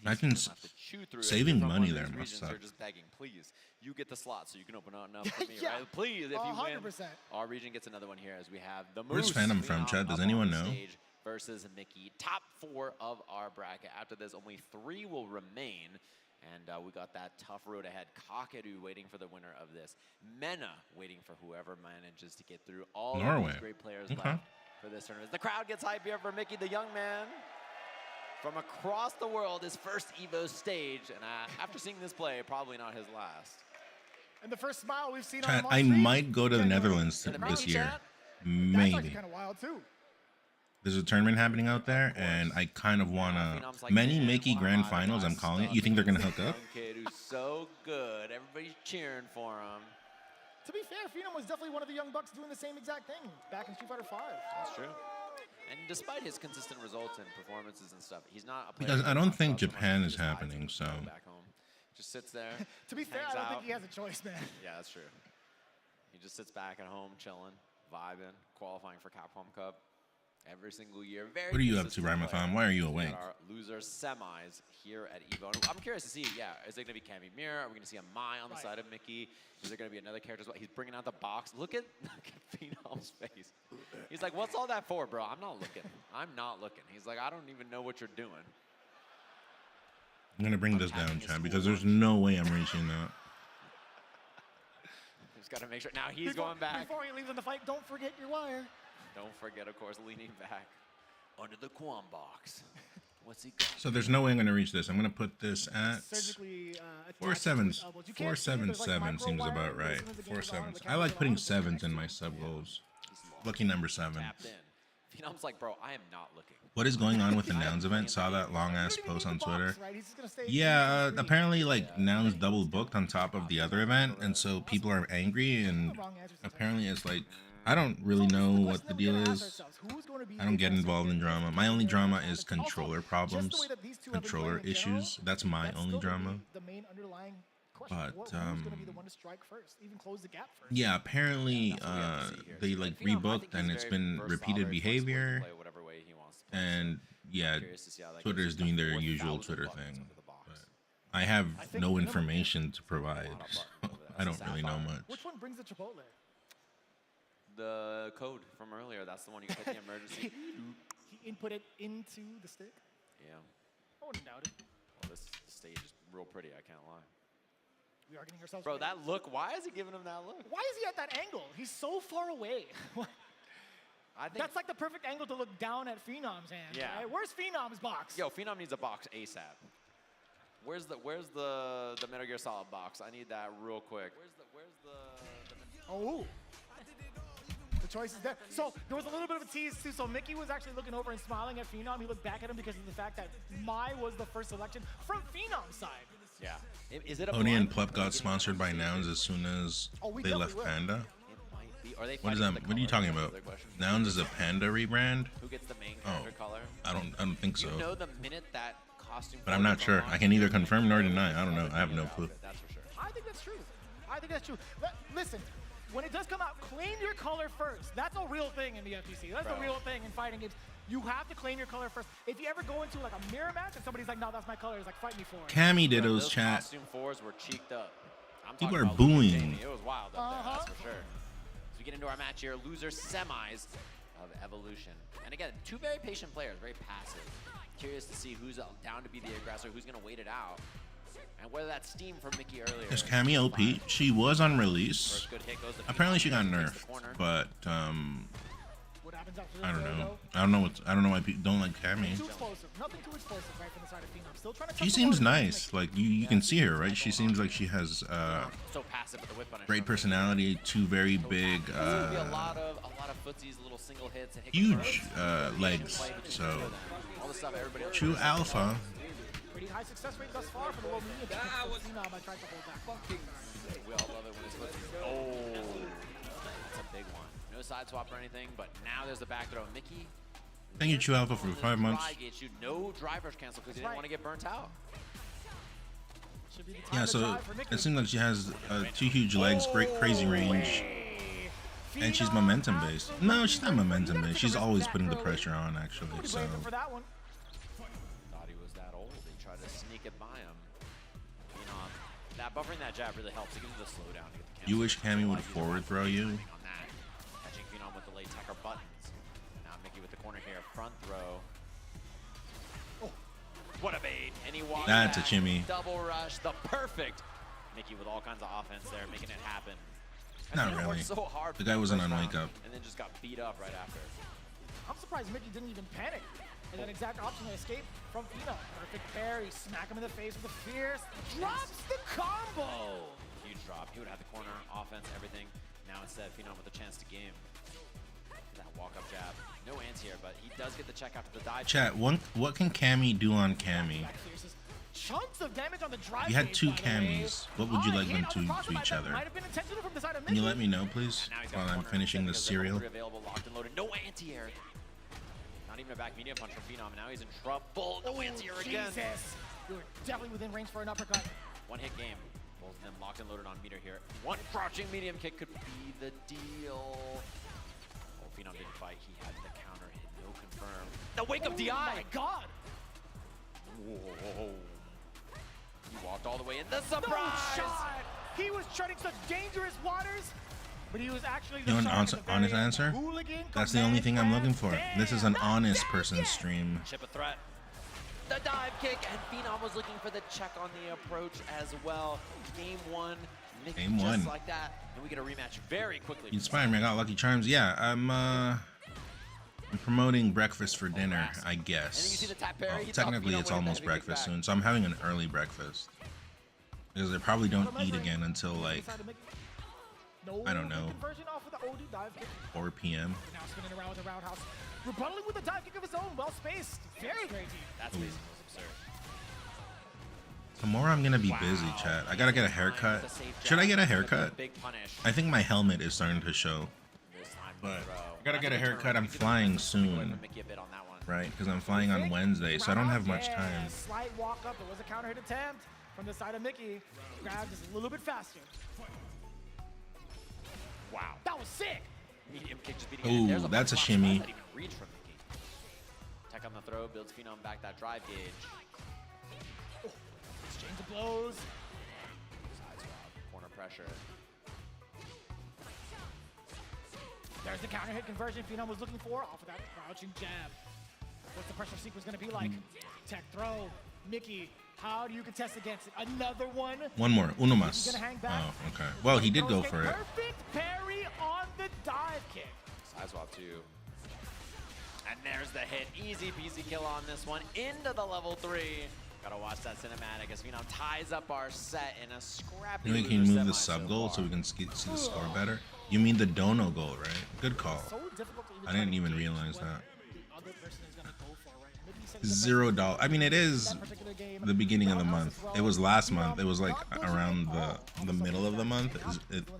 Imagine saving money there must suck.
They're just begging, please, you get the slot so you can open up for me, right? Please, if you 100%. Win, our region gets another one here as we have the
Where's Phantom from, Chad? Does anyone know?
Versus Mickey, top 4 of our bracket. After this, only 3 will remain. And we got that tough road ahead. Cockadoo waiting for the winner of this. Mena waiting for whoever manages to get through. All of these great players left for this tournament. The crowd gets hype here for Mickey, the young man from across the world, his first EVO stage. And after seeing this play, probably not his last.
And the first smile we've seen
Chad,
on
I might go to the Netherlands this year. Maybe.
That's kind of wild, too.
There's a tournament happening out there, and I kind of want to... Many Mickey Grand Finals, I'm calling it. You think they're going to hook up?
Kid who's so good. Everybody's cheering for him.
To be fair, Phenom was definitely one of the young bucks doing the same exact thing back in Street Fighter 5.
That's true. And despite his consistent results and performances and stuff, he's not a player...
Because I don't think Japan is happening, so...
Back home. Just sits there.
To be fair, I don't think he has a choice, man.
Yeah, that's true. He just sits back at home, chilling, vibing, qualifying for Capcom Cup. Every single year. Very
what are you up to, Ramathon? Why are you awake?
Our loser semis here at EVO. And I'm curious to see, is it going to be Cammy Mirror? Are we going to see a Mai on the side of Mickey? Is there going to be another character as well? He's bringing out the box. Look at Phenom's face. He's like, what's all that for, bro? I'm not looking. I'm not looking. He's like, I don't even know what you're doing.
I'm going to bring this down, Chad, because there's no way I'm reaching that.
Just got to make sure. Now he's going back.
Before he leaves in the fight, don't forget your wire.
Don't forget, of course, leaning back under the Quan box. What's he got?
So there's no way I'm going to reach this. I'm going to put this at 477 seems about right. 4 sevens. I like putting 7s in my sub goals. Lucky number 7.
Phenom's like, bro, I am not looking.
What is going on with the Nouns event? Saw that long ass post on Twitter. Yeah, apparently like Nouns double booked on top of the other event, and so people are angry, and apparently it's like, I don't really know what the deal is. I don't get involved in drama. My only drama is controller problems, controller issues. That's my only drama. But yeah, apparently they like rebooked, and it's been repeated behavior. And yeah, Twitter is doing their usual Twitter thing. But I have no information to provide. So I don't really know much.
Which one brings the Chipotle?
The code from earlier. That's the one you hit the emergency.
He input it into the stick?
Yeah.
I wouldn't doubt it.
Well, this stage is real pretty, I can't lie.
We are getting ourselves
Bro, that look, why is he giving him that look?
Why is he at that angle? He's so far away. I think that's like the perfect angle to look down at Phenom's hand.
Yeah.
Right? Where's Phenom's box?
Yo, Phenom needs a box ASAP. Where's the Metal Gear Solid box? I need that real quick. Where's the
Oh. The choice is there. So there was a little bit of a tease too. So Mickey was actually looking over and smiling at Phenom. He looked back at him because of the fact that Mai was the first selection from Phenom's side.
Yeah. Is it a
Oni and Plep got sponsored by Nouns as soon as they left Panda. What is that? What are you talking about? Nouns is a Panda rebrand?
Who gets the main character color?
I don't think so.
You know the minute that costume.
But I'm not sure. I can neither confirm nor deny. I don't know. I have no clue.
That's for sure.
I think that's true. I think that's true. Listen, when it does come out, claim your color first. That's a real thing in the FGC. That's a real thing in fighting games. You have to claim your color first. If you ever go into like a mirror match and somebody's like, no, that's my color, it's like, fight me for it.
Cammy Ditto's chat.
Costume 4s were cheeked up.
People are booing.
It was wild up there, that's for sure. So get into our match here, loser semis of Evolution. And again, two very patient players, very passive. Curious to see who's down to be the aggressor, who's going to wait it out. And whether that steam from Mickey earlier.
There's Cammy OP. She was on release. Apparently she got nerfed, but I don't know. I don't know why people don't like Cammy.
Too explosive. Nothing too explosive right from the side of Phenom. Still trying to
She seems nice. Like you can see her, right? She seems like she has
so passive with the whip punish.
great personality. Two very big,
a lot of footsies, little single hits, and
huge legs. So
all the stuff everybody else
true alpha.
Pretty high success rate thus far for the low medium. Phenom, I tried to hold back.
We all love it when it's footsies. Oh, that's a big one. No side swap or anything, but now there's the back throw. Mickey.
Thank you, True Alpha, for 5 months.
No drivers cancel because he didn't want to get burnt out.
Yeah, so it seems like she has 2 huge legs, great crazy range, and she's momentum based. No, she's not momentum based. She's always putting the pressure on, actually. So.
Thought he was that old. He tried to sneak it by him. You know, that buffering that jab really helps. It gives him the slowdown to get the cancel.
You wish Cammy would forward throw you.
Catching Phenom with the late tech or buttons. Now Mickey with the corner here, front throw. Oh, what a bait! And he walks
That's
back.
A shimmy.
Double rush, the perfect. Mickey with all kinds of offense there, making it happen.
Not really.
So hard
the guy wasn't on wake up.
And then just got beat up right after.
I'm surprised Mickey didn't even panic. And that exact option to escape from Phenom. Perfect parry, smack him in the face with a fierce, drops the combo.
Huge drop. He would have the corner, offense, everything. Now instead, Phenom with a chance to game. That walk-up jab. No anti-air, but he does get the check after the dive.
Chat, what can Cammy do on Cammy?
Chunks of damage on the drive.
You had 2 Cammys. What would you like them to each other? Can you let me know, please, while I'm finishing this cereal?
Locked and loaded. No anti-air. Not even a back medium punch from Phenom. Now he's in trouble. No anti-air again.
Jesus. You're definitely within range for an uppercut.
One hit game. Both of them locked and loaded on meter here. One crouching medium kick could be the deal. Oh, Phenom didn't fight. He had the counter hit. No confirm. The wake up DI.
Oh my god.
Whoa. He walked all the way in. The surprise.
No shot. He was treading such dangerous waters. But he was actually
You know an honest answer? That's the only thing I'm looking for. This is an honest person's stream.
Chip a threat. The dive kick, and Phenom was looking for the check on the approach as well. Game 1.
Game 1.
Just like that, and we get a rematch very quickly.
You inspired me. I got Lucky Charms. Yeah, I'm promoting breakfast for dinner, I guess. Well, technically, it's almost breakfast soon, so I'm having an early breakfast. Because I probably don't eat again until, like, I don't know, 4 p.m.
Now spinning around with a roundhouse. Rebuttaling with a dive kick of his own, well spaced. Very deep.
That's basically absurd.
Tomorrow I'm gonna be busy, chat. I gotta get a haircut. Should I get a haircut? I think my helmet is starting to show. But I gotta get a haircut. I'm flying soon, right? Because I'm flying on Wednesday, so I don't have much time.
Slight walk up. There was a counter hit attempt from the side of Mickey. Grab just a little bit faster.
Wow.
That was sick.
Medium kick just beating it.
Ooh, that's a shimmy.
That even reach from Mickey. Tech on the throw, builds Phenom back that drive gauge.
Oh, exchange of blows.
Side swap, corner pressure.
There's the counter hit conversion Phenom was looking for off of that crouching jab. What's the pressure sequence going to be like? Tech throw. Mickey, how do you contest against it? Another one?
One more. Uno más. Oh, okay. Well, he did go for it.
Perfect parry on the dive kick.
Side swap too. And there's the hit. Easy peasy kill on this one. Into the level 3. Gotta watch that cinematic as Phenom ties up our set in a scrappy.
Maybe we can move the sub goal so we can see the score better. You mean the dono goal, right? Good call. I didn't even realize that. $0. I mean, it is the beginning of the month. It was last month. It was like around the middle of the month.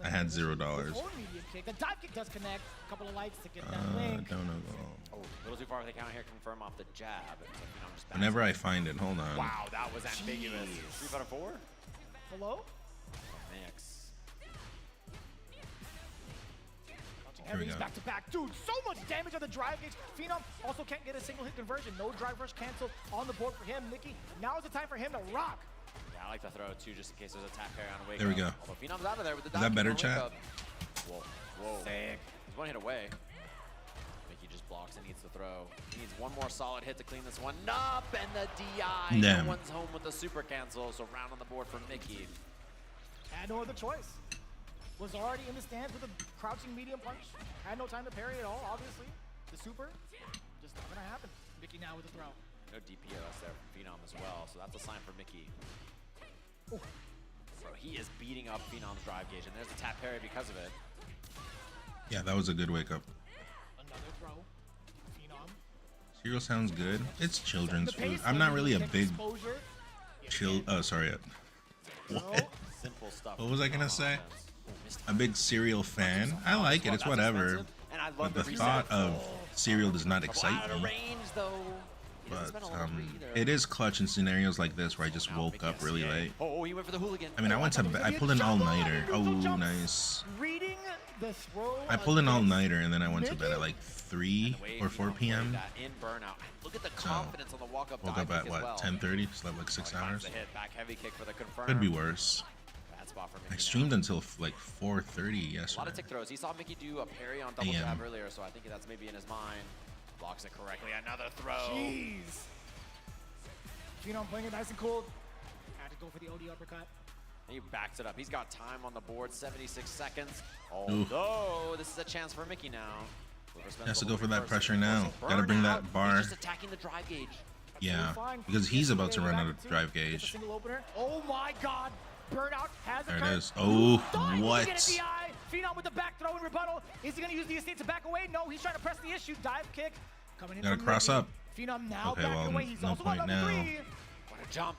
I had $0.
The dive kick does connect. A couple of lights to get that link.
Dono goal.
Oh, a little too far with the counter here. Confirm off the jab.
Whenever I find it, hold on.
Wow, that was ambiguous. 3 out of 4.
Hello?
Mix.
Everything's back to back. Dude, so much damage on the drive gauge. Phenom also can't get a single hit conversion. No drive rush cancel on the board for him. Mickey, now is the time for him to rock.
Yeah, I like the throw too, just in case there's a tap parry on a wake up.
There we go.
Although Phenom's out of there with the
is that better, chat?
Well, Whoa. Sick. He's one hit away. Mickey just blocks and needs to throw. He needs one more solid hit to clean this one up, and the DI.
Damn.
No one's home with the super cancel, so round on the board for Mickey.
Had no other choice. Was already in the stands with a crouching medium punch. Had no time to parry at all, obviously. The super, just not gonna happen. Mickey now with the throw.
No DPS there from Phenom as well, so that's a sign for Mickey.
Ooh.
Bro, he is beating up Phenom's drive gauge, and there's a tap parry because of it.
Yeah, that was a good wake up.
Another throw. Phenom.
Cereal sounds good. It's children's food. I'm not really a big what?
Simple stuff.
What was I gonna say? A big cereal fan. I like it. It's whatever. But the thought of cereal does not excite me. But it is clutch in scenarios like this where I just woke up really late.
Oh, he went for the hooligan.
I mean, I pulled an all-nighter. Oh, nice.
Reading the throw.
I pulled an all-nighter and then I went to bed at like 3 or 4 p.m.
In burnout. Look at the confidence on the walk-up.
Woke up at what, 10:30? Slept like 6 hours.
Back heavy kick for the confirm.
Could be worse. I streamed until like 4:30 yesterday.
A lot of tick throws. He saw Mickey do a parry on double jab earlier, so I think that's maybe in his mind. Blocks it correctly. Another throw.
Jeez. Phenom playing it nice and cool. Had to go for the OD uppercut.
And he backs it up. He's got time on the board, 76 seconds. Although this is a chance for Mickey now.
He has to go for that pressure now. Gotta bring that bar.
He's just attacking the drive gauge.
Yeah, because he's about to run out of drive gauge.
Single opener. Oh my God. Burnout has
there it is. Oh, what?
Phenom with the back throw and rebuttal. Is he going to use the estate to back away? No, he's trying to press the issue. Dive kick. Coming in.
Gotta cross up.
Phenom now
okay,
backing away. He's
no
also
point now.
What a jump.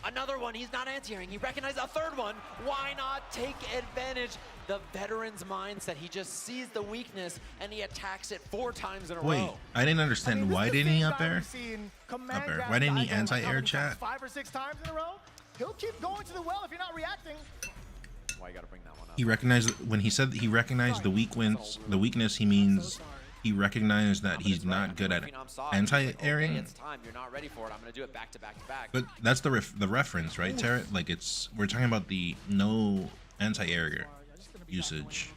Another one. He's not anti-airing. He recognized a third one. Why not take advantage? The veteran's mindset. He just sees the weakness and he attacks it 4 times in a row.
Wait, I didn't understand. Why didn't he up air? Why didn't he anti-air chat?
5 or 6 times in a row. He'll keep going to the well if you're not reacting.
Why you gotta bring that one up?
He recognized when he said he recognized the weakness. He means he recognized that he's not good at anti-airing.
It's time. You're not ready for it. I'm gonna do it back to back to back.
But that's the reference, right, Tara? Like we're talking about the no anti-air usage.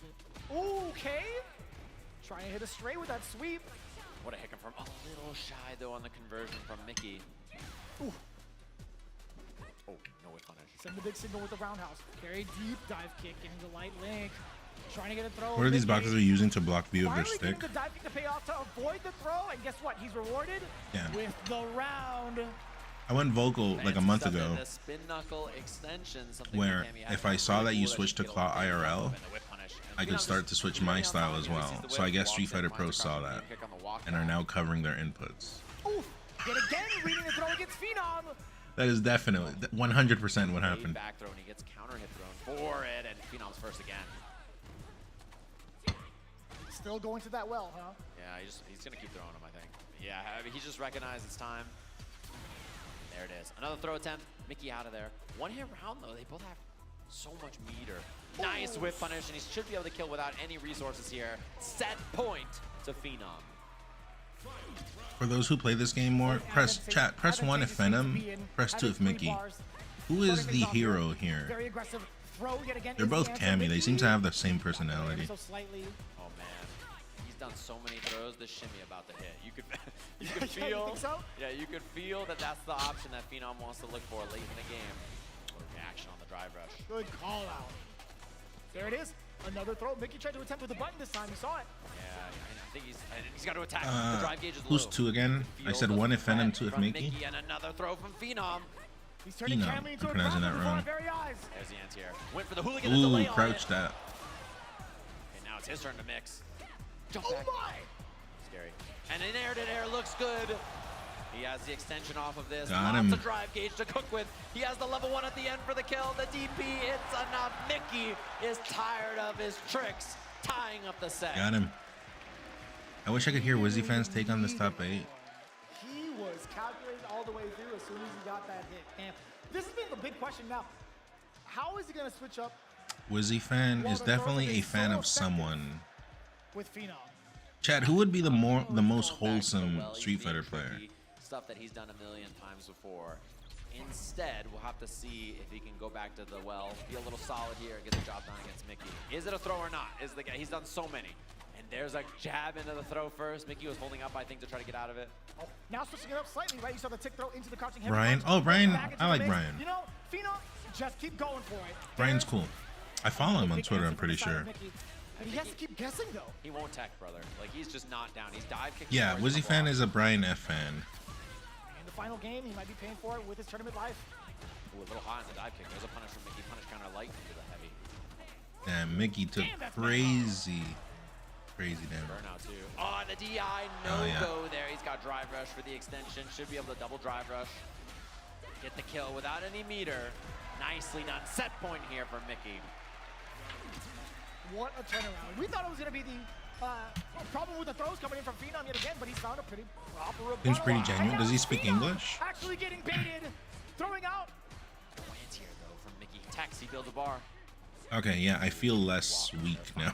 Okay. Trying to hit a straight with that sweep.
What a hit from a little shy though on the conversion from Mickey.
Ooh.
Oh, no way punish.
Send the big signal with the roundhouse. Very deep dive kick, getting the light link. Trying to get a throw.
What are these boxes are using to block view of their stick?
Getting the dive kick to pay off to avoid the throw, and guess what? He's rewarded with the round.
I went vocal like a month ago,
the spin knuckle extension,
where if I saw that you switched to Claw IRL, I could start to switch my style as well. So I guess Street Fighter Pros saw that and are now covering their inputs.
Oof! Yet again, reading the throw against Phenom.
That is definitely 100% what happened.
Back throw and he gets counter hit thrown for it, and Phenom's first again.
Still going to that well, huh?
Yeah, he's gonna keep throwing him, I think. Yeah, I mean, he just recognized it's time. There it is. Another throw attempt. Mickey out of there. 1 hit round though. They both have so much meter. Nice whip punish, and he should be able to kill without any resources here. Set point to Phenom.
For those who play this game more, press 1 if Venom, press 2 if Mickey. Who is the hero here? They're both Cammy. They seem to have the same personality.
Oh man, he's done so many throws. This shimmy about to hit. You could feel. Yeah, you could feel that that's the option that Phenom wants to look for late in the game. What a reaction on the drive rush.
Good call out. There it is. Another throw. Mickey tried to attempt with the button this time. You saw it.
Yeah, I think he's got to attack. The drive gauge is low.
Who's 2 again? I said 1 if Venom, 2 if Mickey.
And another throw from Phenom.
He's turning Cammy into a
pronouncing that wrong.
There's the anti-air. Went for the hooligan.
Ooh, crouched that.
And now it's his turn to mix. Jump
back.
My! Scary. And an air to air looks good. He has the extension off of this.
Got
Lots
him.
of drive gauge to cook with. He has the level 1 at the end for the kill. The DP, it's enough. Mickey is tired of his tricks, tying up the set.
Got him. I wish I could hear Wizzy fans take on this top 8.
He was calculated all the way through as soon as he got that hit. And this has been the big question now. How is he going to switch up?
Wizzy fan is definitely a fan of someone.
With Phenom.
Chad, who would be the most wholesome Street Fighter player?
Stuff that he's done a million times before. Instead, we'll have to see if he can go back to the well, be a little solid here, and get the job done against Mickey. Is it a throw or not? Is the guy? He's done so many. And there's a jab into the throw first. Mickey was holding up, I think, to try to get out of it.
Oh, now switching it up slightly, right? You saw the tick throw into the crouching heavy
Brian.
punch.
Oh, Brian.
Back into
I
the
like
mix.
Brian.
You know, Phenom, just keep going for it.
Brian's cool. I follow him on Twitter, I'm pretty sure.
But he has to keep guessing, though.
He won't tech, brother. Like, he's just not down. He's dive kicking.
Yeah, Wizzy fan is a Brian F fan.
In the final game, he might be paying for it with his tournament life.
Ooh, a little high on the dive kick. There's a punish from Mickey. Punish counter light into the heavy.
Damn, Mickey took crazy damage.
Burnout too. Oh, the DI, no-go there. He's got drive rush for the extension. Should be able to double drive rush. Get the kill without any meter. Nicely done. Set point here for Mickey.
What a turnaround. We thought it was going to be the problem with the throws coming in from Phenom yet again, but he's found a pretty proper rebuttal.
Seems pretty genuine. Does he speak English?
Actually getting baited. Throwing out.
Lands here, though, from Mickey. Tax, he builds a bar.
Okay, yeah, I feel less weak now.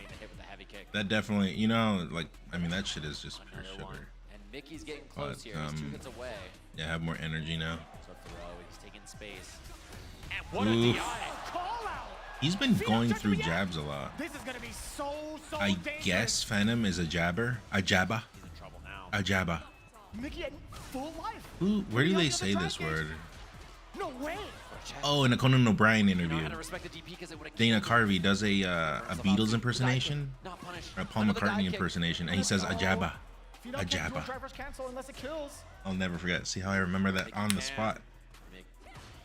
That definitely, you know, like, I mean, that shit is just pure sugar.
And Mickey's getting close here. He's 2 hits away.
Yeah, I have more energy now.
So throw, he's taking space. And what a DI.
Call out.
He's been going through jabs a lot.
This is going to be so
I
dangerous.
guess Phantom is a jabber. A jabba.
He's in trouble now.
A jabba.
Mickey at full life.
Ooh, where do they say this word?
No way.
Oh, in a Conan O'Brien
You know,
interview.
I'm gonna respect the DP because it would've
Dana
killed him.
Carvey does a Beatles impersonation,
Not punished.
or a Paul
Another dive
McCartney
kick.
impersonation, and he says a jabba.
If you
A
don't get
jabba.
driver's cancel unless it kills.
I'll never forget. See how I remember that on the spot.
Mick,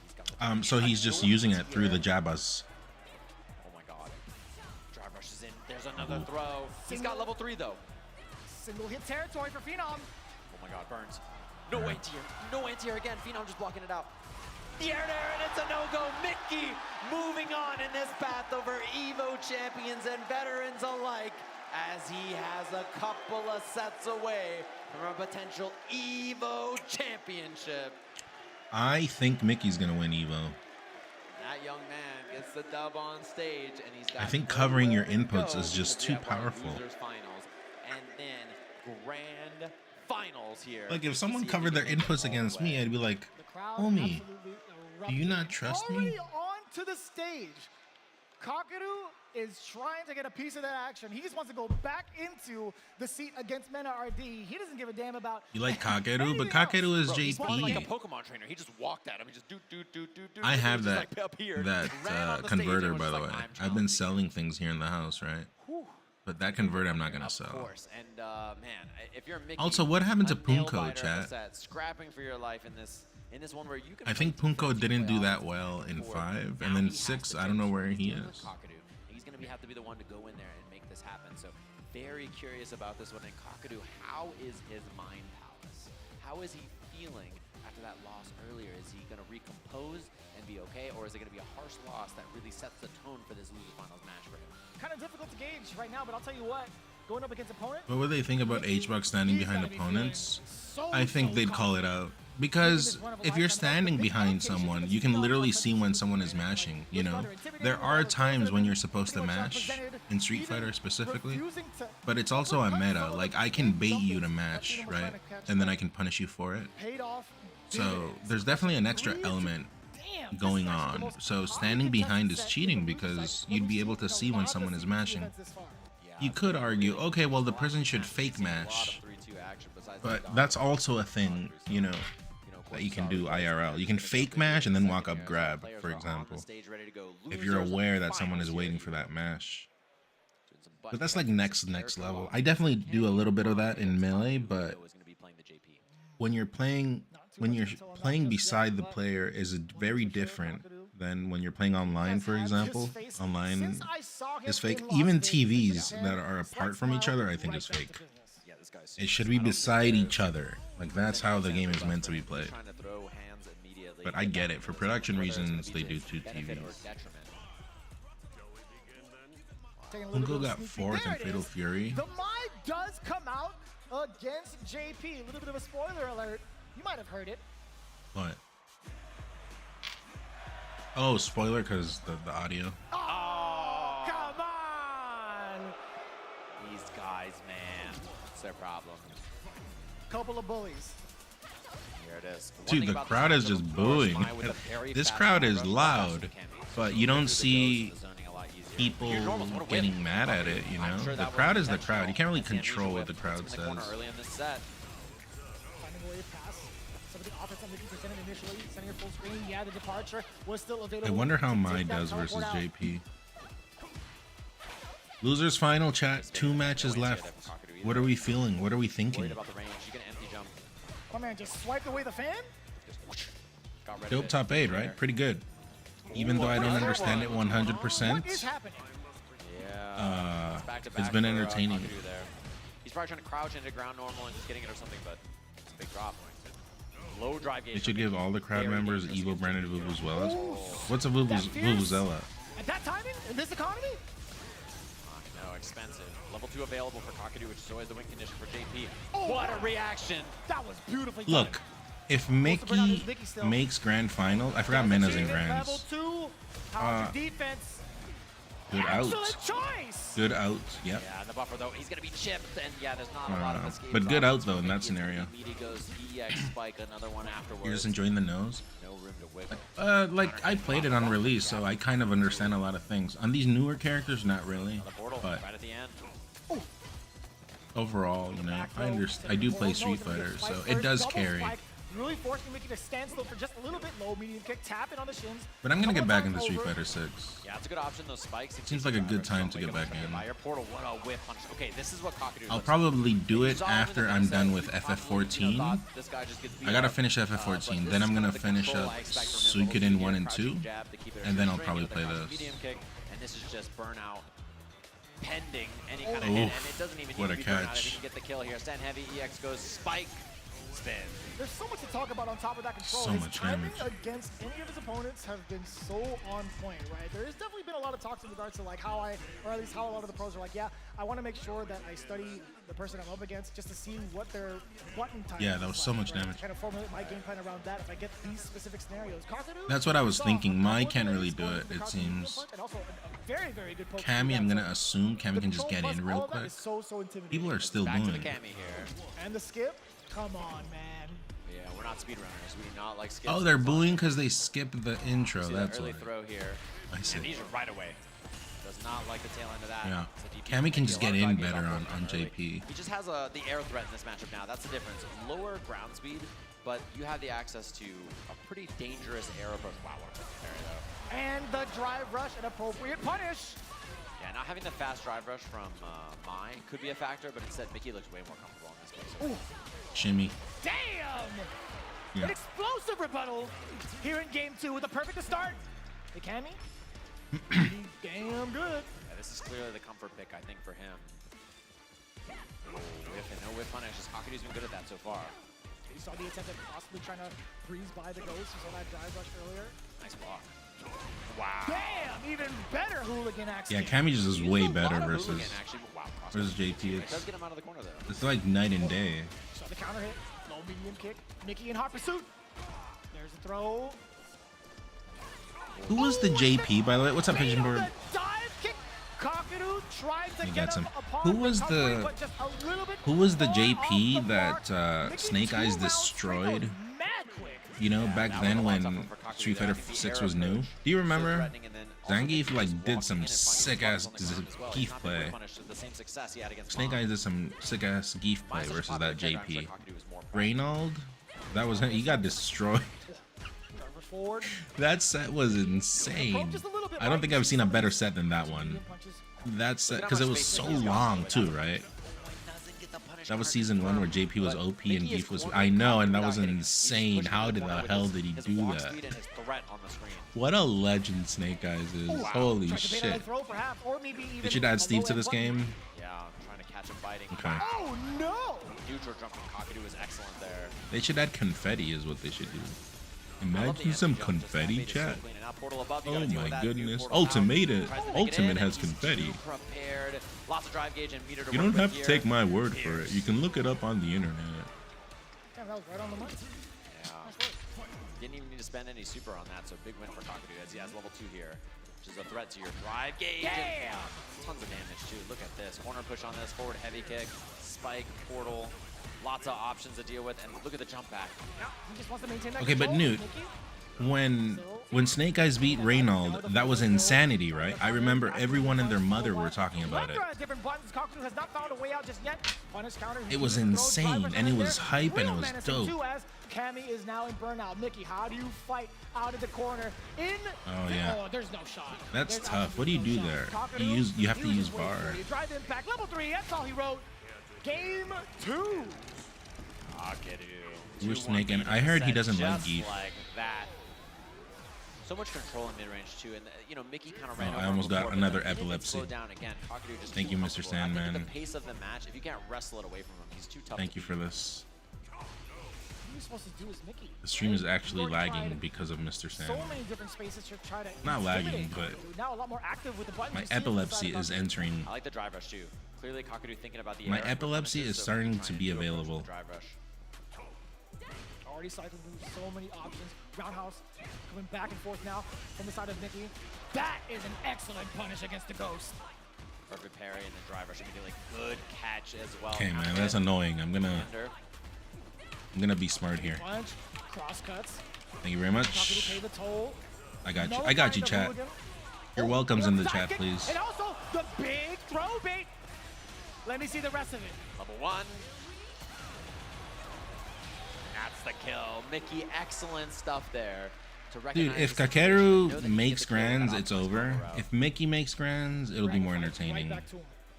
he's got the
So he's just using it through the jabbas.
Oh my god. Drive rushes in. There's another throw. He's got level 3 though.
Single hit territory for Phenom.
Oh my god, Burns. No anti-air. No anti-air again. Phenom just blocking it out. The air there, and it's a no-go. Mickey moving on in this path over EVO champions and veterans alike as he has a couple of sets away from a potential EVO championship.
I think Mickey's gonna win EVO.
That young man gets the dub on stage, and he's got
I think covering your
nowhere to
inputs
go
is just
because
too
we have one
powerful.
Losers finals, and then grand finals here.
Like if someone
See if
covered
he
their
can make it
inputs
all
against
the way.
me, I'd be like,
Crowd
homie,
absolutely
do you
erupting.
not trust me?
Already onto the stage. Kakaru is trying to get a piece of that action. He just wants to go back into the seat against Mena RD. He doesn't give a damn about
You like Kakeru, but
anything
Kakeru
else.
is
Bro, he's walking like a
JP.
Pokemon trainer. He just walked at him. He just do.
I have
He's
that
like up here,
that
ran on the stage and
converter,
was
by
just
the
like,
way.
"I'm
I've been
challenging
selling things here in the house, right? But that converter, I'm not gonna
Of
sell.
course, and man, if you're Mickey,
Also, what happened to
a nail
Punko,
biter
chat?
set, scrapping for your life in this one where you can.
I think
play
Punko
defense,
didn't
play
do that
offense,
well in
forward.
5,
Now
and then
he has
6,
to
I don't know
take
where he
over
is.
Kakadu. He's going to have to be the one to go in there and make this happen. So very curious about this one. And Kakadu, how is his mind palace? How is he feeling after that loss earlier? Is he going to recompose and be okay, or is it going to be a harsh loss that really sets the tone for this loser finals match for him?
kind of difficult to gauge right now, but I'll tell you what, going up against opponent.
What would they think about H-Buck standing behind opponents? I think they'd call it out. Because if you're standing behind someone, you can literally see when someone is mashing, you know? There are times when you're supposed to mash, in Street Fighter specifically, but it's also a meta. Like, I can bait you to mash, right? And then I can punish you for it. So there's definitely an extra element going on. So standing behind is cheating because you'd be able to see when someone is mashing. You could argue, okay, well, the person should fake mash, but that's also a thing, you know, that you can do IRL. You can fake mash and then walk up grab, for example, if you're aware that someone is waiting for that mash. But that's like next level. I definitely do a little bit of that in Melee, but when you're playing beside the player is very different than when you're playing online, for example. Online is fake. Even TVs that are apart from each other, I think is fake. It should be beside each other. Like, that's how the game is meant to be played. But I get it. For production reasons, they do 2 TVs. Punko got 4th in Fatal Fury.
The Mai does come out against JP. A little bit of a spoiler alert. You might have heard it.
What? Oh, spoiler, because the audio.
Oh, come on!
These guys, man. What's their problem?
Couple of bullies.
Here it is.
Dude, the crowd is just booing. This crowd is loud, but you don't see people getting mad at it, you know? The crowd is the crowd. You can't really control what the crowd says.
Early in this set.
Finding a way to pass. Some of the offense that Mickey presented initially, sending her full screen. Yeah, the departure was still available.
I wonder how Mai does versus JP. Losers final, chat. 2 matches left. What are we feeling? What are we thinking?
My man just swiped away the fan?
Dope top 8, right? Pretty good. Even though I don't understand it 100%, it's been entertaining.
He's probably trying to crouch into ground normal and just getting it or something, but it's a big drop. Low drive gauge.
They should give all the crowd members EVO branded vuvuzelas. What's a vuvuzela?
At that timing? In this economy?
No, expensive. Level 2 available for Kakadu, which is always the win condition for JP.
Oh,
what a reaction!
That was beautifully done.
Look, if Mickey makes grand final, I forgot Mena's in grands.
Level 2, power defense.
Good out.
Excellent choice.
Good out. Yep.
Yeah, the buffer though, he's gonna be chipped, and yeah, there's not a lot of escape.
But good out though in that scenario.
Goes EX spike, another one afterwards.
You're just enjoying the nose.
No room to whip.
Like I played it on release, so I kind of understand a lot of things. On these newer characters, not really. But
right at the end.
Overall, you know, I do play Street Fighter, so it does carry.
Really forcing Mickey to stand still for just a little bit. Low, medium kick, tapping on the shins.
But I'm gonna get back into Street Fighter 6.
Yeah, it's a good option. Those spikes.
Seems like a good time to get back in.
Your portal, what a whip punch. Okay, this is what Kakadu
I'll probably do it after I'm done with FF14. I gotta finish FF14, then I'm gonna finish up Suikoden 1 and 2, and then I'll probably play those.
Medium kick, and this is just burnout. Pending any kind of hit, and it doesn't even need to be burnout if you can get the kill here. Stand heavy, EX goes spike. Spin.
There's so much to talk about on top of that control.
So
his
much
timing
damage
against any of his opponents have been so on point, right? There has definitely been a lot of talks in regards to like how or at least how a lot of the pros are like, yeah, I want to make sure that I study the person I'm up against just to see what their button time.
Yeah, that was so much damage.
Kind of formulate my game plan around that if I get these specific scenarios.
That's what I was thinking. Mai can't really do it, it seems.
Very, very good
Cammy, I'm gonna assume Cammy can just get in real quick. People are still doing it.
And the skip? Come on, man.
Yeah, we're not speedrunners. We do not like skips.
Oh, they're booing because they skipped the intro.
See
That's
early
why.
throw here.
I see.
And these are right away. Does not like the tail end of that.
Yeah.
So
Cammy can just get in better on JP.
He just has the air threat in this matchup now. That's the difference. Lower ground speed, but you have the access to a pretty dangerous air approach. Wow, what a perfect parry though.
And the drive rush, an appropriate punish.
Yeah, not having the fast drive rush from Mai could be a factor, but instead Mickey looks way more comfortable in this game. So.
Shimmy.
Damn!
Yeah.
An explosive rebuttal here in game 2 with a perfect to start. Hey, Cammy. Damn good.
Yeah, this is clearly the comfort pick, I think, for him. Oh, whiff and no whiff punish. Kakudu's been good at that so far.
You saw the attempt at possibly trying to breeze by the ghost. You saw that drive rush earlier.
Nice block. Wow.
Damn! Even better hooligan action.
Yeah, Cammy just is way better versus JP.
It does get him out of the corner, though.
It's like night and day.
Saw the counter hit. Low medium kick. Mickey in hot pursuit. There's the throw.
Who was the JP, by the way? What's up, Pigeon Bird?
Dive kick. Kakadu tried to
You
get
got some.
him upon
Who was
recovery,
the
but just a little bit
Who was the
far
JP
off the mark.
that Snake Eyes destroyed? You know, back then when Street Fighter 6 was new. Do you remember? Zangief like did some sick ass Geef play. Snake Eyes did some sick ass Geef play versus that JP. Reynald, that was him. He got destroyed. That set was insane. I don't think I've seen a better set than that one. That set, because it was so long too, right? That was season 1 where JP was OP and Geef was. I know, and that was insane. How the hell did he do that? What a legend Snake Eyes is. Holy shit. They should add Steve to this game.
Yeah, trying to catch him biting.
Okay.
Oh no!
Neutral jump from Kakadu is excellent there.
They should add confetti is what they should do. Imagine some confetti, chat. Oh my goodness. Ultimate has confetti.
Lots of drive gauge and meter to
You don't have to take my word for it. You can look it up on the internet.
Damn, that was right on the money.
Yeah. Didn't even need to spend any super on that, so big win for Kakadu as he has level 2 here, which is a threat to your drive gauge.
Damn!
Tons of damage too. Look at this. Corner push on this, forward heavy kick, spike, portal. Lots of options to deal with, and look at the jump back.
He just wants to maintain that
Okay, but
control.
Newt, when Snake Eyes beat Reynold, that was insanity, right? I remember everyone and their mother were talking about it.
Different buttons. Kakuzu has not found a way out just yet. Punish counter.
It was insane, and it was hype, and it was dope.
As Cammy is now in burnout. Mickey, how do you fight out of the corner?
Oh yeah.
Oh, there's no shot.
That's tough. What do you do there? You have to use bar.
Drive impact level 3. That's all he wrote. Game 2.
You're Snake, and I heard he doesn't like Geef.
Like that. So much control in mid-range too, and you know Mickey kind of ran over
I almost got
before,
another
but
epilepsy.
slow down again. Just
Thank you, Mr. Sandman.
I think the pace of the match, if you can't wrestle it away from him, he's too tough.
Thank you for this.
What are you supposed to do as Mickey?
The stream is actually lagging because of Mr.
So
Sandman.
many different spaces to try to
Not lagging, but
now a lot more active with the buttons.
my epilepsy is entering.
I like the drive rush too. Clearly, Kakadu thinking about the
My epilepsy is starting to be available.
Drive rush.
Already cycling through so many options. Roundhouse coming back and forth now from the side of Mickey. That is an excellent punish against the Ghost.
Perfect parry and then drive rush immediately. Good catch as well.
Okay, man, that's annoying. I'm gonna be smart here.
Punch, cross cuts.
Thank you very much.
Pay the toll.
I got you. I got you, chat. Your welcome's in the chat, please.
And also the big throw bait. Let me see the rest of it.
Level 1. That's the kill. Mickey, excellent stuff there.
Dude, if Kakeru makes grands, it's over. If Mickey makes grands, it'll be more entertaining.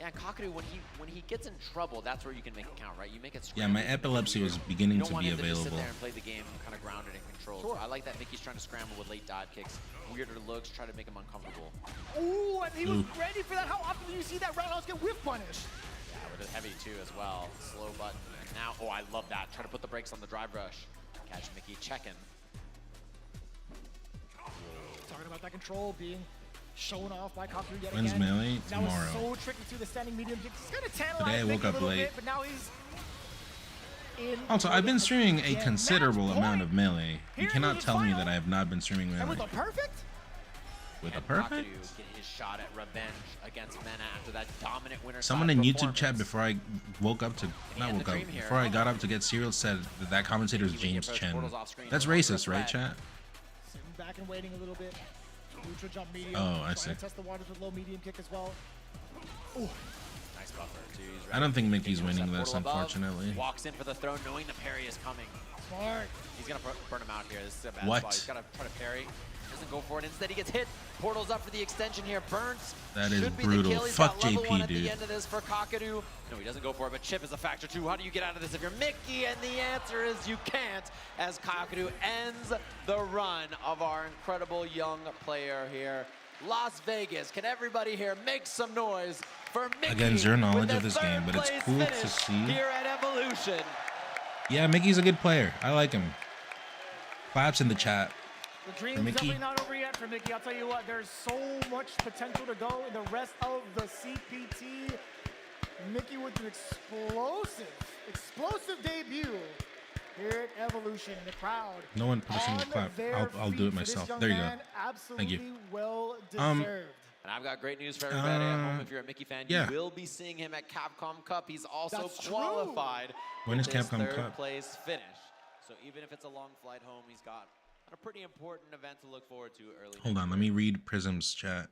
Yeah, Kakadu, when he gets in trouble, that's where you can make it count, right? You make it.
Yeah, my epilepsy was beginning to be
You don't want him to just sit
available.
there and play the game kind of grounded and controlled. So I like that Mickey's trying to scramble with late dot kicks, weirder looks, try to make him uncomfortable.
Ooh, and he was ready for that. How often do you see that roundhouse get whiff punished?
Yeah, with a heavy too as well. Slow button. And now, oh, I love that. Try to put the brakes on the drive rush. Catch Mickey checking.
Talking about that control being shown off by Kaku yet
When's
again.
melee?
That
Tomorrow.
was so tricky to the standing medium kick. He's gonna tantalize
Today I woke
Mickey
up
a little
late.
bit, but now he's in.
Also, I've been streaming a considerable amount of melee. You cannot tell me that I have not been streaming
And with
melee.
a perfect?
With a
And
perfect?
Kakadu get his shot at revenge against Mena after that dominant winner.
Someone in YouTube chat before I woke up to, not woke up, before I got up to get cereal said that that commentator is James Chen. That's racist, right, chat?
Sitting back and waiting a little bit. Neutral jump medium.
Oh, I
Trying
see.
to test the waters with low medium kick as well. Ooh.
Nice buffer too.
I don't think Mickey's winning this, unfortunately.
Walks in for the throw, knowing the parry is coming.
Smart.
He's gonna burn him out here. This is a bad
What?
spot. He's gotta try to parry. Doesn't go for it. Instead, he gets hit. Portals up for the extension here. Burns.
That is
should be
brutal.
The kill. He's
Fuck
got level 1
JP,
at
dude.
the end of this for Kakadu. No, he doesn't go for it, but chip is a factor too. How do you get out of this if you're Mickey? And the answer is you can't, as Kakadu ends the run of our incredible young player here. Las Vegas. Can everybody here make some noise for Mickey?
Again, zero knowledge
with
of
the
this game, but it's
third
cool
place
to
finish
see.
here at Evolution.
Yeah, Mickey's a good player. I like him. Claps in the chat.
The
For
dream's
Mickey.
definitely not over yet for Mickey. I'll tell you what, there's so much potential to go in the rest of the CPT. Mickey with an explosive debut here at Evolution. The crowd.
No one put a single
on
clap.
their
I'll do it
feet for this
myself.
young
There you go.
man.
Thank you.
Absolutely well deserved.
And I've got great news for everybody at home. If you're a Mickey fan,
yeah.
you will be seeing him at Capcom Cup. He's also
That's
qualified.
When
with
is
his
Capcom
third
Cup?
place finish. So even if it's a long flight home, he's got a pretty important event to look forward to early.
Hold on, let me read Prism's chat.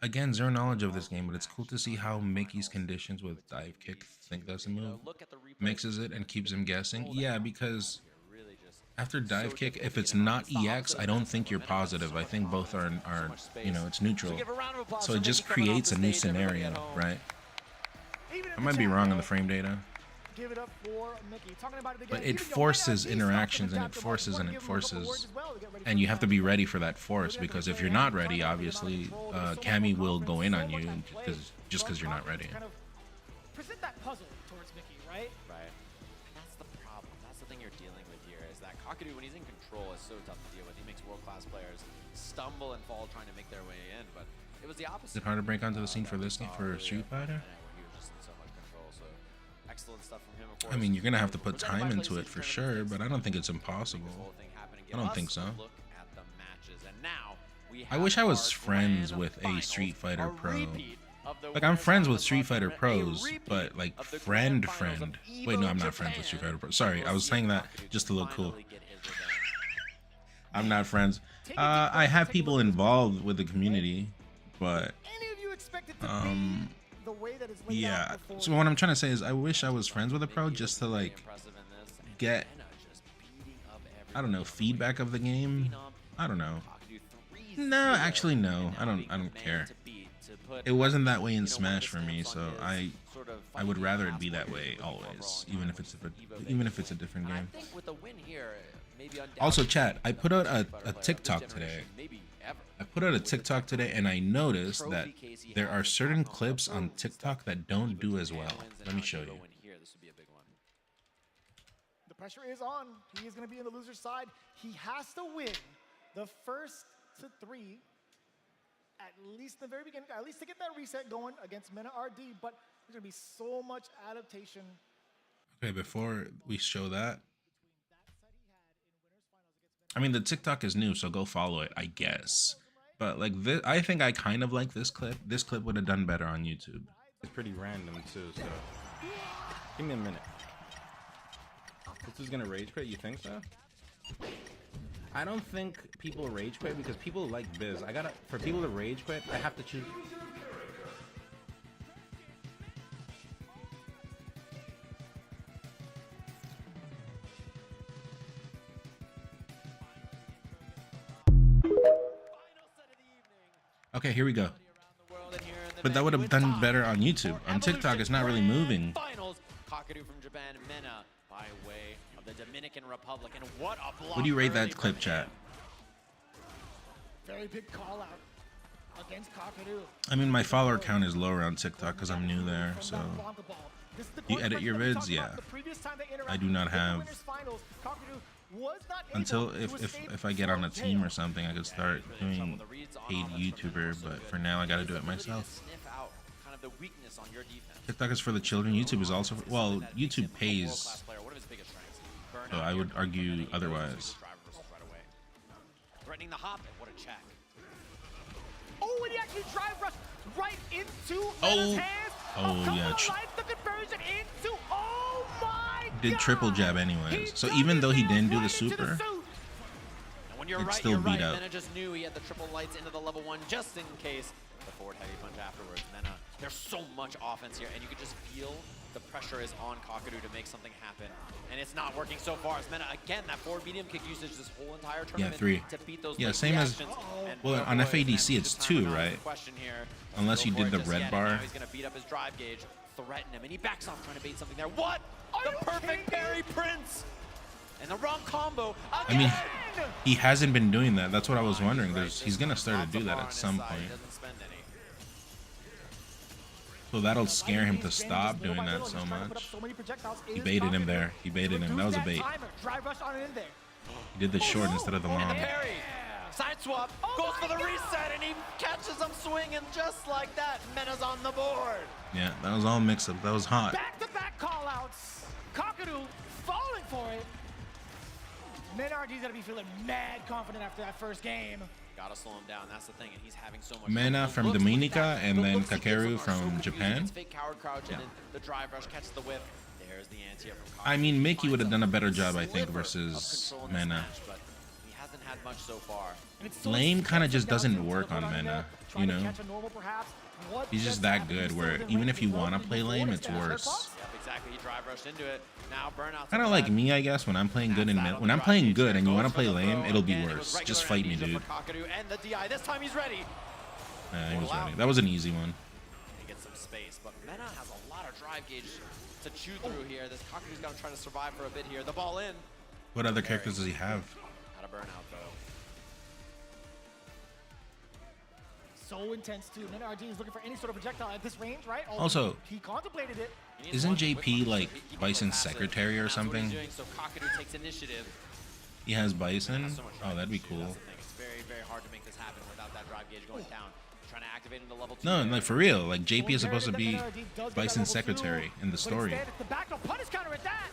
Again, zero knowledge of this game, but it's cool to see how Mickey's conditions with dive kick think that's a move. Mixes it and keeps him guessing. Yeah, because after dive kick, if it's not EX, I don't think you're positive. I think both are you know, it's neutral. So it just creates a new scenario, right? I might be wrong on the frame data.
Give it up for Mickey. Talking about it again.
But it forces interactions and it forces and it forces. And you have to be ready for that force, because if you're not ready, obviously, Cammy will go in on you just because you're not ready.
Kind of present that puzzle towards Mickey, right?
Right. That's the problem. That's the thing you're dealing with here, is that Kakadu, when he's in control, is so tough to deal with. He makes world-class players stumble and fall trying to make their way in, but it was the opposite.
Is it hard to break onto the scene for this game, for Street Fighter?
He was just in so much control, so excellent stuff from him, of course.
I mean, you're going to have to put time into it for sure, but I don't think it's impossible. I don't think so.
Look at the matches, and now we
I wish I was friends with a Street Fighter pro. Like, I'm friends with Street Fighter Pros, but like friend. Wait, no, I'm not friends with Street Fighter Pros. Sorry, I was saying that just to look cool. I'm not friends. I have people involved with the community, but yeah. So what I'm trying to say is, I wish I was friends with a pro just to like get, I don't know, feedback of the game. I don't know. No, actually no. I don't care. It wasn't that way in Smash for me, so I would rather it be that way always, even if it's a different game. Also, chat, I put out a TikTok today. And I noticed that there are certain clips on TikTok that don't do as well. Let me show you.
The pressure is on. He is going to be in the loser's side. He has to win the first to 3, at least in the very beginning, at least to get that reset going against Mena RD, but there's going to be so much adaptation.
Okay, before we show that, I mean, the TikTok is new, so go follow it, I guess. But like this, I think I kind of like this clip. This clip would have done better on YouTube.
It's pretty random too, so give me a minute. This is gonna rage quit, you think so? I don't think people rage quit because people like Biz. For people to rage quit, I have to choose.
Okay, here we go. But that would have done better on YouTube. On TikTok, it's not really moving. What do you rate that clip, chat?
Very big call out against Kakadu.
I mean, my follower count is lower on TikTok because I'm new there, so. You edit your vids? Yeah. I do not have. Until if I get on a team or something, I could start doing paid YouTuber, but for now I gotta do it myself. TikTok is for the children. YouTube is also for, well, YouTube pays, so I would argue otherwise.
Threatening the hop, what a check.
Oh, and he actually drive rushed right into
Oh,
hands.
oh yeah.
The conversion into, oh my
Did triple jab anyways. So even though he didn't do the super, it's still beat out.
Mena just knew he had the triple lights into the level 1 just in case. The forward heavy punch afterwards. Mena, there's so much offense here, and you can just feel the pressure is on Kakadu to make something happen. And it's not working so far. As Mena, again, that forward medium kick usage this whole entire tournament.
Yeah, 3.
To beat those
same as, well, on FADC it's 2, right? Unless you did the red bar.
Now he's going to beat up his drive gauge, threaten him, and he backs off trying to bait something there. What? The perfect parry, Prince! And the wrong combo.
I mean, he hasn't been doing that. That's what I was wondering. He's going to start to do that at some point. So that'll scare him to stop doing that so much. He baited him there. He baited him. That was a bait. He did the short instead of the long.
Side swap, goes for the reset, and he catches him swinging just like that. Mena's on the board.
Yeah, that was all mixed up. That was hot.
Back-to-back call-outs. Kakadu falling for it. Mena RD's gonna be feeling mad confident after that first game.
Gotta slow him down. That's the thing, and he's having so much.
Mena from Dominica and then Kakeru from Japan.
Fake coward crouch and then the drive rush catches the whip. There's the anti-up from Kakadu.
I mean, Mickey would have done a better job, I think, versus Mena.
He hasn't had much so far.
Lame kind of just doesn't work on Mena, you know? He's just that good where even if you want to play lame, it's worse.
Yep, exactly. He drive rushed into it. Now burnout.
Kind of like me, I guess, when I'm playing good when I'm playing good and you want to play lame, it'll be worse. Just fight me, dude.
And the DI. This time he's ready.
Yeah, he was ready. That was an easy one.
He gets some space, but Mena has a lot of drive gauge to chew through here. This Kakuru's gonna try to survive for a bit here. The ball in.
What other characters does he have?
Out of burnout though.
So intense too. Mena RD is looking for any sort of projectile at this range, right?
Also,
he contemplated it.
Isn't JP like Bison's secretary or something?
So Kakadu takes initiative.
He has Bison? Oh, that'd be cool.
It's very, very hard to make this happen without that drive gauge going down. Trying to activate into level 2.
No, like for real. Like JP is supposed to be Bison's secretary in the story.
The back no punish counter at that.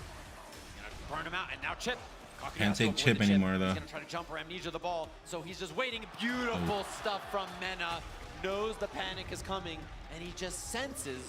Gonna burn him out, and now Chip.
Can't take Chip anymore though.
He's gonna try to jump or amnesia the ball, so he's just waiting. Beautiful stuff from Mena. Knows the panic is coming, and he just senses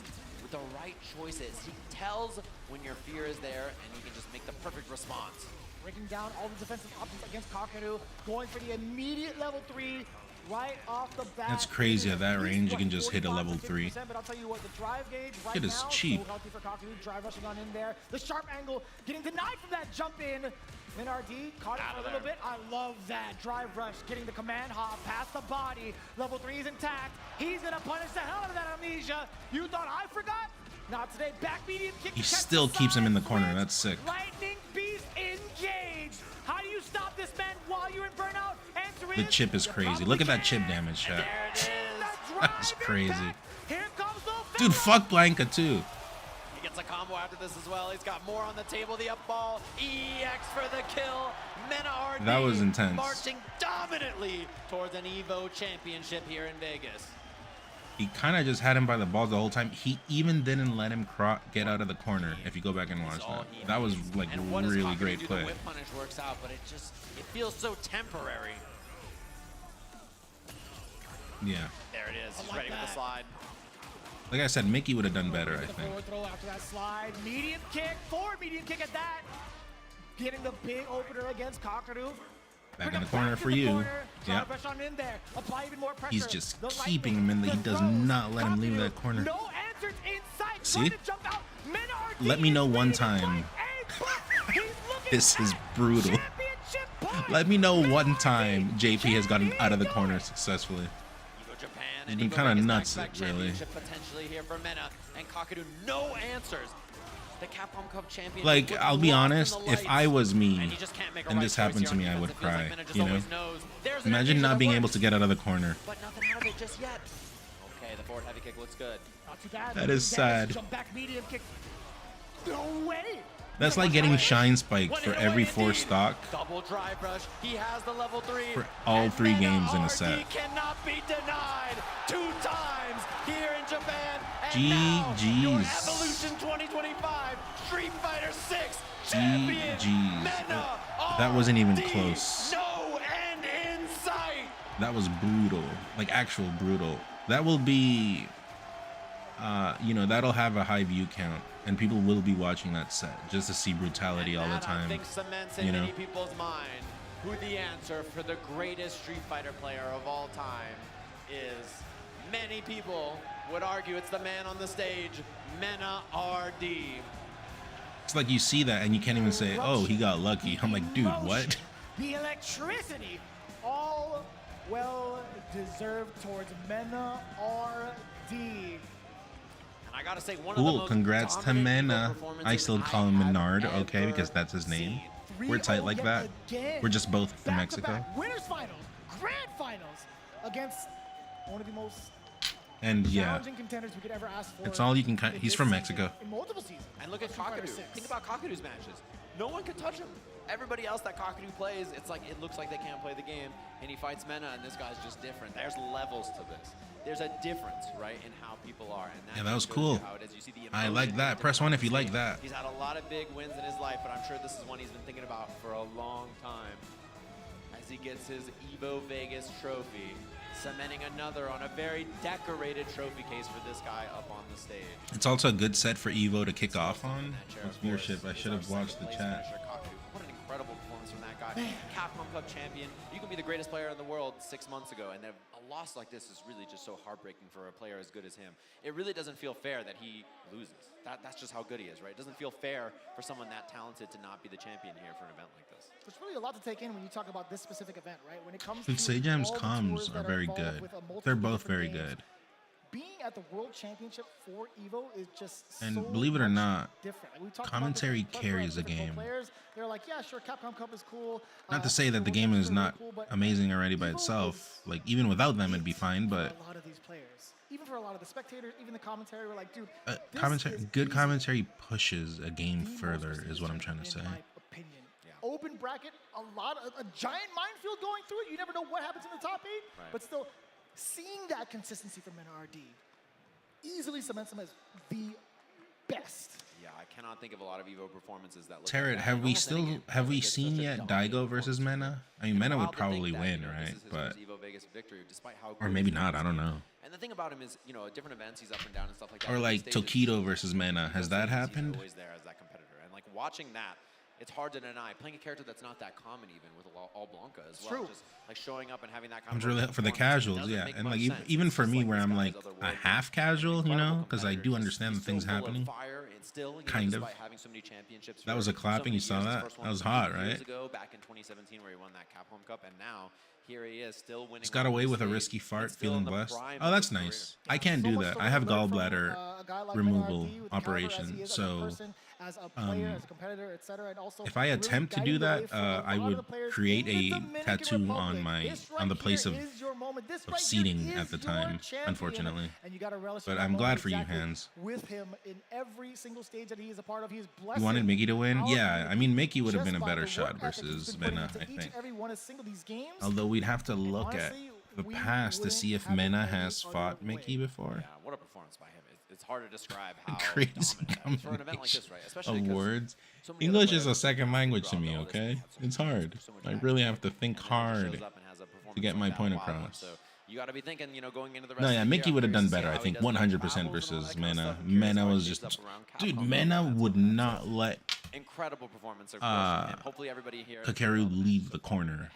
the right choices. He tells when your fear is there, and he can just make the perfect response.
Breaking down all the defensive options against Kakaru, going for the immediate level 3 right off the bat.
That's crazy. At that range, you can just hit a level 3.
But I'll tell you what, the drive gauge right
It is
now,
cheap.
so healthy for Kakaru, drive rushing on in there. The sharp angle, getting denied from that jump in. NRD caught it for a little bit. I love that drive rush, getting the command hop past the body. Level 3 is intact. He's gonna punish the hell out of that amnesia. You thought I forgot? Not today. Back medium kick.
He still keeps him in the corner. That's sick.
Lightning Beast engaged. How do you stop this man while you're in burnout? Answer
The chip is crazy. Look at that chip damage, chat. That's crazy.
Here comes the
Dude, fuck Blanca too.
He gets a combo after this as well. He's got more on the table. The up ball. EX for the kill. Mena RD
That was intense.
marching dominantly towards an EVO championship here in Vegas.
He kind of just had him by the balls the whole time. He even didn't let him get out of the corner. If you go back and watch that, that was like really great play.
The whip punish works out, but it feels so temporary.
Yeah.
There it is. He's ready with the slide.
Like I said, Mickey would have done better, I think.
Forward throw after that slide. Medium kick. Forward medium kick at that. Getting the big opener against Kakaru.
Back in the corner for you. Yeah. He's just keeping him in there. He does not let him leave that corner. See? Let me know one time. This is brutal. Let me know one time JP has gotten out of the corner successfully. He's been kind of nuts, really.
Potentially here for Mena and Kakaru, no answers. The Capcom Cup champion.
Like, I'll be honest, if I was me and this happened to me, I would cry, you know? Imagine not being able to get out of the corner.
But nothing out of it just yet. Okay, the forward heavy kick looks good.
That is sad.
No way.
That's like getting Shine Spike for every 4 stock
Double drive rush. He has the level 3.
for all 3 games in a set.
Cannot be denied 2 times here in Japan.
GG's.
Evolution 2025 Street Fighter 6
GG's. That wasn't even close.
No end in sight.
That was brutal. Like actual brutal. That will be you know, that'll have a high view count and people will be watching that set just to see brutality all the time.
I think cements in many people's mind who the answer for the greatest Street Fighter player of all time is. Many people would argue it's the man on the stage, Mena RD.
It's like you see that and you can't even say, oh, he got lucky. I'm like, dude, what?
The electricity, all well deserved towards Mena RD.
And I gotta say, one of the
Cool,
most
congrats to Mena. I still call him Menard, okay,
ever
because that's his name. We're tight like that. We're just both from Mexico.
Winners finals, grand finals against one of the most
And yeah,
challenging contenders we could ever ask for.
it's all you can cut. He's from Mexico.
In multiple seasons.
And look at Kakaru. Think about Kakaru's matches. No one can touch him. Everybody else that Kakaru plays, it's like it looks like they can't play the game, and he fights Mena, and this guy's just different. There's levels to this. There's a difference, right, in how people are. And
Yeah, that was cool. I like that. Press 1 if you like that.
He's had a lot of big wins in his life, but I'm sure this is one he's been thinking about for a long time. As he gets his EVO Vegas trophy, cementing another on a very decorated trophy case for this guy up on the stage.
It's also a good set for EVO to kick off on. What's viewership? I should have watched the chat.
What an incredible performance from that guy. Capcom Cup champion. You can be the greatest player in the world 6 months ago, and a loss like this is really just so heartbreaking for a player as good as him. It really doesn't feel fair that he loses. That's just how good he is, right? It doesn't feel fair for someone that talented to not be the champion here for an event like this.
There's really a lot to take in when you talk about this specific event, right? When it comes
Dude,
to
Sejam's
all the
comms
tours
are
that
very
involved
good.
with a multitude
They're
of
both very
different games,
good.
Being at the World Championship for EVO is just
And
so
believe it or
much
not,
different. Like, we talked about
commentary
this with a plethora of
carries a
different
game.
Players. They're like, yeah, sure, Capcom Cup is cool.
Not to say that the game is not amazing already by itself. Like, even without them, it'd be fine, but
a lot of these players, even for a lot of the spectators, even the commentary, we're like, dude,
good commentary pushes a game further, is what I'm trying to say.
opinion. Open bracket, a giant minefield going through it. You never know what happens in the top 8, but still, seeing that consistency from NRD easily cements him as the best.
Yeah, I cannot think of a lot of EVO performances that look
Tarot,
like that.
have we seen yet Daigo versus Mena? I mean, Mena would probably win, right? But or maybe not. I don't know.
And the thing about him is, you know, at different events he's up and down and stuff like that.
Or like Tokido versus Mena. Has that happened?
He's always there as that competitor, and like watching that, it's hard to deny. Playing a character that's not that common, even with all Blanca as well. Just like showing up and having that kind
Comes
of
really for the casuals, yeah. And like even for me, where I'm like a half casual, you know, because I do understand the things happening. Kind of. That was a clapping. You saw that? That was hot, right?
Back in 2017, where he won that Capcom Cup, and now here he is, still winning.
Just got away with a risky fart, feeling blessed. Oh, that's nice. I can't do that. I have gallbladder removal operation, so
as a player, as a competitor, etc. And also
if I attempt to do that, I would create a tattoo on the place of seating at the time, unfortunately. But I'm glad for you, Hands.
With him in every single stage that he is a part of, he is blessed.
You wanted Mickey to win? Yeah, I mean Mickey would have been a better shot versus Mena, I think. Although we'd have to look at the past to see if Mena has fought Mickey before.
Yeah, what a performance by him. It's hard to describe how
crazy
for an event like this, right? Especially
of words. English is a second language to me, okay? It's hard. I really have to think hard to get my point across.
You got to be thinking, you know, going into the rest
No, yeah,
of the
Mickey
year,
would have done better. I think 100% versus Mena. Mena was just, dude. Mena would not let
incredible performance. Hopefully everybody here
Kakeru leave the corner.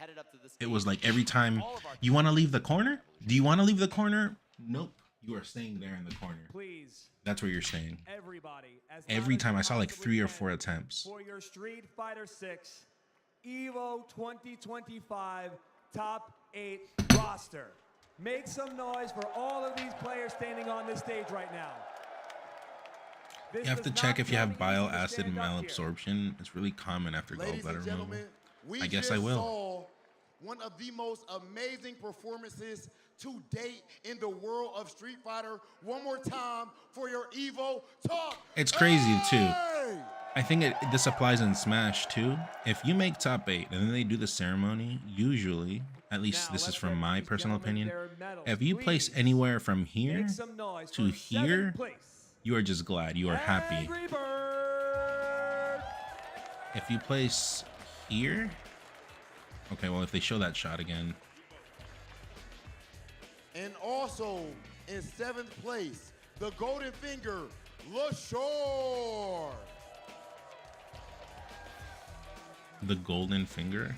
It was like every time, you want to leave the corner? Do you want to leave the corner? Nope. You are staying there in the corner.
Please.
That's where you're staying.
Everybody.
Every time I saw like 3 or 4 attempts.
For your Street Fighter 6 EVO 2025 Top 8 roster. Make some noise for all of these players standing on this stage right now.
You have to check if you have bile acid malabsorption. It's really common after gallbladder removal. I guess I will.
Saw one of the most amazing performances to date in the world of Street Fighter. One more time for your EVO top.
It's crazy too. I think this applies in Smash too. If you make top 8 and then they do the ceremony, usually, at least this is from my personal opinion, if you place anywhere from here to here, you are just glad. You are happy. If you place here, okay, well, if they show that shot again.
And also in 7th place, the Golden Finger, LaShore.
The Golden Finger?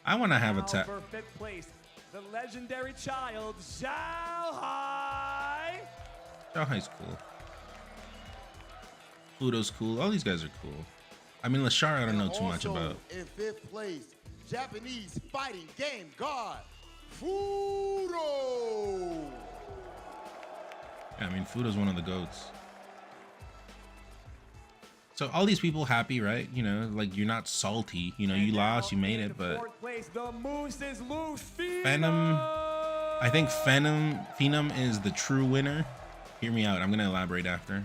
I want to have a tap.
For 5th place, the legendary child, Xiaohai.
Xiaohai's cool. Pluto's cool. All these guys are cool. I mean, LaShore I don't know too much about.
In 5th place, Japanese fighting game god, Fudo.
Yeah, I mean, Fudo's one of the GOATs. So all these people happy, right? You know, like you're not salty. You know, you lost, you made it, but Phenom, I think Phenom is the true winner. Hear me out. I'm gonna elaborate after.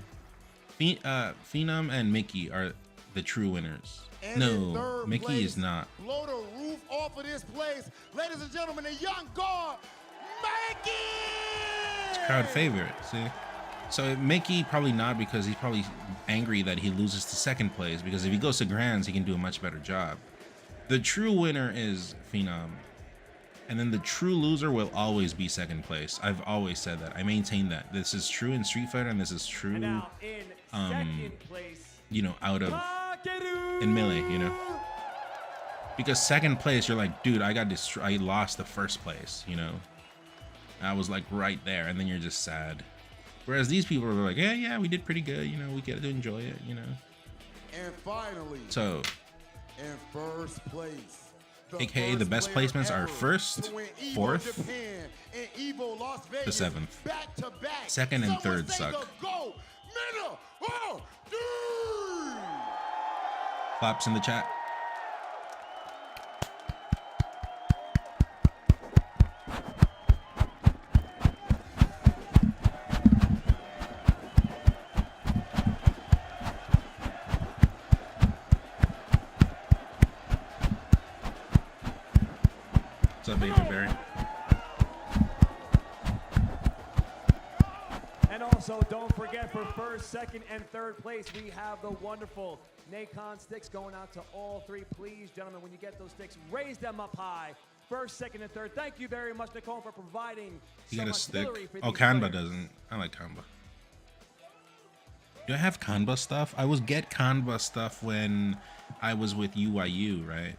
Phenom and Mickey are the true winners.
And
no, Mickey
place,
is not.
Blow the roof off of this place, ladies and gentlemen. The young guard, Mickey.
It's crowd favorite. See. So Mickey probably not, because he's probably angry that he loses to 2nd place, because if he goes to Grands, he can do a much better job. The true winner is Phenom. And then the true loser will always be 2nd place. I've always said that. I maintain that. This is true in Street Fighter, and this is true, you know, out of, in Melee, you know. Because 2nd place, you're like, dude, I lost the 1st place, you know. I was like right there, and then you're just sad. Whereas these people are like, yeah, we did pretty good. You know, we get to enjoy it, you know.
And finally,
so,
in 1st place,
AKA the best placements are 1st, 4th, the 7th. 2nd and 3rd suck. Claps in the chat. What's up, Baby Barry?
And also Also, don't forget for first, second, and third place, we have the wonderful Nacon sticks going out to all three. Please, gentlemen, when you get those sticks, raise them up high. First, second, and third. Thank you very much, Nicole, for providing
You
some
got a stick.
artillery for
Oh,
these
Kanba
players.
doesn't. I like Kanba. Do I have Kanba stuff? I was get Kanba stuff when I was with UIU, right?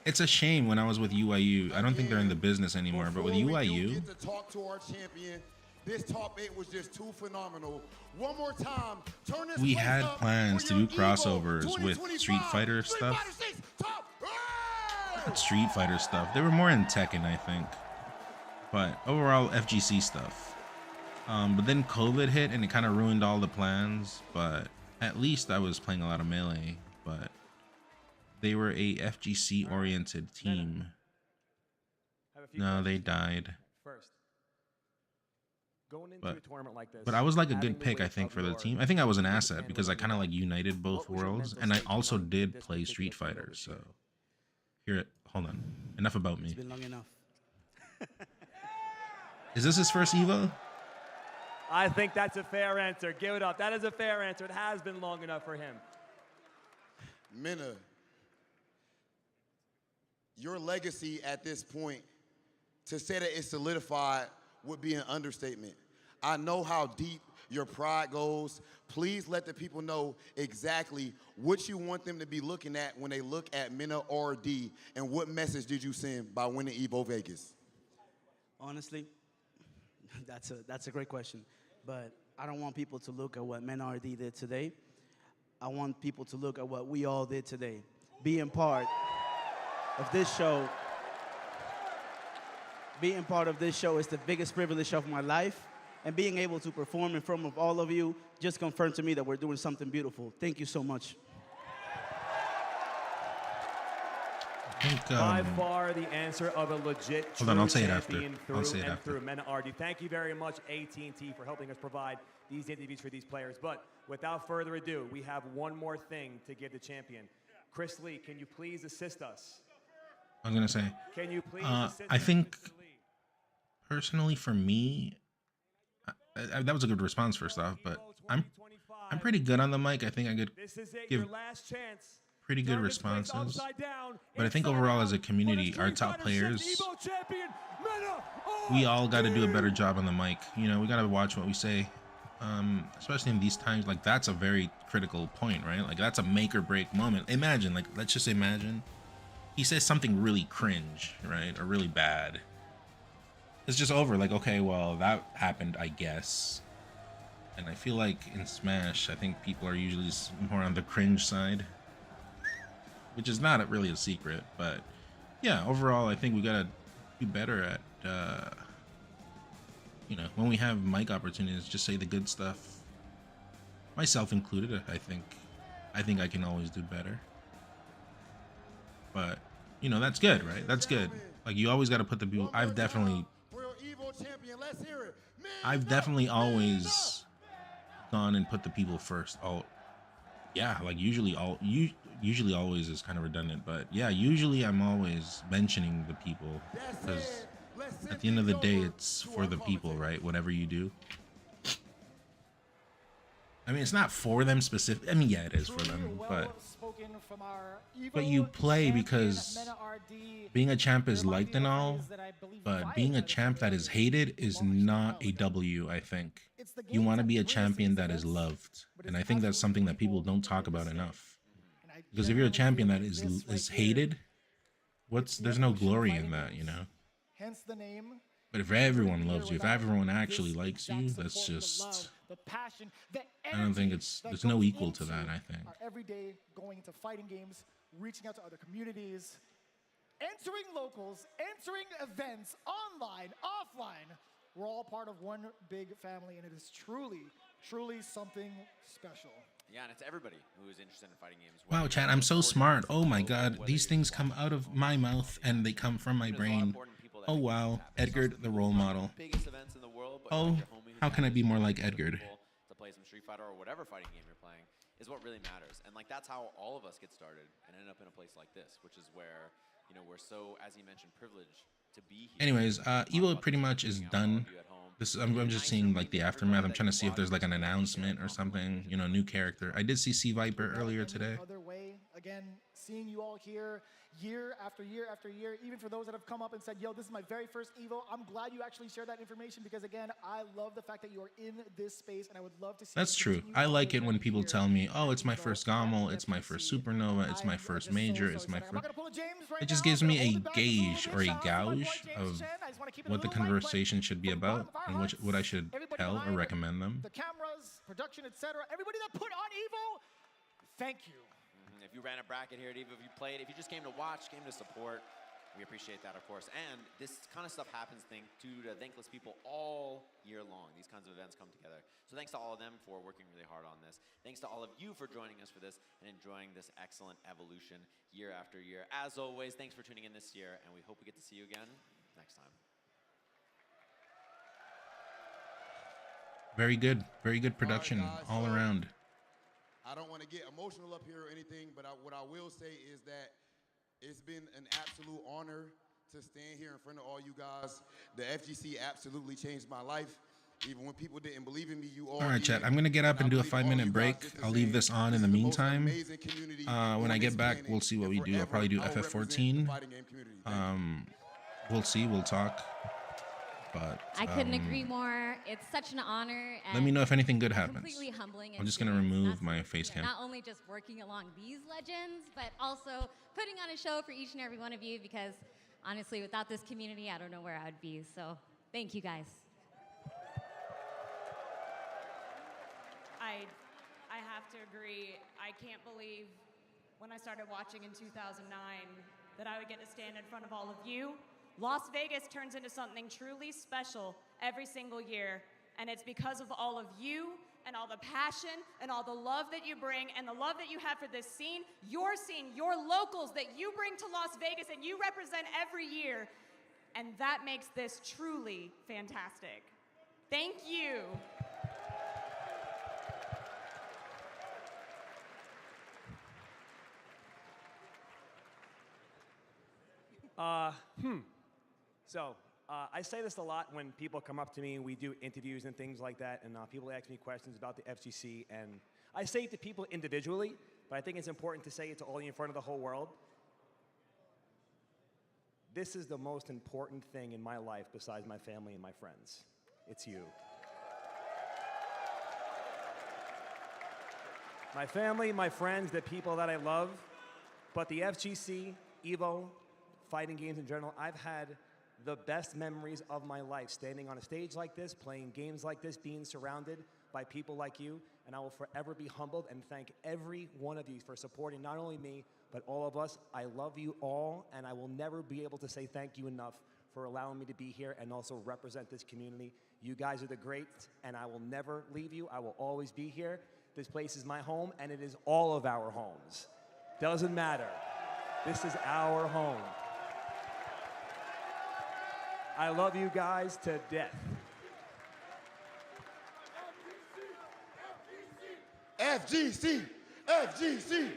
It's a shame when I was with UIU. I don't think they're in the business anymore, but with UIU,
Get to talk to our champion. This top 8 was just too phenomenal. One more time, turn this
we
place
had
up
plans
for
to
your
do
EVO
crossovers with
2025
Street Fighter stuff.
Fighter6 top.
Street Fighter stuff. They were more in Tekken, I think. But overall, FGC stuff. But then COVID hit and it kind of ruined all the plans. But at least I was playing a lot of Melee. But they were a FGC-oriented team. No, they died.
First, going into a tournament like this,
But I was like a
having
good
the
pick, I
weight
think,
of
for the
your
team. I think I was an asset
hand
because I kind of like united both
What was your
worlds.
mental
And I
state
also
going
did
this
play Street
particular
Fighter. So here, hold on. Enough about me.
It's been long enough.
Is this his first EVO?
I think that's a fair answer. Give it up. That is a fair answer. It has been long enough for him.
Minna, your legacy at this point, to say that it's solidified would be an understatement. I know how deep your pride goes. Please let the people know exactly what you want them to be looking at when they look at Minna RD, and what message did you send by winning EVO Vegas?
Honestly, that's a great question. But I don't want people to look at what Minna RD did today. I want people to look at what we all did today. Being part of this show, is the biggest privilege of my life. And being able to perform in front of all of you just confirmed to me that we're doing something beautiful. Thank you so much.
I think,
By far the answer of a legit
Hold on, I'll say it after.
champion
I'll say it
and
after.
through. Minna RD, thank you very much, AT&T, for helping us provide these interviews for these players. But without further ado, we have one more thing to give the champion. Chris Lee, can you please assist us?
I was going to say,
Can you please assist
I
us,
think,
Mr. Lee?
personally, for me, that was a good response first off, but I'm pretty good on the mic. I think I could
This is it,
give
your last chance.
pretty good
Turn this place
responses.
upside down,
But I think
inside
overall
out,
as a community,
for the
our
Street
top
Fighter
players,
6 EVO champion, Minna
we all got to do a better job on the mic. You know, we got to watch what we say, especially in these times. Like, that's a very critical point, right? Like, that's a make or break moment. Imagine, like, let's just imagine he says something really cringe, right? Or really bad. It's just over. Like, okay, well, that happened, I guess. And I feel like in Smash, I think people are usually more on the cringe side, which is not really a secret. But yeah, overall, I think we gotta do better at, you know, when we have mic opportunities, just say the good stuff. Myself included, I think I can always do better. But you know, that's good, right? That's good. Like, you always got to put the people. I've definitely always gone and put the people first. Oh, yeah, like usually always is kind of redundant, but yeah, usually I'm always mentioning the people because at the end of the day, it's for the people, right? Whatever you do. I mean, it's not for them specific. I mean, yeah, it is for them, but you play because being a champ is liked and all, but being a champ that is hated is not a W, I think. You want to be a champion that is loved, and I think that's something that people don't talk about enough. Because if you're a champion that is hated, there's no glory in that, you know?
Hence the name.
But if everyone loves you, if everyone actually likes you, that's just, I don't think there's no equal to that, I think.
Our everyday going to fighting games, reaching out to other communities, entering locals, entering events, online, offline. We're all part of one big family, and it is truly, truly something special.
Yeah, and it's everybody who is interested in fighting games.
Wow, chat, I'm so smart. Oh my god, these things come out of my mouth and they come from my brain. Oh wow, Edgar, the role model. Oh, how can I be more like Edgar?
To play some Street Fighter or whatever fighting game you're playing is what really matters. And like, that's how all of us get started and end up in a place like this, which is where, you know, we're so, as he mentioned, privileged to be here.
Anyways, EVO pretty much is done. I'm just seeing like the aftermath. I'm trying to see if there's like an announcement or something, you know, new character. I did see C Viper earlier today.
Other way, again, seeing you all here year after year after year, even for those that have come up and said, yo, this is my very first EVO, I'm glad you actually shared that information because, again, I love the fact that you are in this space and I would love to see.
That's true. I like it when people tell me, oh, it's my first Gommel, it's my first Supernova, it's my first Major, it's my first... It just gives me a gauge or a gauge of what the conversation should be about and what I should tell or recommend them.
The cameras, production, etc. Everybody that put on EVO, thank you.
If you ran a bracket here at EVO, if you played, if you just came to watch, came to support, we appreciate that, of course. And this kind of stuff happens due to thankless people all year long. These kinds of events come together. So thanks to all of them for working really hard on this. Thanks to all of you for joining us for this and enjoying this excellent evolution year after year. As always, thanks for tuning in this year, and we hope we get to see you again next time.
Very good production all around.
I don't want to get emotional up here or anything, but what I will say is that it's been an absolute honor to stand here in front of all you guys. The FGC absolutely changed my life. Even when people didn't believe in me, you all.
All right, chat. I'm going to get up and do a 5-minute break. I'll leave this on in the meantime. When I get back, we'll see what we do. I'll probably do FF14. We'll see. We'll talk. But
I couldn't agree more. It's such an honor. And
let me know if anything good happens.
Completely humbling.
I'm just going to remove my face cam.
Not only just working along these legends, but also putting on a show for each and every one of you because honestly, without this community, I don't know where I'd be. So thank you guys.
I have to agree. I can't believe when I started watching in 2009 that I would get to stand in front of all of you. Las Vegas turns into something truly special every single year, and it's because of all of you and all the passion and all the love that you bring and the love that you have for this scene, your locals that you bring to Las Vegas and you represent every year, and that makes this truly fantastic. Thank you.
So, I say this a lot when people come up to me and we do interviews and things like that, and people ask me questions about the FGC, and I say it to people individually, but I think it's important to say it to all of you in front of the whole world. This is the most important thing in my life besides my family and my friends. It's you. My family, my friends, the people that I love, but the FGC, EVO, fighting games in general, I've had the best memories of my life standing on a stage like this, playing games like this, being surrounded by people like you, and I will forever be humbled and thank every one of you for supporting not only me, but all of us. I love you all, and I will never be able to say thank you enough for allowing me to be here and also represent this community. You guys are the greats, and I will never leave you. I will always be here. This place is my home, and it is all of our homes. Doesn't matter. This is our home. I love you guys to death.
FGC, FGC, FGC,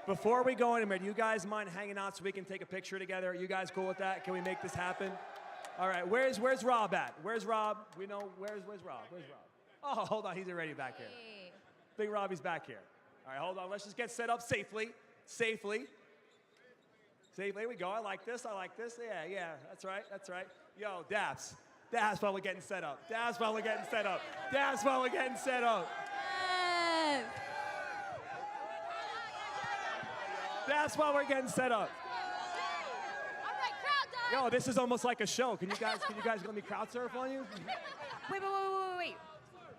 Before we go anywhere, do you guys mind hanging out so we can take a picture together? Are you guys cool with that? Can we make this happen? All right, where's Rob at? Where's Rob? We know, where's Rob? Where's Rob? Oh, hold on, he's already back here. Big Robbie's back here. All right, hold on, let's just get set up safely. Safely. Here we go, I like this. Yeah, that's right. Yo, Daps while we're getting set up. Daps while we're getting set up. Yes. That's while we're getting set up. Yo, this is almost like a show. Can you guys let me crowd surf on you?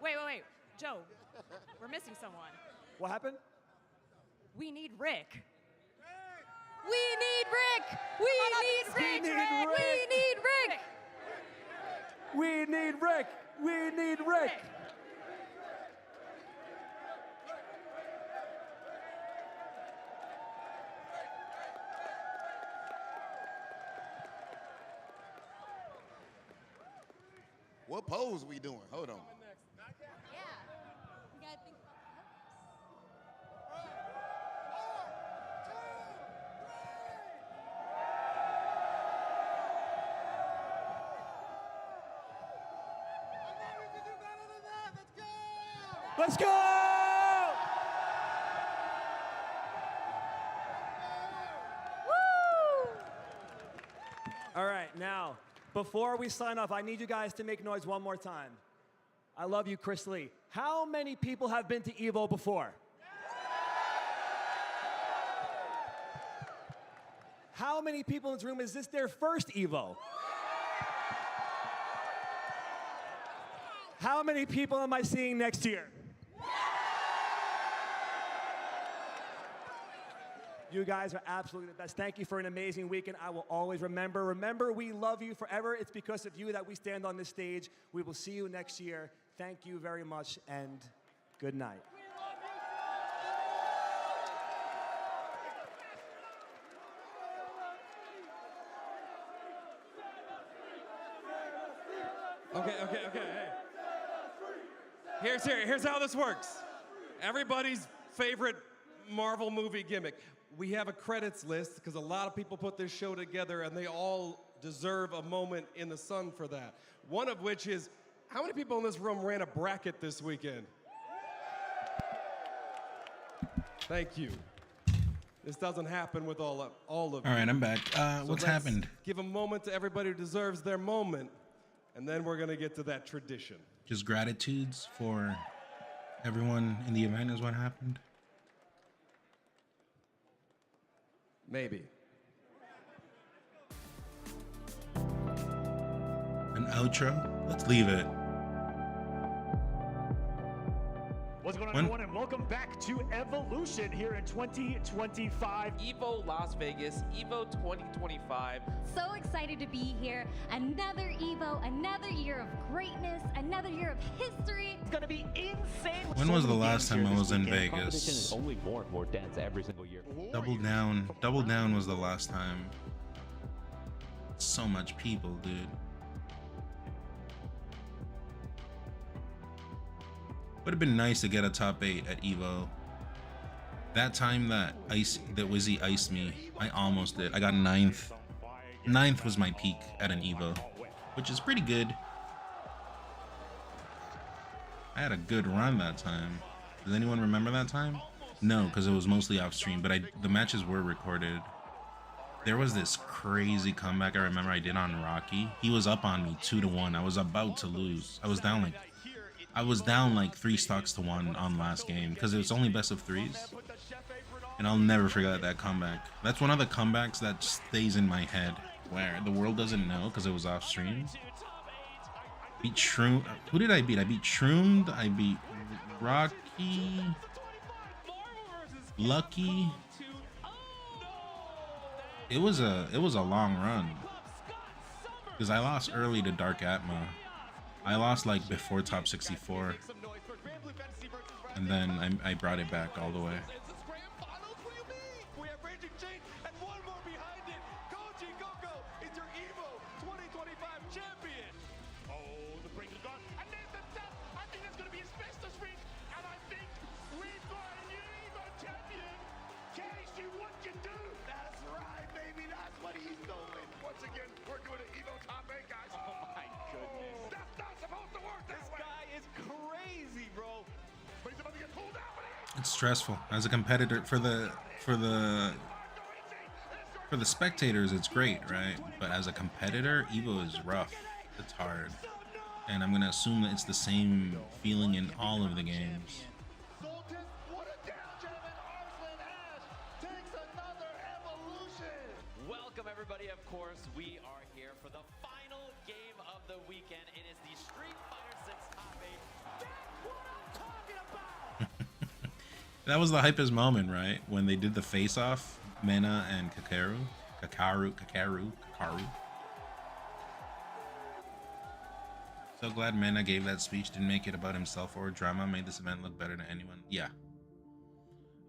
Wait. Joe, we're missing someone.
What happened?
We need Rick.
We need Rick.
What pose we doing? Hold on.
Yeah. You gotta think about
Let's go! All right, now, before we sign off, I need you guys to make noise one more time. I love you, Chris Lee. How many people have been to EVO before? How many people in this room, is this their first EVO? How many people am I seeing next year? You guys are absolutely the best. Thank you for an amazing weekend. I will always remember. Remember, we love you forever. It's because of you that we stand on this stage. We will see you next year. Thank you very much, and good night.
Okay, hey. Here's how this works. Everybody's favorite Marvel movie gimmick. We have a credits list because a lot of people put this show together and they all deserve a moment in the sun for that. One of which is, how many people in this room ran a bracket this weekend? Thank you. This doesn't happen with all of you.
All right, I'm back. What's
let's
happened?
Give a moment to everybody who deserves their moment, and then we're gonna get to that tradition.
Just gratitudes for everyone in the event is what happened.
Maybe.
An outro? Let's leave it.
What's going on, everyone, and welcome back to Evolution here in 2025.
EVO Las Vegas, EVO 2025.
So excited to be here. Another EVO, another year of greatness, another year of history.
It's going to be insane.
When was the last time I was in
Competition is
Vegas?
only more and more dense every single year.
Double Down. Double Down was the last time. So much people, dude. Would have been nice to get a top 8 at EVO. That time that Wizzy iced me, I almost did. I got 9th. 9th was my peak at an EVO, which is pretty good. I had a good run that time. Does anyone remember that time? No, because it was mostly off stream, but the matches were recorded. There was this crazy comeback I remember I did on Rocky. He was up on me 2-1. I was about to lose. I was down like 3 stocks to 1 on last game because it was only best of 3s. And I'll never forget that comeback. That's one of the comebacks that stays in my head where the world doesn't know because it was off stream. Beat Shroom. Who did I beat? I beat Shroomed. I beat Rocky. Lucky. It was a long run because I lost early to Dark Atma. I lost like before top 64, and then I brought it back all the way. It's stressful as a competitor for the spectators. It's great, right? But as a competitor, EVO is rough. It's hard, and I'm gonna assume that it's the same feeling in all of the games.
Welcome everybody. Of course, we are here for the final game of the weekend. It is the Street Fighter 6 Top 8. That's what I'm talking about.
That was the hypest moment, right? When they did the face-off, Mena and Kakaru. So glad Mena gave that speech, didn't make it about himself or drama, made this event look better than anyone. Yeah.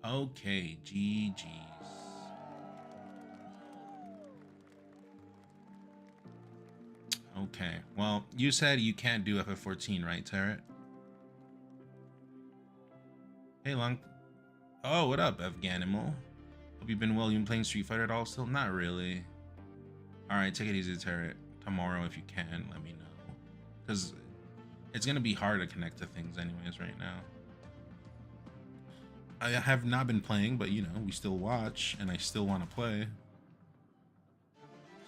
Okay, GG's. Okay, well, you said you can't do FF14, right, Tarot? Hey, Lunk. Oh, what up, Afganimal? Hope you've been well. You been playing Street Fighter at all still? Not really. Alright, take it easy, Tarot. Tomorrow, if you can, let me know. Because it's going to be hard to connect to things anyways right now. I have not been playing, but, you know, we still watch, and I still want to play.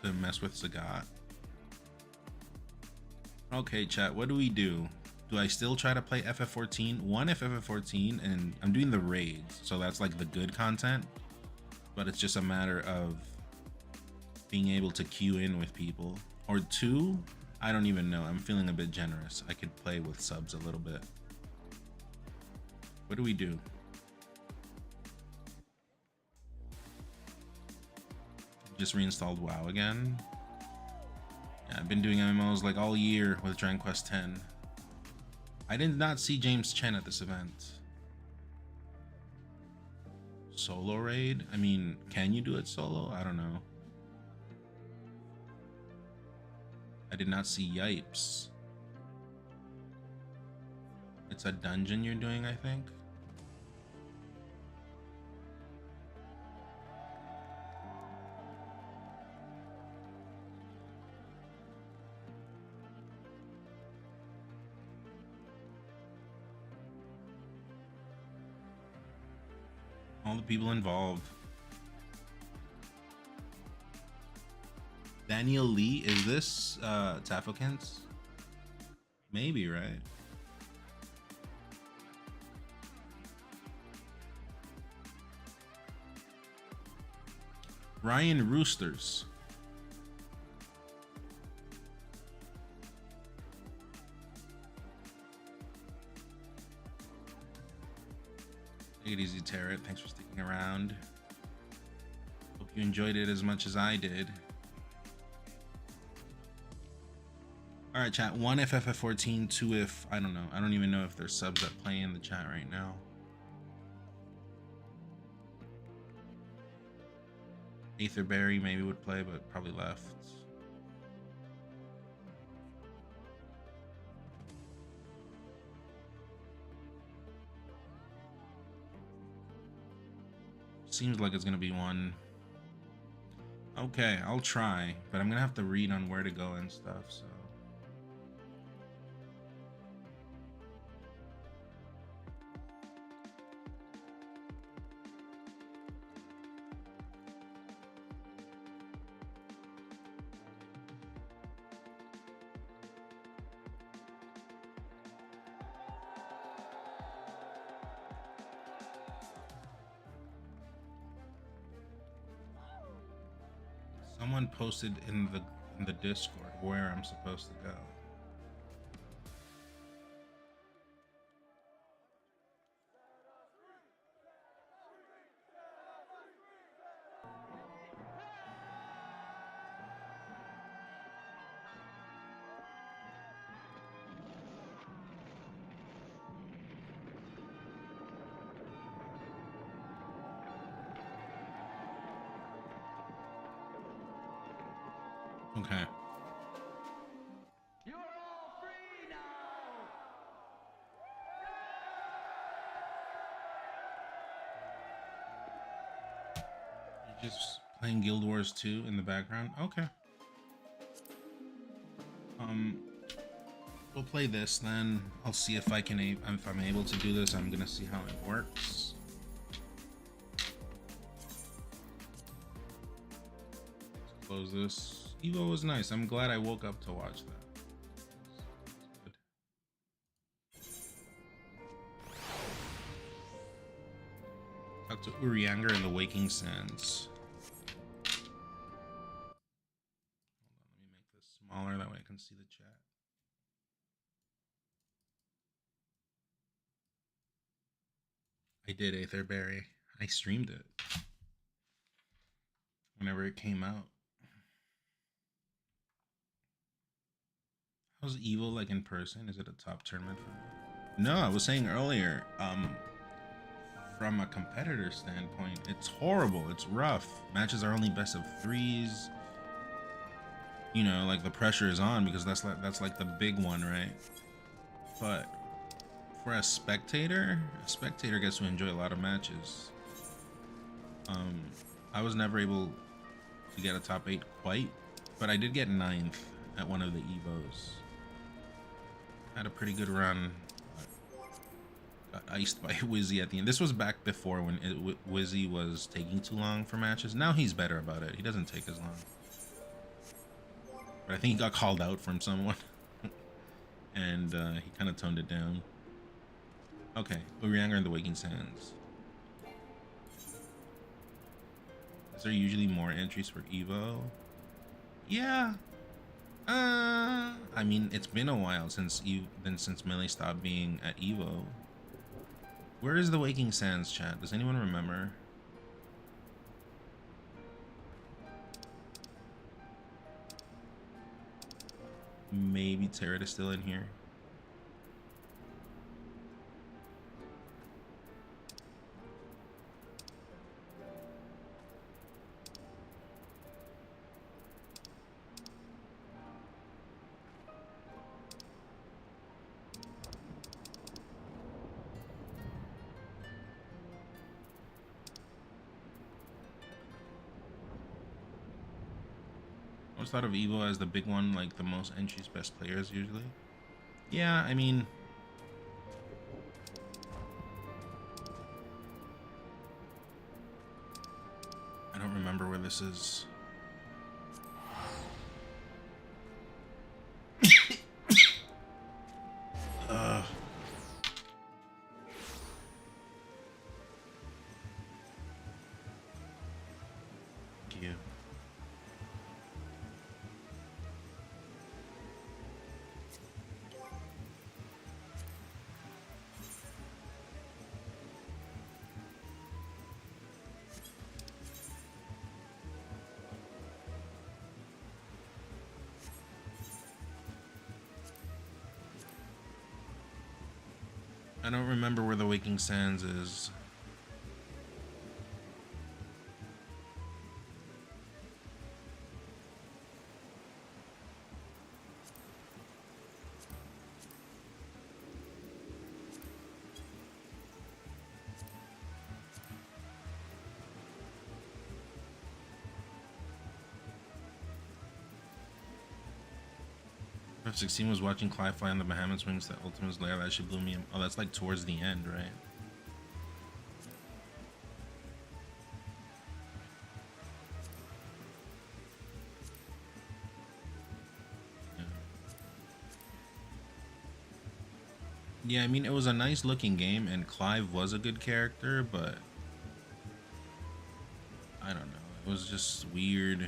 To mess with Sagat. Okay, chat, what do we do? Do I still try to play FF14? One FF14, and I'm doing the raids, so that's like the good content. But it's just a matter of being able to queue in with people. Or two, I don't even know. I'm feeling a bit generous. I could play with subs a little bit. What do we do? Just reinstalled WoW again. Yeah, I've been doing MMOs like all year with Dragon Quest X. I did not see James Chen at this event. Solo raid? I mean, can you do it solo? I don't know. I did not see Yipes. It's a dungeon you're doing, I think. All the people involved. Daniel Lee, is this Tafokins? Maybe, right? Ryan Roosters. Take it easy, Tarot. Thanks for sticking around. Hope you enjoyed it as much as I did. Alright, chat. 1 if FF14, 2 if... I don't know. I don't even know if there's subs that play in the chat right now. Aetherberry maybe would play, but probably left. Seems like it's gonna be one. Okay, I'll try, but I'm gonna have to read on where to go and stuff, so. Someone posted in the Discord where I'm supposed to go. Okay.
You're all free now.
You're just playing Guild Wars 2 in the background? Okay. We'll play this then. I'll see if I'm able to do this. I'm gonna see how it works. Let's close this. EVO was nice. I'm glad I woke up to watch that. Talk to Urianger in the Waking Sands. Hold on, let me make this smaller, that way I can see the chat. I did, Aetherberry. I streamed it whenever it came out. How's EVO like in person? Is it a top tournament for me? No, I was saying earlier, from a competitor standpoint, it's horrible. It's rough. Matches are only best of 3s. you know, like the pressure is on because that's like the big one, right? But for a spectator gets to enjoy a lot of matches. I was never able to get a top 8 quite, but I did get 9th at one of the EVOs. Had a pretty good run. Got iced by Wizzy at the end. This was back before when Wizzy was taking too long for matches. Now he's better about it. He doesn't take as long. But I think he got called out from someone. And he kind of toned it down. Okay, Urianger and the Waking Sands. Is there usually more entries for EVO? Yeah. I mean, it's been a while since Melee stopped being at EVO. Where is the Waking Sands, chat? Does anyone remember? Maybe Tarot is still in here. I always thought of EVO as the big one, like the most entries, best players usually. Yeah, I mean, I don't remember where this is. Thank you. I don't remember where the Waking Sands is. F16 was watching Clive fly on the Bahamut's wings to Ultima's lair. That should blew me. Oh, that's like towards the end, right? Yeah, I mean, it was a nice looking game and Clive was a good character, but I don't know. It was just weird.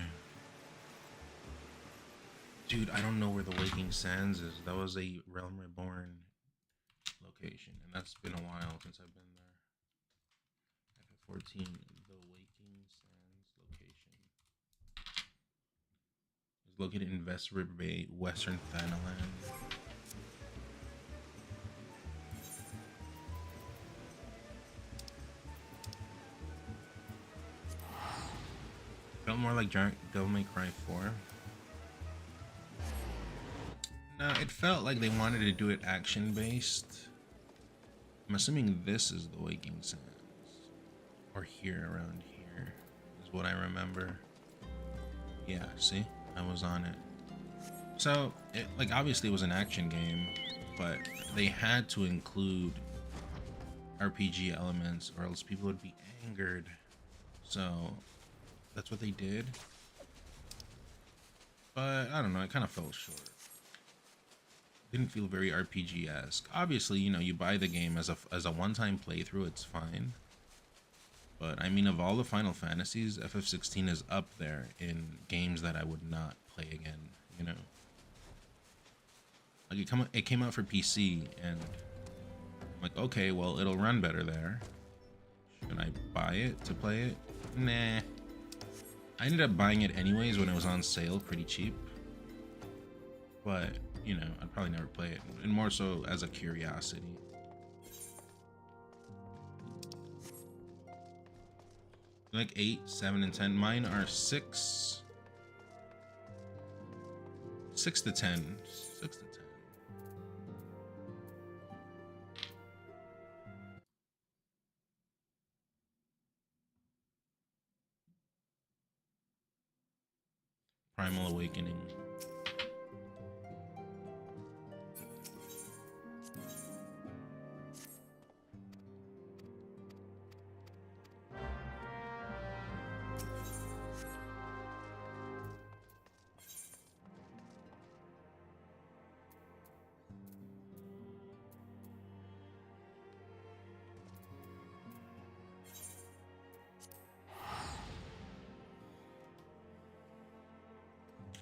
Dude, I don't know where the Waking Sands is. That was a Realm Reborn location, and that's been a while since I've been there. FF14, the Waking Sands location. It's located in West River Bay, Western Thanaland. Felt more like Devil May Cry 4. No, it felt like they wanted to do it action-based. I'm assuming this is the Waking Sands. Or here, around here, is what I remember. Yeah, see? I was on it. So, it, like, obviously it was an action game, but they had to include RPG elements or else people would be angered. So, that's what they did. But, I don't know, it kind of fell short. Didn't feel very RPG-esque. Obviously, you know, you buy the game as a one-time playthrough, it's fine. But I mean, of all the Final Fantasies, FF16 is up there in games that I would not play again. You know, like it came out for PC, and I'm like, okay, well, it'll run better there. Should I buy it to play it? Nah. I ended up buying it anyways when it was on sale, pretty cheap. But you know, I'd probably never play it, and more so as a curiosity. Like 8, 7, and 10. Mine are 6, 6 to 10. 6 to 10. Primal Awakening.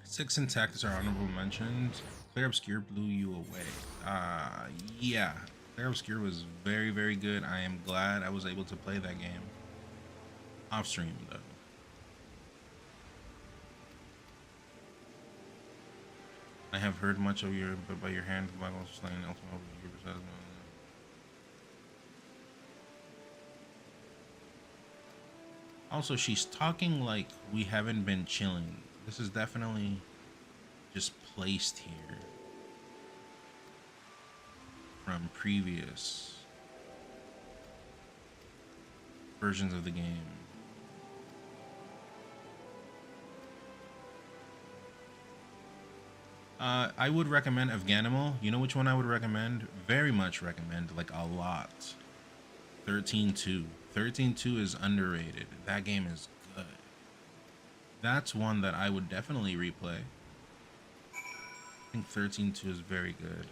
Six and Tactics are honorable mentions. Claire Obscure blew you away. Yeah. Claire Obscure was very, very good. I am glad I was able to play that game. Off stream, though. I have heard much of your, but by your hand, the Bible slaying ultimate. Also, she's talking like we haven't been chilling. This is definitely just placed here from previous versions of the game. I would recommend Afghanimal. You know which one I would recommend? Very much recommend, like a lot. 13-2. 13-2 is underrated. That game is good. That's one that I would definitely replay. I think 13-2 is very good.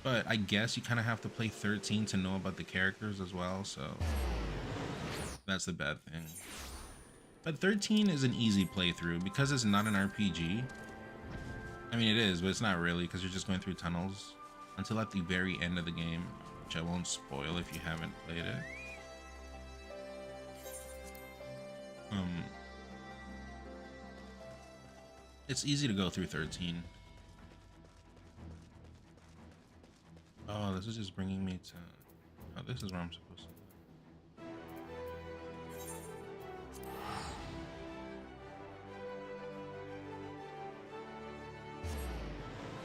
But I guess you kind of have to play 13 to know about the characters as well, so that's the bad thing. But 13 is an easy playthrough because it's not an RPG. I mean, it is, but it's not really because you're just going through tunnels until at the very end of the game, which I won't spoil if you haven't played it. It's easy to go through 13. Oh, this is just bringing me to... Oh, this is where I'm supposed to go.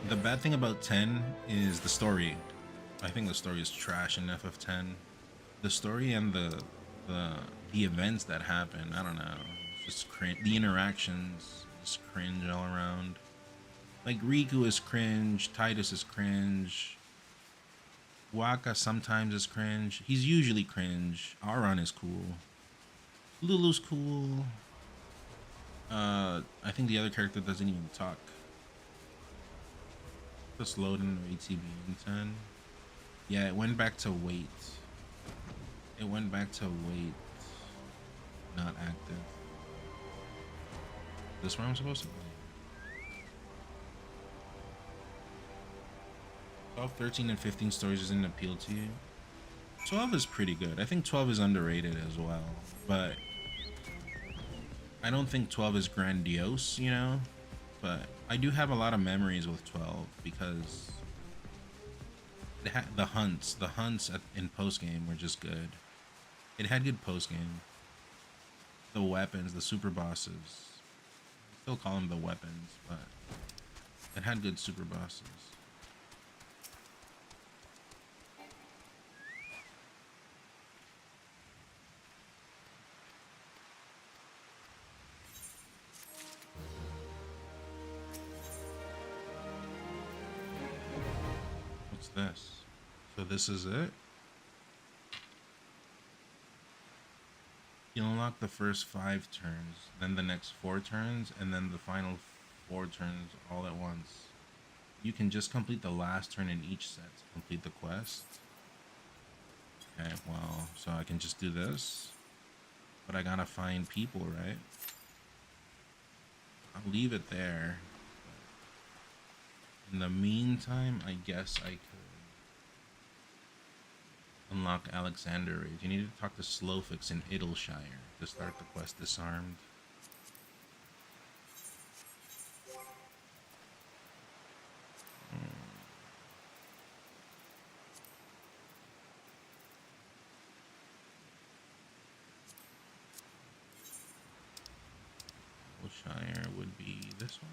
The bad thing about 10 is the story. I think the story is trash in FF10. The story and the events that happen, I don't know. It's just cringe. The interactions, just cringe all around. Like Riku is cringe, Titus is cringe. Waka sometimes is cringe. He's usually cringe. Auron is cool. Lulu's cool. I think the other character doesn't even talk. Just loading ATB in 10. Yeah, it went back to wait. It went back to wait. Not active. This where I'm supposed to play. 12, 13, and 15 stories doesn't appeal to you. 12 is pretty good. I think 12 is underrated as well. But I don't think 12 is grandiose, you know? But I do have a lot of memories with 12 because the hunts in post-game were just good. It had good post-game. The weapons, the super bosses. I still call them the weapons, but it had good super bosses. What's this? So this is it? You unlock the first 5 turns, then the next 4 turns, and then the final 4 turns all at once. You can just complete the last turn in each set to complete the quest. Okay, well, so I can just do this. But I gotta find people, right? I'll leave it there. In the meantime, I guess I could unlock Alexander Rage. You need to talk to Slowfix in Idleshire to start the quest Disarmed. Shire would be this one.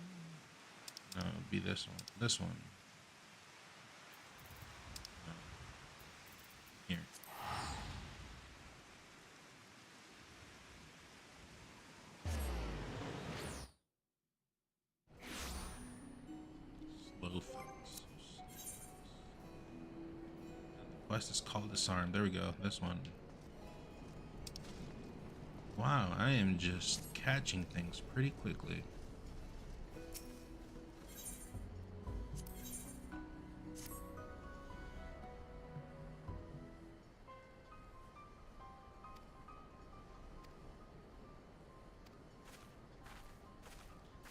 No, it would be this one. This one. No. Here. Slow fix. The quest is called Disarm. There we go. This one. Wow, I am just catching things pretty quickly.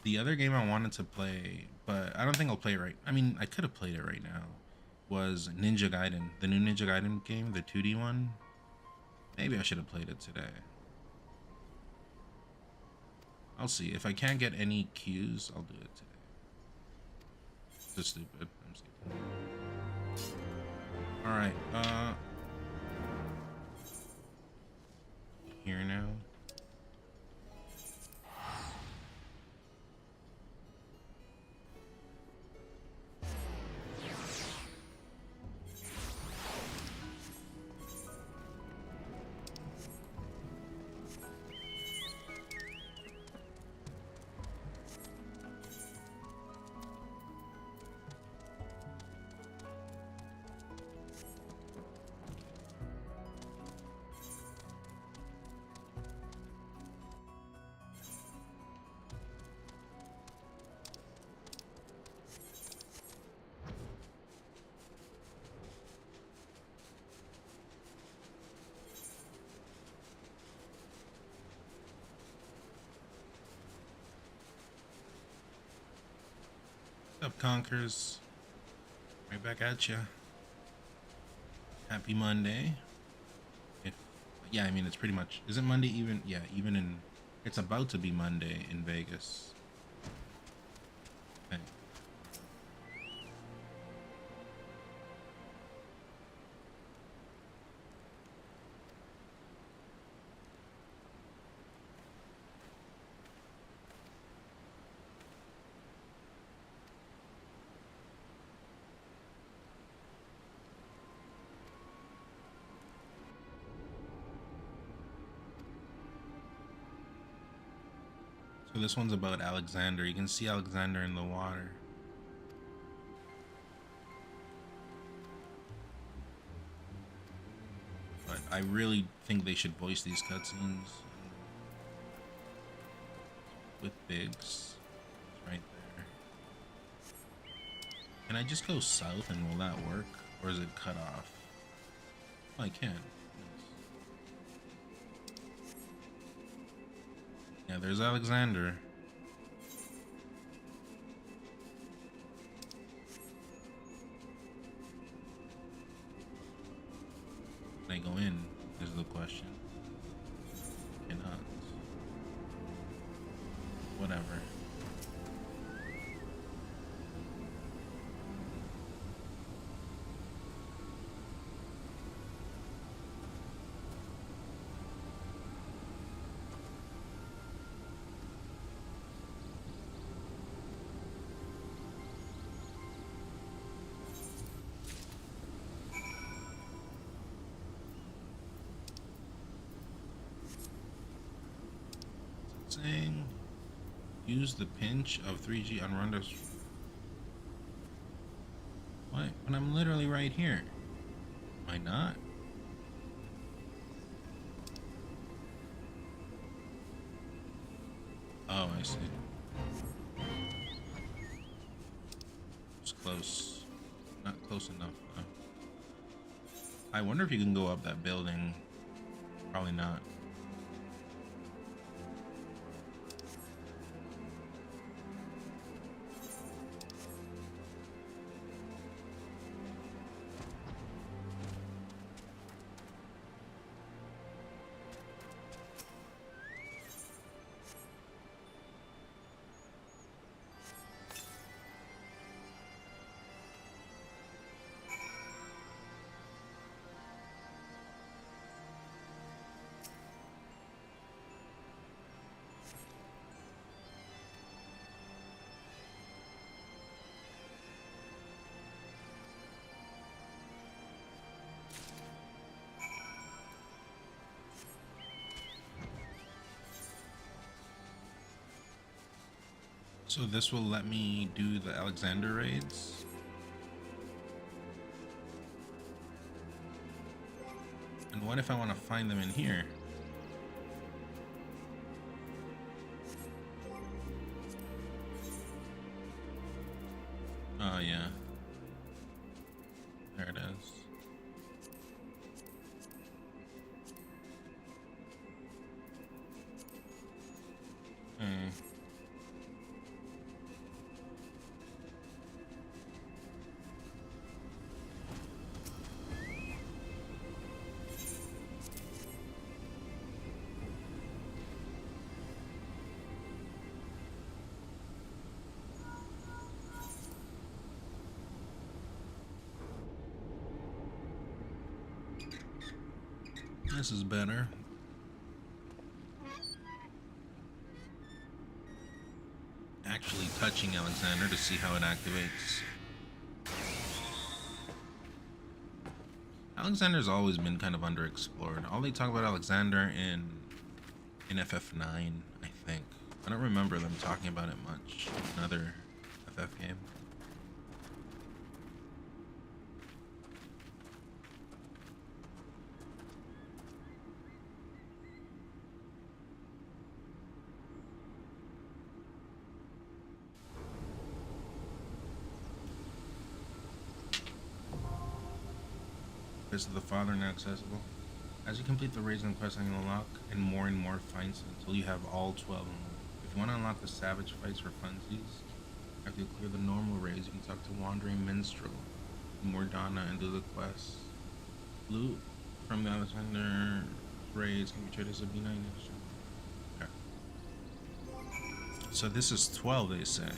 The other game I wanted to play, but I don't think I'll play it right. I mean, I could have played it right now, was Ninja Gaiden. The new Ninja Gaiden game, the 2D one. Maybe I should have played it today. I'll see. If I can't get any cues, I'll do it today. This is stupid. I'm stupid. Alright, here now. What's up, Conkers? Right back at ya. Happy Monday. Yeah, I mean, it's pretty much... Isn't Monday even... Yeah, even in... It's about to be Monday in Vegas. Okay. So this one's about Alexander. You can see Alexander in the water. But I really think they should voice these cutscenes with Biggs. It's right there. Can I just go south and will that work? Or is it cut off? Oh, I can. Yeah, there's Alexander. Can I go in? Is the question. Cannot. Whatever. Saying use the pinch of 3G on Rondo's. What? When I'm literally right here. Am I not? Oh, I see. It's close. Not close enough. I wonder if you can go up that building. Probably not. So this will let me do the Alexander raids. And what if I want to find them in here? Oh yeah. There it is. Hmm. This is better. Actually touching Alexander to see how it activates. Alexander's always been kind of underexplored. All they talk about Alexander in FF9, I think. I don't remember them talking about it much in another FF game. Is the father now accessible? As you complete the raids and quests, you unlock and more fights until you have all 12 of them. If you want to unlock the savage fights for funsies, after you clear the normal raids, you can talk to Wandering Minstrel, Mordana, and do the quests. Loot from the Alexander raids can be traded as a B9 extra. Okay. So this is 12, they say.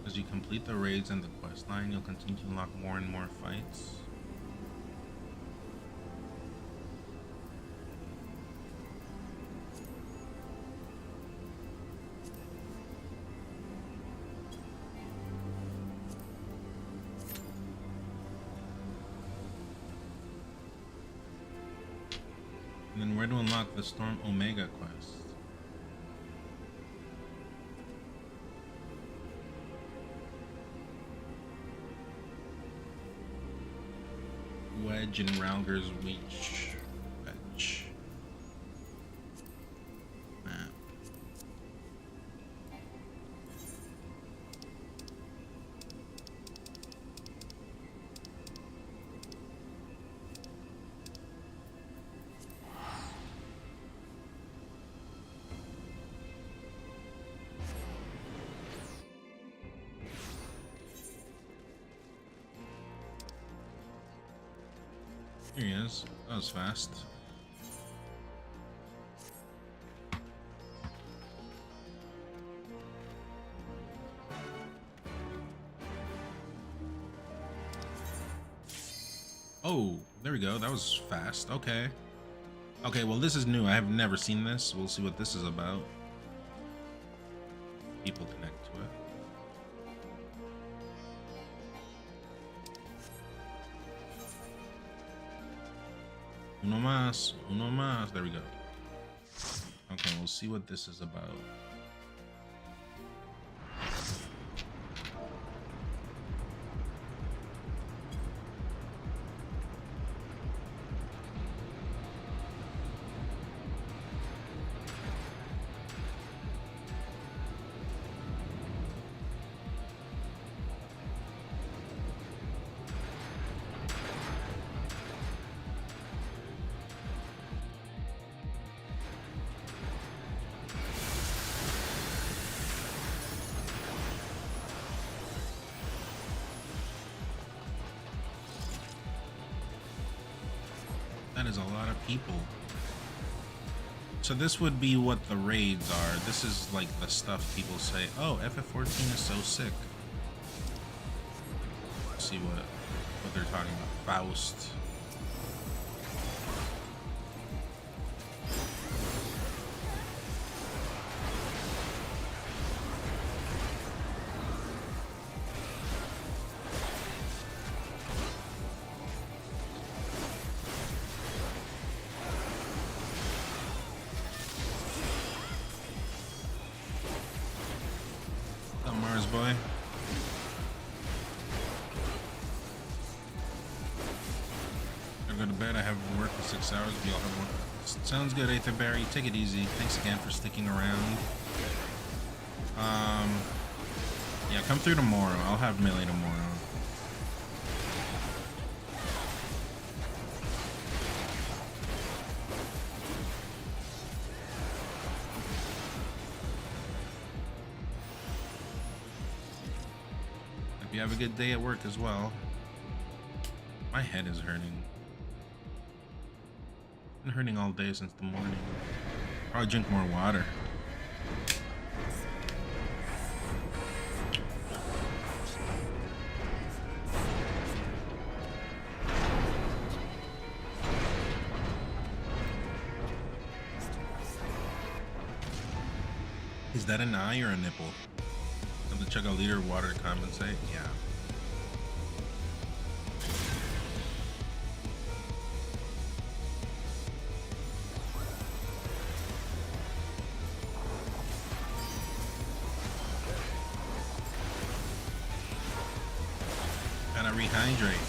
As you complete the raids and the quest line, you'll continue to unlock more and more fights. And then where to unlock the Storm Omega quest? Wedge and Ralger's Reach. Wedge. Map. Here he is. That was fast. Oh, there we go. That was fast. Okay. Okay, well, this is new. I have never seen this. We'll see what this is about. People connect to it. Uno más, uno más. There we go. Okay, we'll see what this is about. That is a lot of people. So this would be what the raids are. This is like the stuff people say, oh, FF14 is so sick. Let's see what they're talking about. Faust. Come Mars boy. I go to bed. I have work for 6 hours. We all have work. Sounds good, Aether Barry. Take it easy. Thanks again for sticking around. Yeah, come through tomorrow. I'll have Melee tomorrow. Hope you have a good day at work as well. My head is hurting. Been hurting all day since the morning. Probably drink more water. Is that an eye or a nipple? Have to chug a liter of water to compensate? Yeah. Gotta rehydrate.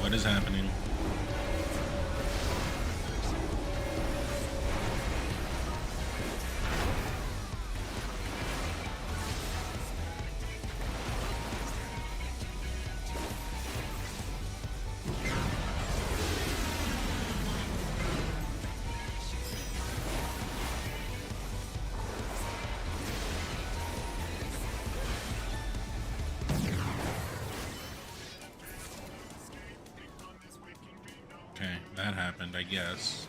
What is happening? Okay, that happened, I guess.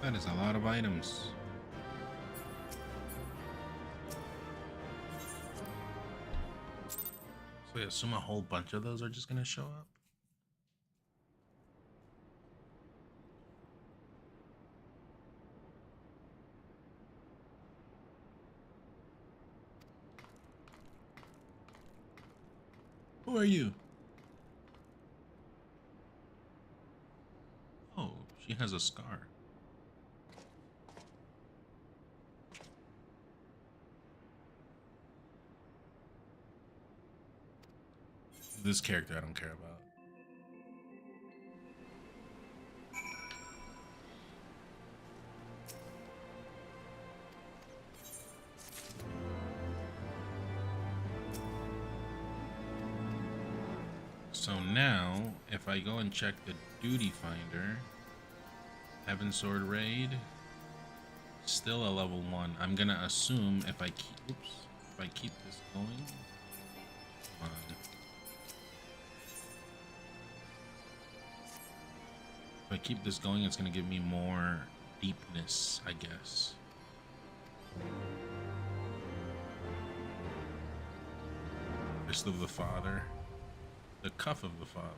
That is a lot of items. So I assume a whole bunch of those are just gonna show up? Who are you? Oh, she has a scar. This character I don't care about. So now, if I go and check the duty finder, Heaven Sword Raid, still a level 1. I'm gonna assume if I keep this going. Come on. If I keep this going, it's gonna give me more deepness, I guess. Fist of the Father. The Cuff of the Father.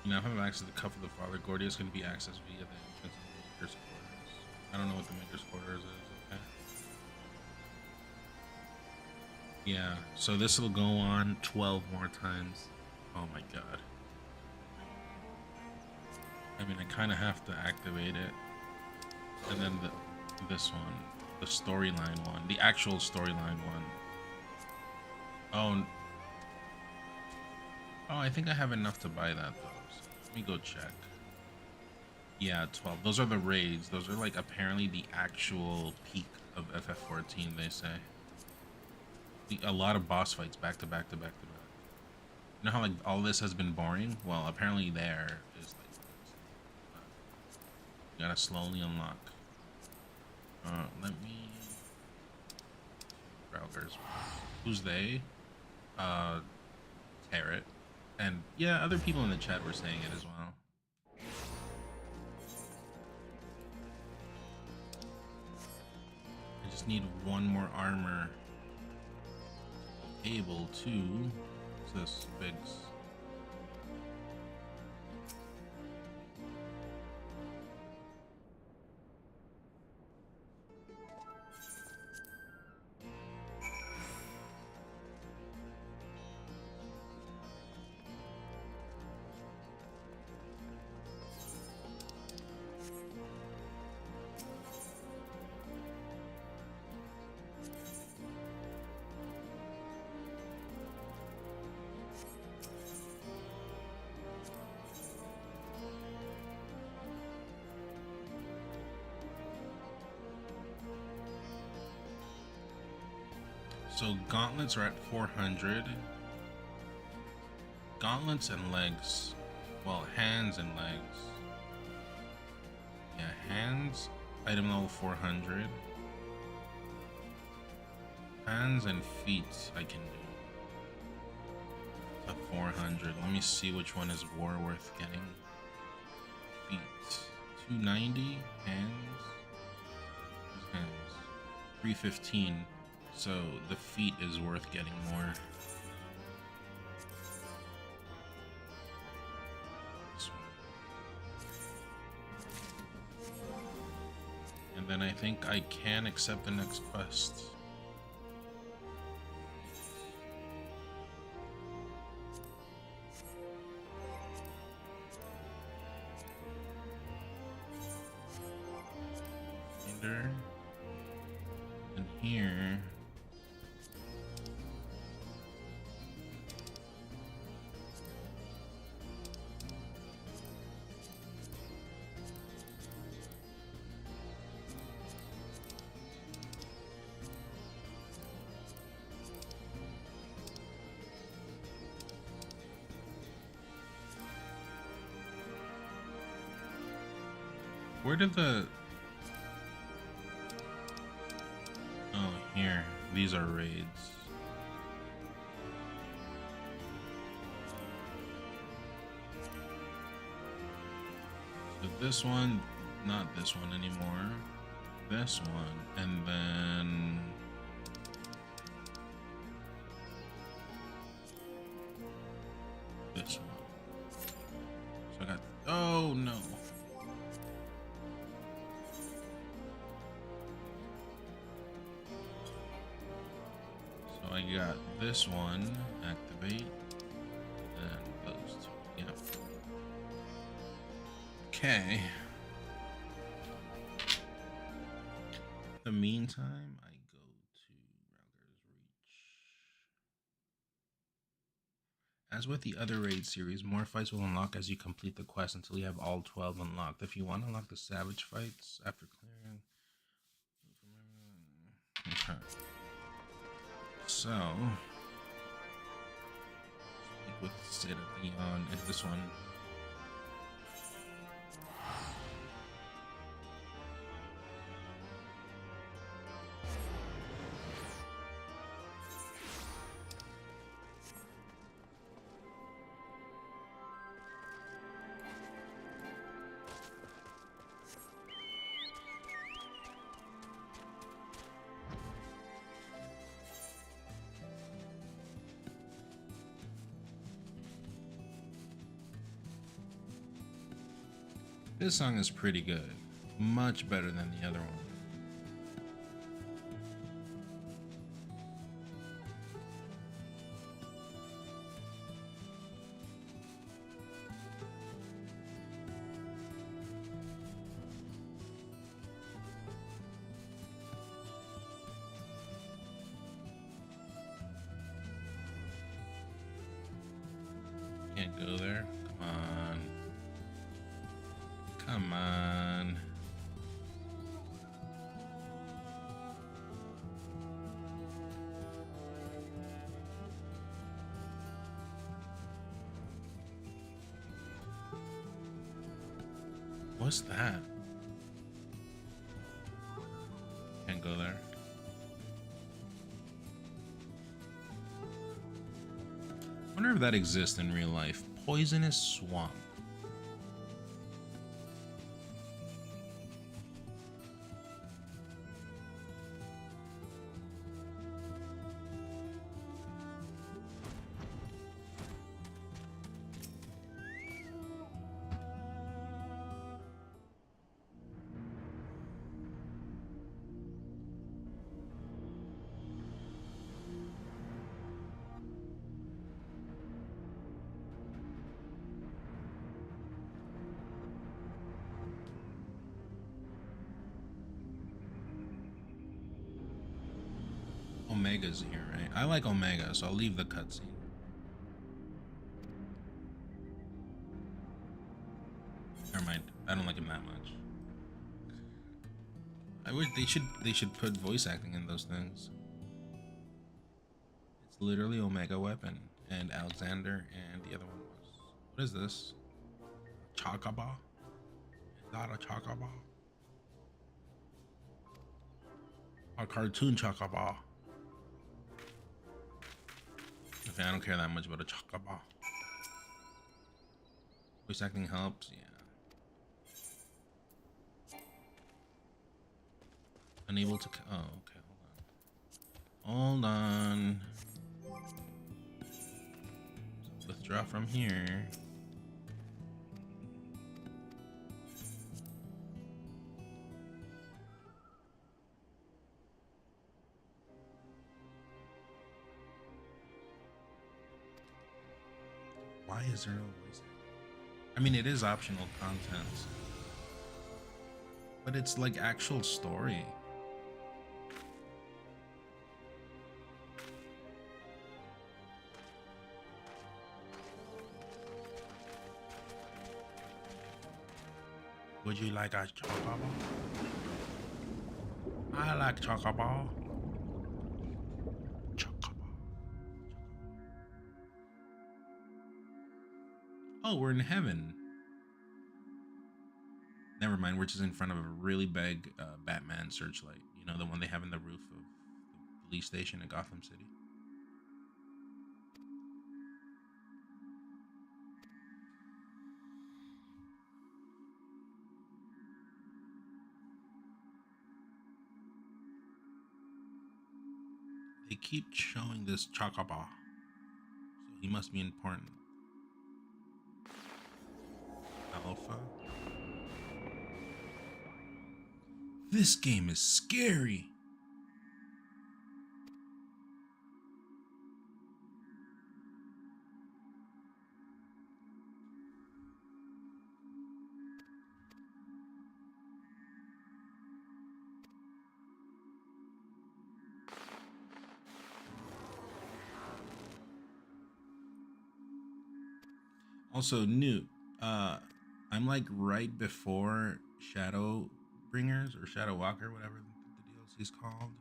You now have access to the Cup of the Father. Gordius can be accessed via the entrance of the Maker's Quarters. I don't know what the Maker's Quarters is, okay? Yeah, so this will go on 12 more times. Oh my god. I mean, I kind of have to activate it. And then this one, the storyline one, the actual storyline one. Oh, I think I have enough to buy that though. So let me go check. Yeah, 12. Those are the raids. Those are like apparently the actual peak of FF14, they say. A lot of boss fights back to back to back to back. You know how like all this has been boring? Well, apparently there is like you gotta slowly unlock. Let me Browgers. Who's they? Tarot. And yeah, other people in the chat were saying it as well. I just need one more armor. Able to. What's this? Bigs. So gauntlets are at 400. Gauntlets and legs. Well, hands and legs. Yeah, hands, item level 400. Hands and feet I can do. To 400. Let me see which one is more worth getting. Feet. 290. Hands. Hands. 315. So the feet is worth getting more. This one. And then I think I can accept the next quest. Finder. And here. Where did the... Oh, here. These are raids. So this one, not this one anymore. This one, and then... this one. So I got... Oh, no. I got this one, activate, and those two, yep. Okay. In the meantime, I go to Rauger's Reach. As with the other raid series, more fights will unlock as you complete the quest until you have all 12 unlocked. If you want to unlock the savage fights after clearing... Okay. So, with the state of Leon is this one. This song is pretty good. Much better than the other one. Can't go there. Come on. Come on. What's that? Can't go there. I wonder if that exists in real life. Poisonous swamp. Omega's here, right? I like Omega, so I'll leave the cutscene. Never mind. I don't like him that much. I wish they should put voice acting in those things. It's literally Omega Weapon and Alexander, and the other one was, what is this? Chocobo? Is that a Chocobo? A cartoon Chocobo. Okay, I don't care that much about a Chocobo. Voice acting helps, yeah. Unable to. Oh, okay, hold on. So withdraw from here. Why is there no voice acting? I mean, it is optional content, but it's like actual story. Would you like a chocobo? I like chocobo. Oh, we're in heaven. Never mind, we're just in front of a really big Batman searchlight. You know, the one they have in the roof of the police station in Gotham City. They keep showing this chocobo, so he must be important. Alpha. This game is scary. Also, Newt, I'm like right before Shadowbringers or Shadow Walker, whatever the DLC is called.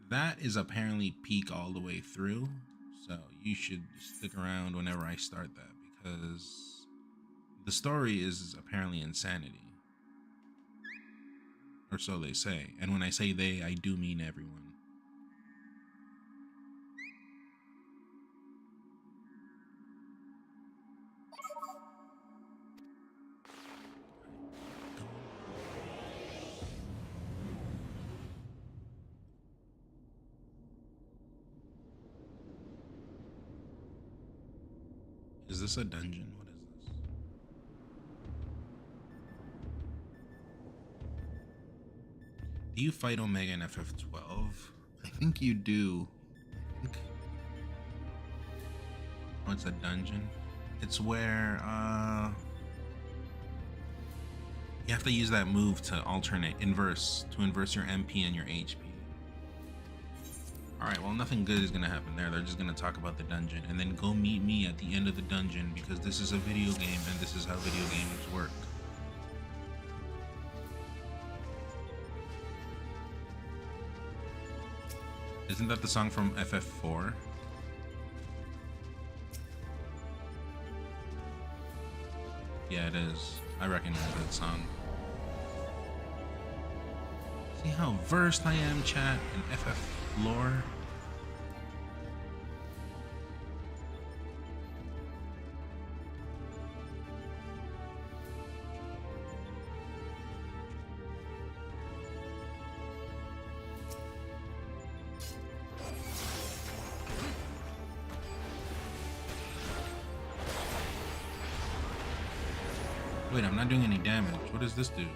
That is apparently peak all the way through, so you should stick around whenever I start that, because the story is apparently insanity. Or so they say. And when I say they, I do mean everyone. Is this a dungeon? What is this? Do you fight Omega in FF12? I think you do. Oh, it's a dungeon. It's where you have to use that move to inverse your MP and your HP. Alright, well, nothing good is gonna happen there. They're just gonna talk about the dungeon and then go meet me at the end of the dungeon because this is a video game and this is how video games work. Isn't that the song from FF4? Yeah, it is. I recognize that song. See how versed I am, chat, in FF lore? Wait, I'm not doing any damage. What does this do?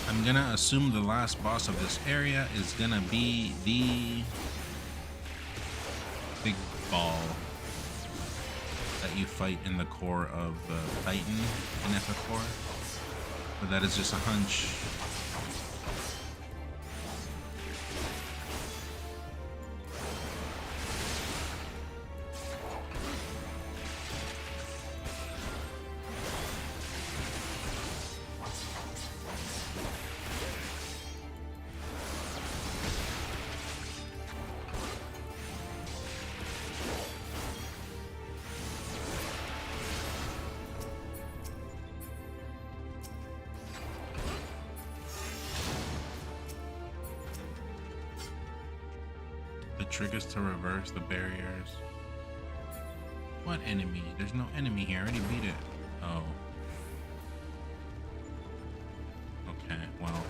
I'm gonna assume the last boss of this area is gonna be the big ball that you fight in the core of Titan in FF4, but that is just a hunch. Triggers to reverse the barriers. What enemy? There's no enemy here. I already beat it. Oh. Okay, well.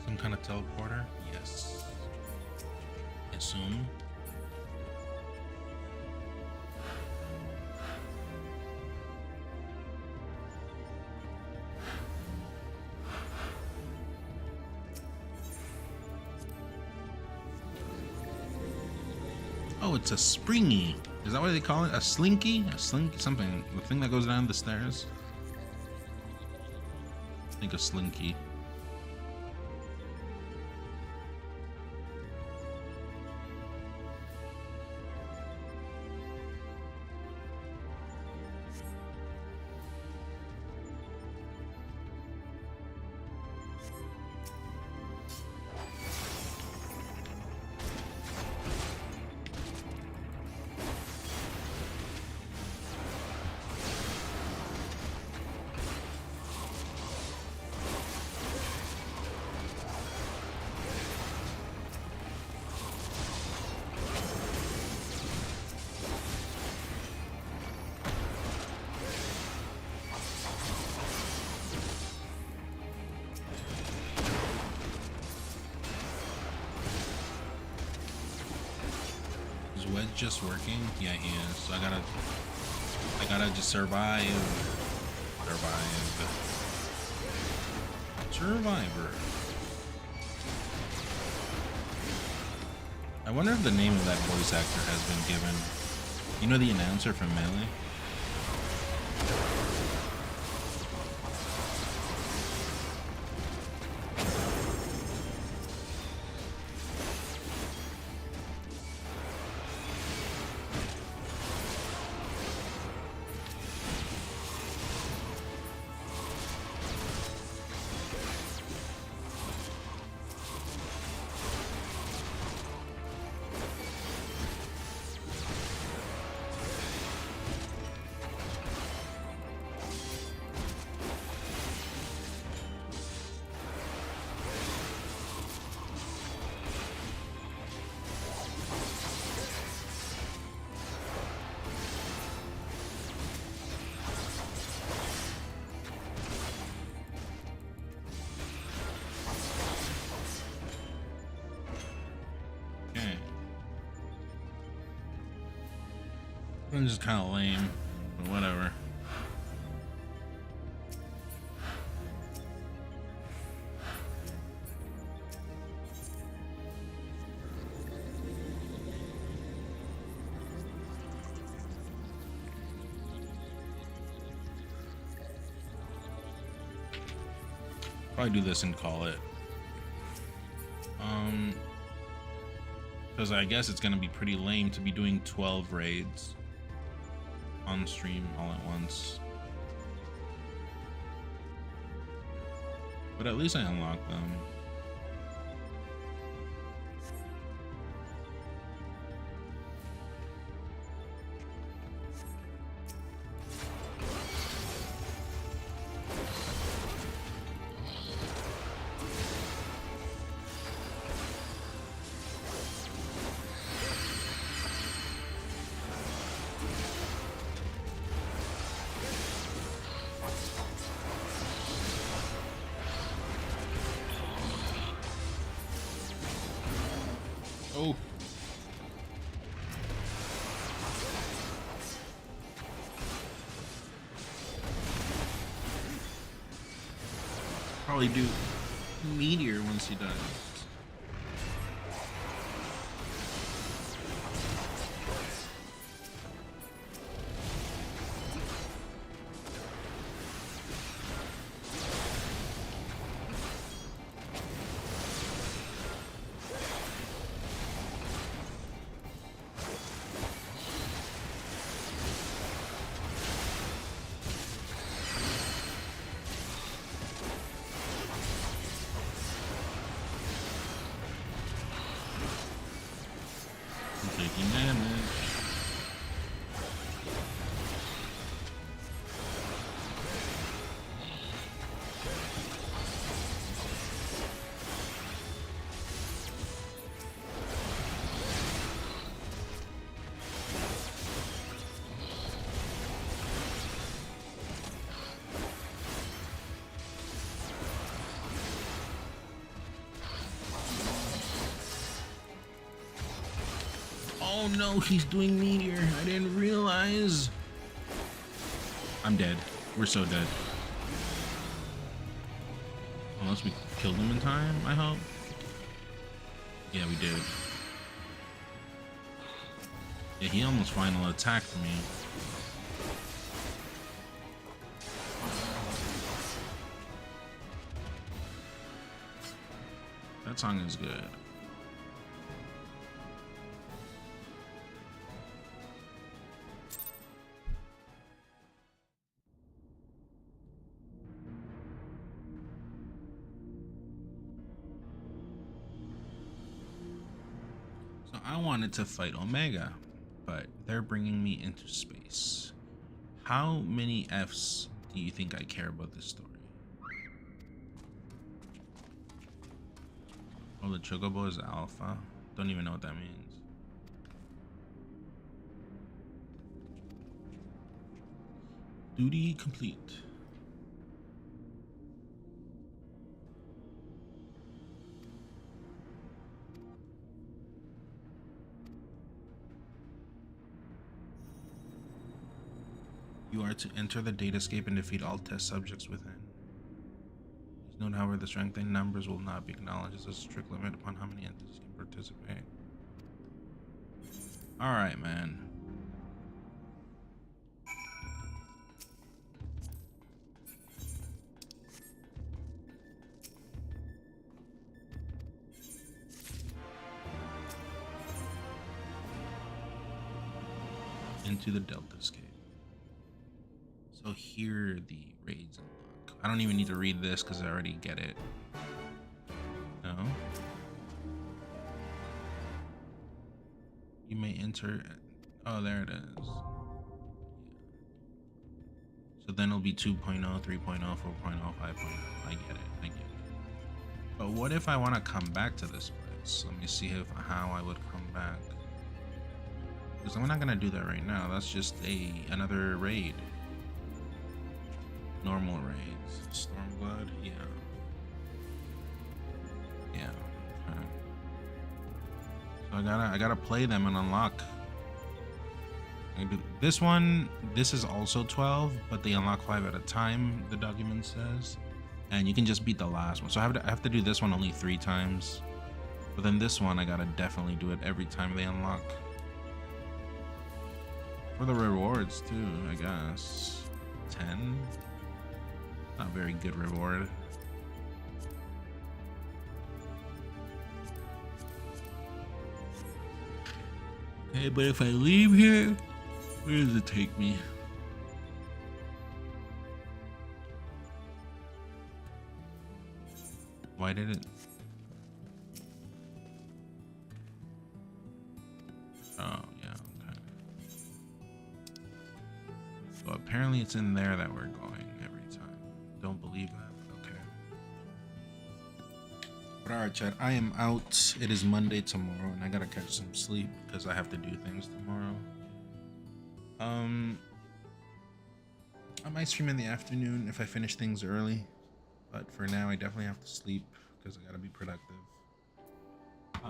Some kind of teleporter? Yes. Assume. Oh, it's a springy. Is that what they call it? A slinky? A slink? Something. The thing that goes down the stairs? I think a slinky. just working? Yeah, he is. So I gotta just survive. Survivor. I wonder if the name of that voice actor has been given. You know the announcer from Melee? It's just kind of lame, but whatever. Probably do this and call it. Because I guess it's gonna be pretty lame to be doing 12 raids on stream all at once. But at least I unlocked them. Oh. Probably do Meteor once he does. Taking damage. Oh no, he's doing Meteor. I didn't realize. I'm dead. We're so dead. Unless we killed him in time, I hope. Yeah, we did. Yeah, he almost final attacked me. That song is good. So I wanted to fight Omega, but they're bringing me into space. How many Fs do you think I care about this story? Oh, the Chocobo is alpha? Don't even know what that means. Duty complete. You are to enter the datascape and defeat all test subjects within. Please note, however, the strength in numbers will not be acknowledged as a strict limit upon how many entities can participate. Alright, man. Into the Deltascape. So here the raids unlock. I don't even need to read this because I already get it. No. You may enter. Oh, there it is. Yeah. So then it'll be 2.0, 3.0, 4.0, 5.0. I get it. I get it. But what if I want to come back to this place? Let me see how I would come back. Because I'm not gonna do that right now. That's just another raid. Normal raids. Stormblood, yeah. Yeah. Okay. So I gotta play them and unlock. This one, this is also 12, but they unlock 5 at a time, the document says. And you can just beat the last one. So I have to do this one only 3 times. But then this one I gotta definitely do it every time they unlock. For the rewards too, I guess. 10? Not very good reward. Okay, but if I leave here, where does it take me? Why did it? Oh, yeah, okay. So apparently it's in there that we're going every time. Don't believe that? Okay. But alright, chat, I am out. It is Monday tomorrow, and I gotta catch some sleep because I have to do things tomorrow. I might stream in the afternoon if I finish things early, but for now I definitely have to sleep because I gotta be productive.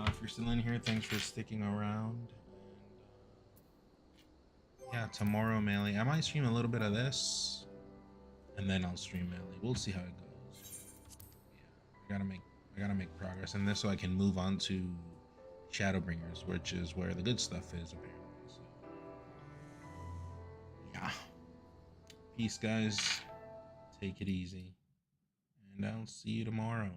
If you're still in here, thanks for sticking around. And yeah, tomorrow Melee. I might stream a little bit of this, and then I'll stream Melee. We'll see how it goes. Yeah, I gotta make progress in this so I can move on to Shadowbringers, which is where the good stuff is apparently. So, yeah. Peace, guys. Take it easy, and I'll see you tomorrow.